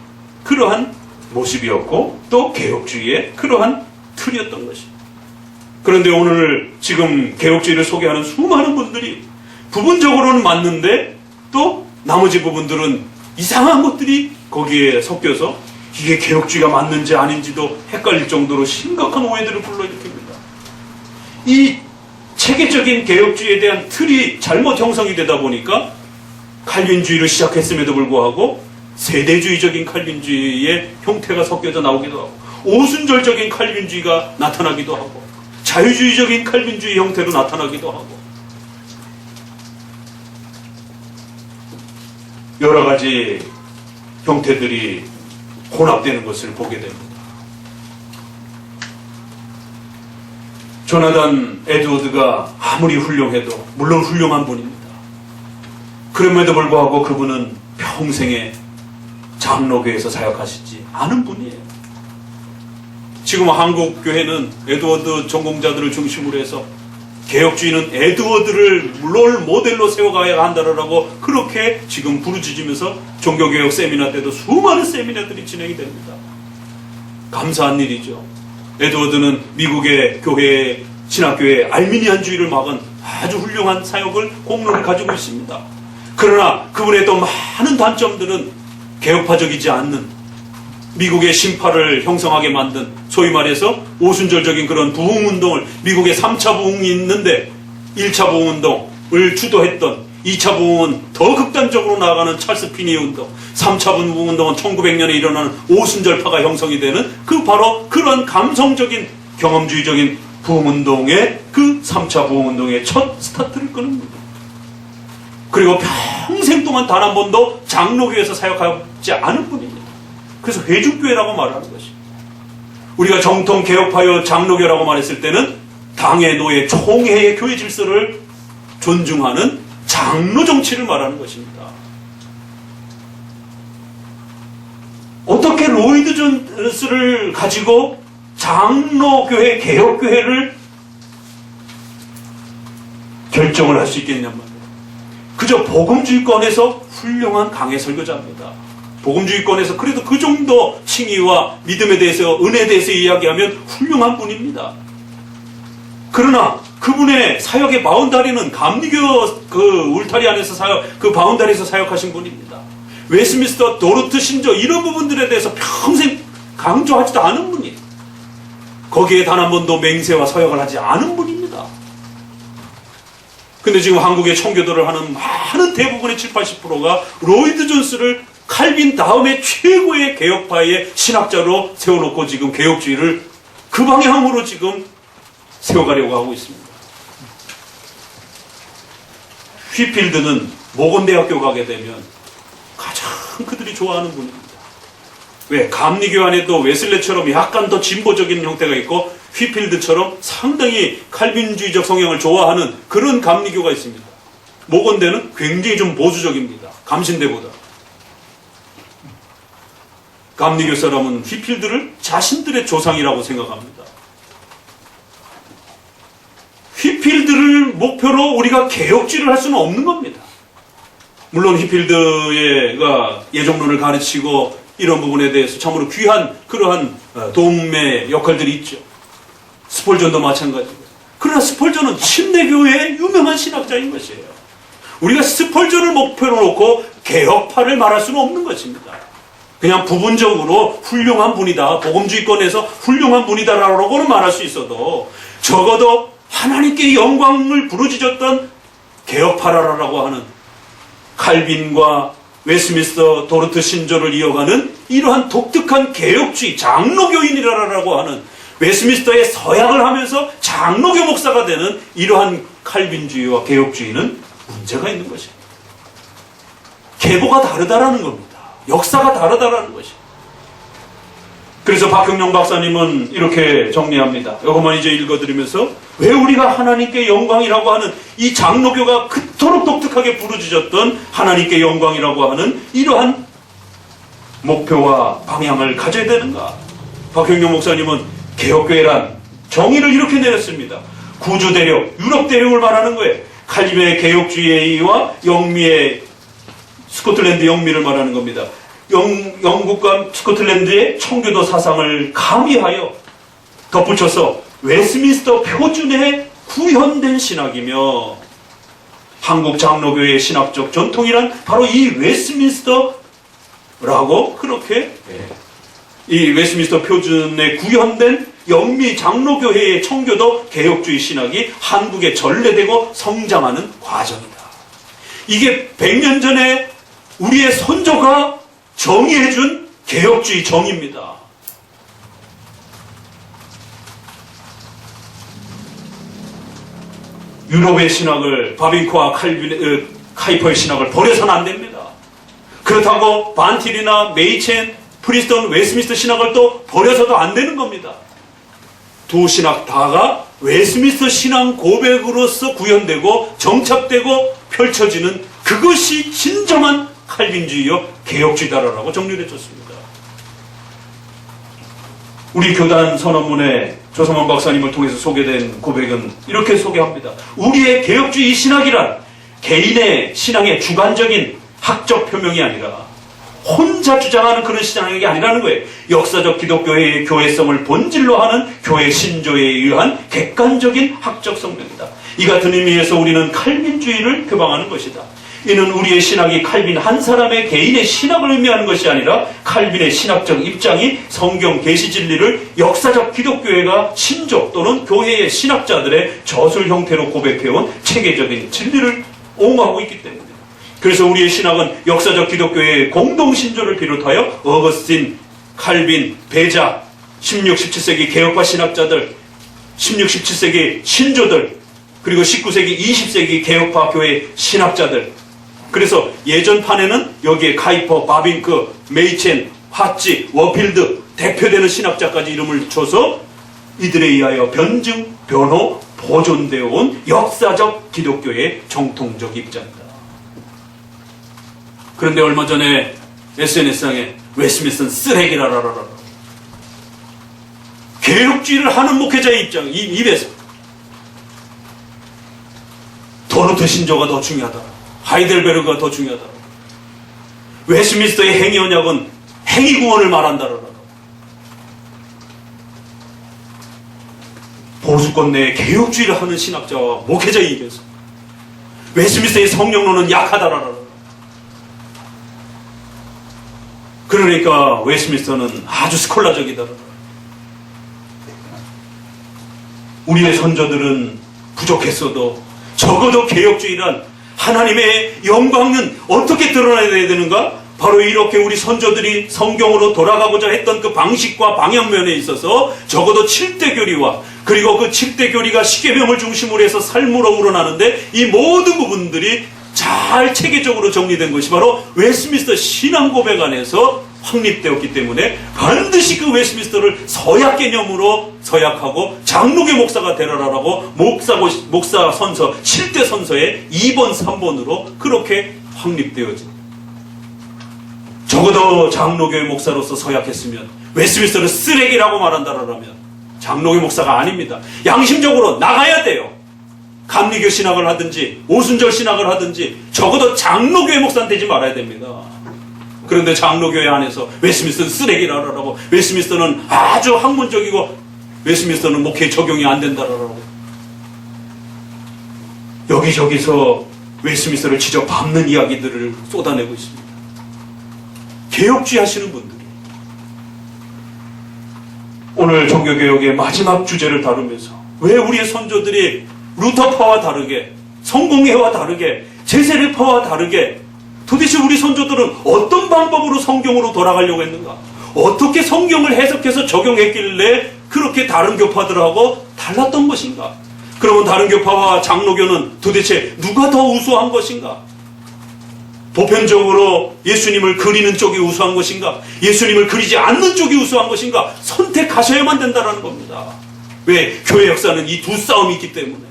그러한 모습이었고 또 개혁주의의 그러한 틀이었던 것입니다. 그런데 오늘 지금 개혁주의를 소개하는 수많은 분들이 부분적으로는 맞는데 또 나머지 부분들은 이상한 것들이 거기에 섞여서 이게 개혁주의가 맞는지 아닌지도 헷갈릴 정도로 심각한 오해들을 불러일으킵니다. 이 체계적인 개혁주의에 대한 틀이 잘못 형성이 되다 보니까 칼빈주의를 시작했음에도 불구하고 세대주의적인 칼빈주의의 형태가 섞여져 나오기도 하고 오순절적인 칼빈주의가 나타나기도 하고 자유주의적인 칼빈주의 형태로 나타나기도 하고 여러 가지 형태들이 혼합되는 것을 보게 됩니다. 조나단 에드워드가 아무리 훌륭해도 물론 훌륭한 분입니다. 그럼에도 불구하고 그분은 평생에 장로교에서 사역하시지 않은 분이에요. 지금 한국 교회는 에드워드 전공자들을 중심으로 해서 개혁주의는 에드워드를 롤 모델로 세워가야 한다라고 그렇게 지금 부르짖으면서 종교개혁 세미나 때도 수많은 세미나들이 진행이 됩니다. 감사한 일이죠. 에드워드는 미국의 교회, 신학교의 알미니안주의를 막은 아주 훌륭한 사역을 공로를 가지고 있습니다. 그러나 그분의 또 많은 단점들은 개혁파적이지 않는 미국의 신파를 형성하게 만든 소위 말해서 오순절적인 그런 부흥운동을 미국의 3차 부흥이 있는데 1차 부흥운동을 주도했던 2차 부흥은 더 극단적으로 나아가는 찰스 피니 운동, 3차 부흥운동은 1900년에 일어나는 오순절파가 형성이 되는 그 바로 그런 감성적인 경험주의적인 부흥운동의 그 3차 부흥운동의 첫 스타트를 끄는 겁니다. 그리고 평생 동안 단 한 번도 장로교에서 사역하지 않은 분입니다. 그래서 회중교회라고 말하는 것입니다. 우리가 정통 개혁파요 장로교라고 말했을 때는 당의 노예 총회의 교회 질서를 존중하는 장로 정치를 말하는 것입니다. 어떻게 로이드 존스를 가지고 장로교회, 개혁교회를 결정을 할 수 있겠냔 말이에요. 그저 복음주의권에서 훌륭한 강해 설교자입니다. 복음주의권에서 그래도 그 정도 칭의와 믿음에 대해서, 은혜에 대해서 이야기하면 훌륭한 분입니다. 그러나 그분의 사역의 바운다리는 감리교 그 울타리 안에서 사역, 그 바운다리에서 사역하신 분입니다. 웨스민스터, 도르트 신조 이런 부분들에 대해서 평생 강조하지도 않은 분이에요. 거기에 단 한 번도 맹세와 서약을 하지 않은 분입니다. 근데 지금 한국의 청교도를 하는 많은 대부분의 70~80%가 로이드 존스를 칼빈 다음에 최고의 개혁파의 신학자로 세워놓고 지금 개혁주의를 그 방향으로 지금 세워가려고 하고 있습니다. 휘필드는 모건대학교 가게 되면 가장 그들이 좋아하는 분입니다. 왜? 감리교 안에도 웨슬레처럼 약간 더 진보적인 형태가 있고 휘필드처럼 상당히 칼빈주의적 성향을 좋아하는 그런 감리교가 있습니다. 모건대는 굉장히 좀 보수적입니다. 감신대보다. 감리교 사람은 휘필드를 자신들의 조상이라고 생각합니다. 휘필드를 목표로 우리가 개혁주의를 할 수는 없는 겁니다. 물론 휘필드가 예정론을 가르치고 이런 부분에 대해서 참으로 귀한 그러한 도움의 역할들이 있죠. 스폴전도 마찬가지고. 그러나 스폴전은 침례교회의 유명한 신학자인 것이에요. 우리가 스폴전을 목표로 놓고 개혁파를 말할 수는 없는 것입니다. 그냥 부분적으로 훌륭한 분이다, 복음주의권에서 훌륭한 분이다라고는 말할 수 있어도 적어도 하나님께 영광을 부르짖었던 개혁파라라고 하는 칼빈과 웨스민스터 도르트 신조를 이어가는 이러한 독특한 개혁주의 장로교인이라고 하는 웨스민스터에 서약을 하면서 장로교 목사가 되는 이러한 칼빈주의와 개혁주의는 문제가 있는 것입니다. 계보가 다르다라는 겁니다. 역사가 다르다라는 것입니다. 그래서 박형룡 박사님은 이렇게 정리합니다. 이것만 이제 읽어드리면서 왜 우리가 하나님께 영광이라고 하는 이 장로교가 그토록 독특하게 부르짖었던 하나님께 영광이라고 하는 이러한 목표와 방향을 가져야 되는가? 박형룡 목사님은 개혁교회란 정의를 이렇게 내렸습니다. 구주 대륙, 유럽 대륙을 말하는 거예요. 칼빈의 개혁주의와 영미의 스코틀랜드 영미를 말하는 겁니다. 영국과 스코틀랜드의 청교도 사상을 가미하여 덧붙여서 웨스민스터 표준에 구현된 신학이며 한국 장로교회의 신학적 전통이란 바로 이 웨스민스터라고 그렇게 이 웨스민스터 표준에 구현된 영미 장로교회의 청교도 개혁주의 신학이 한국에 전래되고 성장하는 과정이다. 이게 100년 전에 우리의 선조가 정의해준 개혁주의 정의입니다. 유럽의 신학을 바빙크와 카이퍼의 신학을 버려서는 안 됩니다. 그렇다고 반틸이나 메이첸, 프리스턴, 웨스민스터 신학을 또 버려서도 안 되는 겁니다. 두 신학 다가 웨스민스터 신앙 고백으로서 구현되고 정착되고 펼쳐지는 그것이 진정한 칼빈주의요 개혁주의다라고 정리를 해줬습니다. 우리 교단 선언문에 조성원 박사님을 통해서 소개된 고백은 이렇게 소개합니다. 우리의 개혁주의 신학이란 개인의 신앙의 주관적인 학적 표명이 아니라 혼자 주장하는 그런 신앙이 아니라는 거예요. 역사적 기독교의 교회성을 본질로 하는 교회 신조에 의한 객관적인 학적 성명이다. 이 같은 의미에서 우리는 칼빈주의를 표방하는 것이다. 이는 우리의 신학이 칼빈 한 사람의 개인의 신학을 의미하는 것이 아니라 칼빈의 신학적 입장이 성경 계시 진리를 역사적 기독교회가 신조 또는 교회의 신학자들의 저술 형태로 고백해온 체계적인 진리를 옹호하고 있기 때문입니다. 그래서 우리의 신학은 역사적 기독교회의 공동신조를 비롯하여 어거스틴, 칼빈, 베자, 16, 17세기 개혁파 신학자들, 16, 17세기 신조들, 그리고 19세기, 20세기 개혁파 교회 신학자들, 그래서 예전판에는 여기에 카이퍼, 바빙크, 메이첸, 하치, 워필드 대표되는 신학자까지 이름을 줘서 이들에 의하여 변증, 변호, 보존되어 온 역사적 기독교의 정통적 입장이다. 그런데 얼마 전에 SNS상에 웨스민스터는 쓰레기라라라라 개혁주의를 하는 목회자의 입에서 도르트 신조가 더 중요하다. 하이델베르그가 더 중요하다. 웨스민스터의 행위 언약은 행위 구원을 말한다라. 보수권 내에 개혁주의를 하는 신학자와 목회자의 입에서 웨스민스터의 성령론은 약하다라. 그러니까 웨스민스터는 아주 스콜라적이다. 우리의 선조들은 부족했어도 적어도 개혁주의란 하나님의 영광은 어떻게 드러나야 되는가? 바로 이렇게 우리 선조들이 성경으로 돌아가고자 했던 그 방식과 방향면에 있어서 적어도 7대 교리와 그리고 그 7대 교리가 십계명을 중심으로 해서 삶으로 우러나는데 이 모든 부분들이 잘 체계적으로 정리된 것이 바로 웨스민스터 신앙 고백 안에서 확립되었기 때문에 반드시 그 웨스민스터를 서약 개념으로 서약하고 장로교 목사가 되라라고 목사 선서 7대 선서의 2번 3번으로 그렇게 확립되어진, 적어도 장로교의 목사로서 서약했으면 웨스민스터를 쓰레기라고 말한다라면 장로교 목사가 아닙니다. 양심적으로 나가야 돼요. 감리교 신학을 하든지 오순절 신학을 하든지 적어도 장로교의 목사는 되지 말아야 됩니다. 그런데 장로교회 안에서 웨스민스터는 쓰레기라라고, 웨스민스터는 아주 학문적이고 웨스민스터는 목회에 적용이 안 된다라고 여기저기서 웨스민스터를 지적 밟는 이야기들을 쏟아내고 있습니다. 개혁주의 하시는 분들이 오늘 종교개혁의 마지막 주제를 다루면서 왜 우리의 선조들이 루터파와 다르게, 성공회와 다르게, 제세례파와 다르게 도대체 우리 선조들은 어떤 방법으로 성경으로 돌아가려고 했는가? 어떻게 성경을 해석해서 적용했길래 그렇게 다른 교파들하고 달랐던 것인가? 그러면 다른 교파와 장로교는 도대체 누가 더 우수한 것인가? 보편적으로 예수님을 그리는 쪽이 우수한 것인가? 예수님을 그리지 않는 쪽이 우수한 것인가? 선택하셔야만 된다는 겁니다. 왜? 교회 역사는 이 두 싸움이 있기 때문에.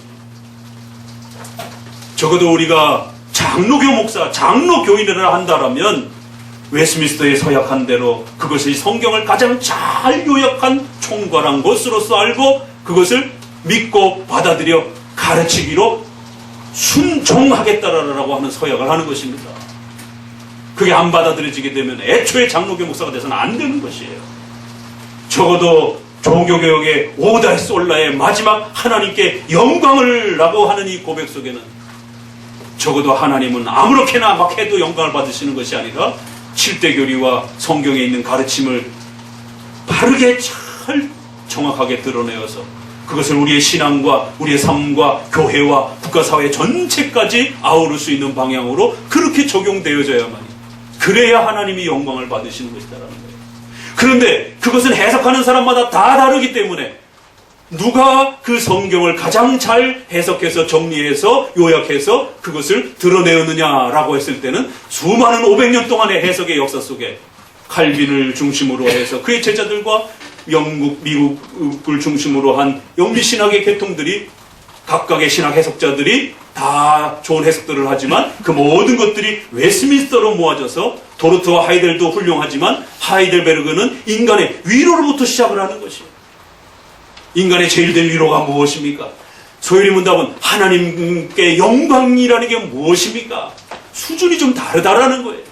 적어도 우리가 장로교 목사, 장로교인을 한다라면 웨스민스터에 서약한 대로 그것이 성경을 가장 잘 요약한 총괄한 것으로서 알고 그것을 믿고 받아들여 가르치기로 순종하겠다라고 하는 서약을 하는 것입니다. 그게 안 받아들여지게 되면 애초에 장로교 목사가 돼서는 안 되는 것이에요. 적어도 종교개혁의 오다의 솔라의 마지막 하나님께 영광을 라고 하는 이 고백 속에는 적어도 하나님은 아무렇게나 막 해도 영광을 받으시는 것이 아니라 7대 교리와 성경에 있는 가르침을 바르게 잘 정확하게 드러내어서 그것을 우리의 신앙과 우리의 삶과 교회와 국가사회 전체까지 아우를 수 있는 방향으로 그렇게 적용되어져야만이, 그래야 하나님이 영광을 받으시는 것이다라는 거예요. 그런데 그것은 해석하는 사람마다 다 다르기 때문에 누가 그 성경을 가장 잘 해석해서 정리해서 요약해서 그것을 드러내었느냐라고 했을 때는 수많은 500년 동안의 해석의 역사 속에 칼빈을 중심으로 해서 그의 제자들과 영국, 미국을 중심으로 한 영미신학의 계통들이 각각의 신학 해석자들이 다 좋은 해석들을 하지만 그 모든 것들이 웨스민스터로 모아져서 도르트와 하이델도 훌륭하지만 하이델베르그는 인간의 위로로부터 시작을 하는 것이에요. 인간의 제일 된 위로가 무엇입니까? 소연이 문답은 하나님께 영광이라는 게 무엇입니까? 수준이 좀 다르다라는 거예요.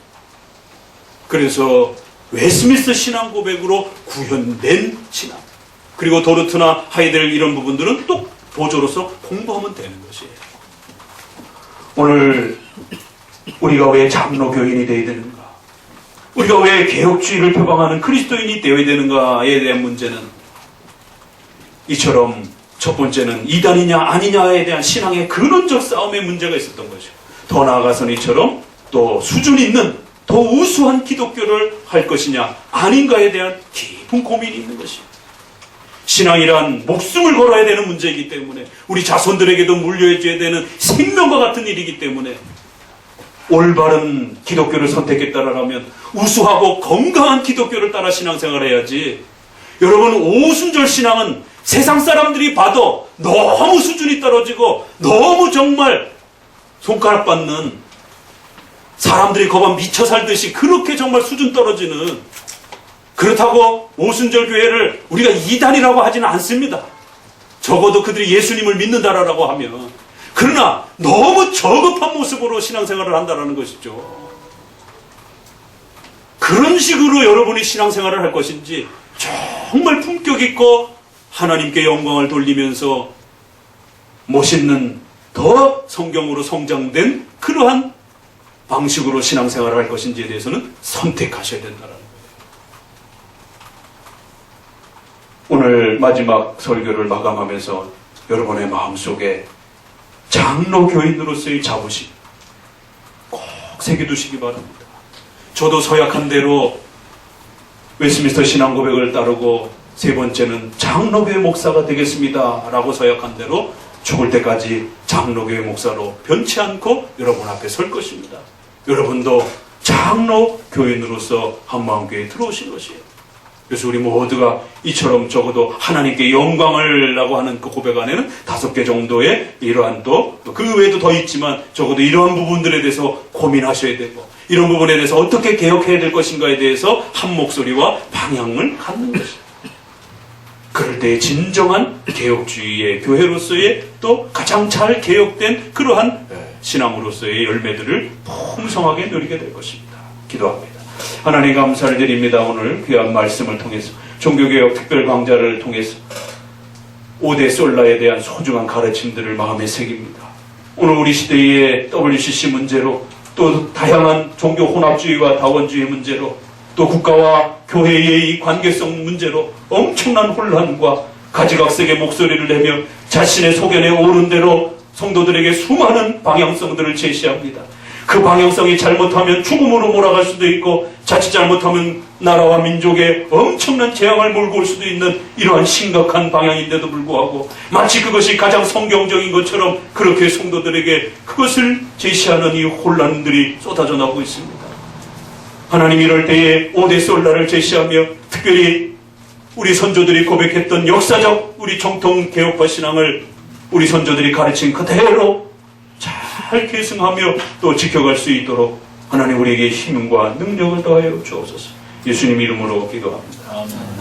그래서 웨스민스터 신앙 고백으로 구현된 신앙, 그리고 도르트나 하이델 이런 부분들은 또 보조로서 공부하면 되는 것이에요. 오늘 우리가 왜 장로교인이 되어야 되는가? 우리가 왜 개혁주의를 표방하는 그리스도인이 되어야 되는가에 대한 문제는 이처럼 첫 번째는 이단이냐 아니냐에 대한 신앙의 근원적 싸움의 문제가 있었던 거죠. 더 나아가서는 이처럼 또 수준 있는 더 우수한 기독교를 할 것이냐 아닌가에 대한 깊은 고민이 있는 것이에요. 신앙이란 목숨을 걸어야 되는 문제이기 때문에 우리 자손들에게도 물려줘야 되는 생명과 같은 일이기 때문에 올바른 기독교를 선택했다라면 우수하고 건강한 기독교를 따라 신앙생활을 해야지. 여러분, 오순절 신앙은 세상 사람들이 봐도 너무 수준이 떨어지고 너무 정말 손가락 받는, 사람들이 거반 미쳐 살듯이 그렇게 정말 수준 떨어지는, 그렇다고 오순절 교회를 우리가 이단이라고 하지는 않습니다. 적어도 그들이 예수님을 믿는다라고 하면. 그러나 너무 저급한 모습으로 신앙생활을 한다는 것이죠. 그런 식으로 여러분이 신앙생활을 할 것인지 정말 품격 있고 하나님께 영광을 돌리면서 멋있는 더 성경으로 성장된 그러한 방식으로 신앙생활을 할 것인지에 대해서는 선택하셔야 된다는 거예요. 오늘 마지막 설교를 마감하면서 여러분의 마음속에 장로교인으로서의 자부심 꼭 새겨두시기 바랍니다. 저도 서약한 대로 웨스민스터 신앙고백을 따르고 세 번째는 장로교회 목사가 되겠습니다 라고 서약한 대로 죽을 때까지 장로교회 목사로 변치 않고 여러분 앞에 설 것입니다. 여러분도 장로교인으로서 한마음교회에 들어오신 것이에요. 그래서 우리 모두가 이처럼 적어도 하나님께 영광을 라고 하는 그 고백 안에는 5개 정도의 이러한 또 그 외에도 더 있지만 적어도 이러한 부분들에 대해서 고민하셔야 되고 이런 부분에 대해서 어떻게 개혁해야 될 것인가에 대해서 한 목소리와 방향을 갖는 것입니다. 그럴 때 진정한 개혁주의의 교회로서의 또 가장 잘 개혁된 그러한 신앙으로서의 열매들을 풍성하게 누리게 될 것입니다. 기도합니다. 하나님 감사를 드립니다. 오늘 귀한 말씀을 통해서 종교개혁 특별강좌를 통해서 5대 솔라에 대한 소중한 가르침들을 마음에 새깁니다. 오늘 우리 시대의 WCC 문제로 또 다양한 종교 혼합주의와 다원주의 문제로 또 국가와 교회의 이 관계성 문제로 엄청난 혼란과 가지각색의 목소리를 내며 자신의 소견에 옳은 대로 성도들에게 수많은 방향성들을 제시합니다. 그 방향성이 잘못하면 죽음으로 몰아갈 수도 있고 자칫 잘못하면 나라와 민족에 엄청난 재앙을 몰고 올 수도 있는 이러한 심각한 방향인데도 불구하고 마치 그것이 가장 성경적인 것처럼 그렇게 성도들에게 그것을 제시하는 이 혼란들이 쏟아져 나오고 있습니다. 하나님, 이럴 때에 5대 솔라를 제시하며 특별히 우리 선조들이 고백했던 역사적 우리 정통 개혁파 신앙을 우리 선조들이 가르친 그대로 잘 계승하며 또 지켜갈 수 있도록 하나님 우리에게 힘과 능력을 더하여 주옵소서. 예수님 이름으로 기도합니다. 아멘.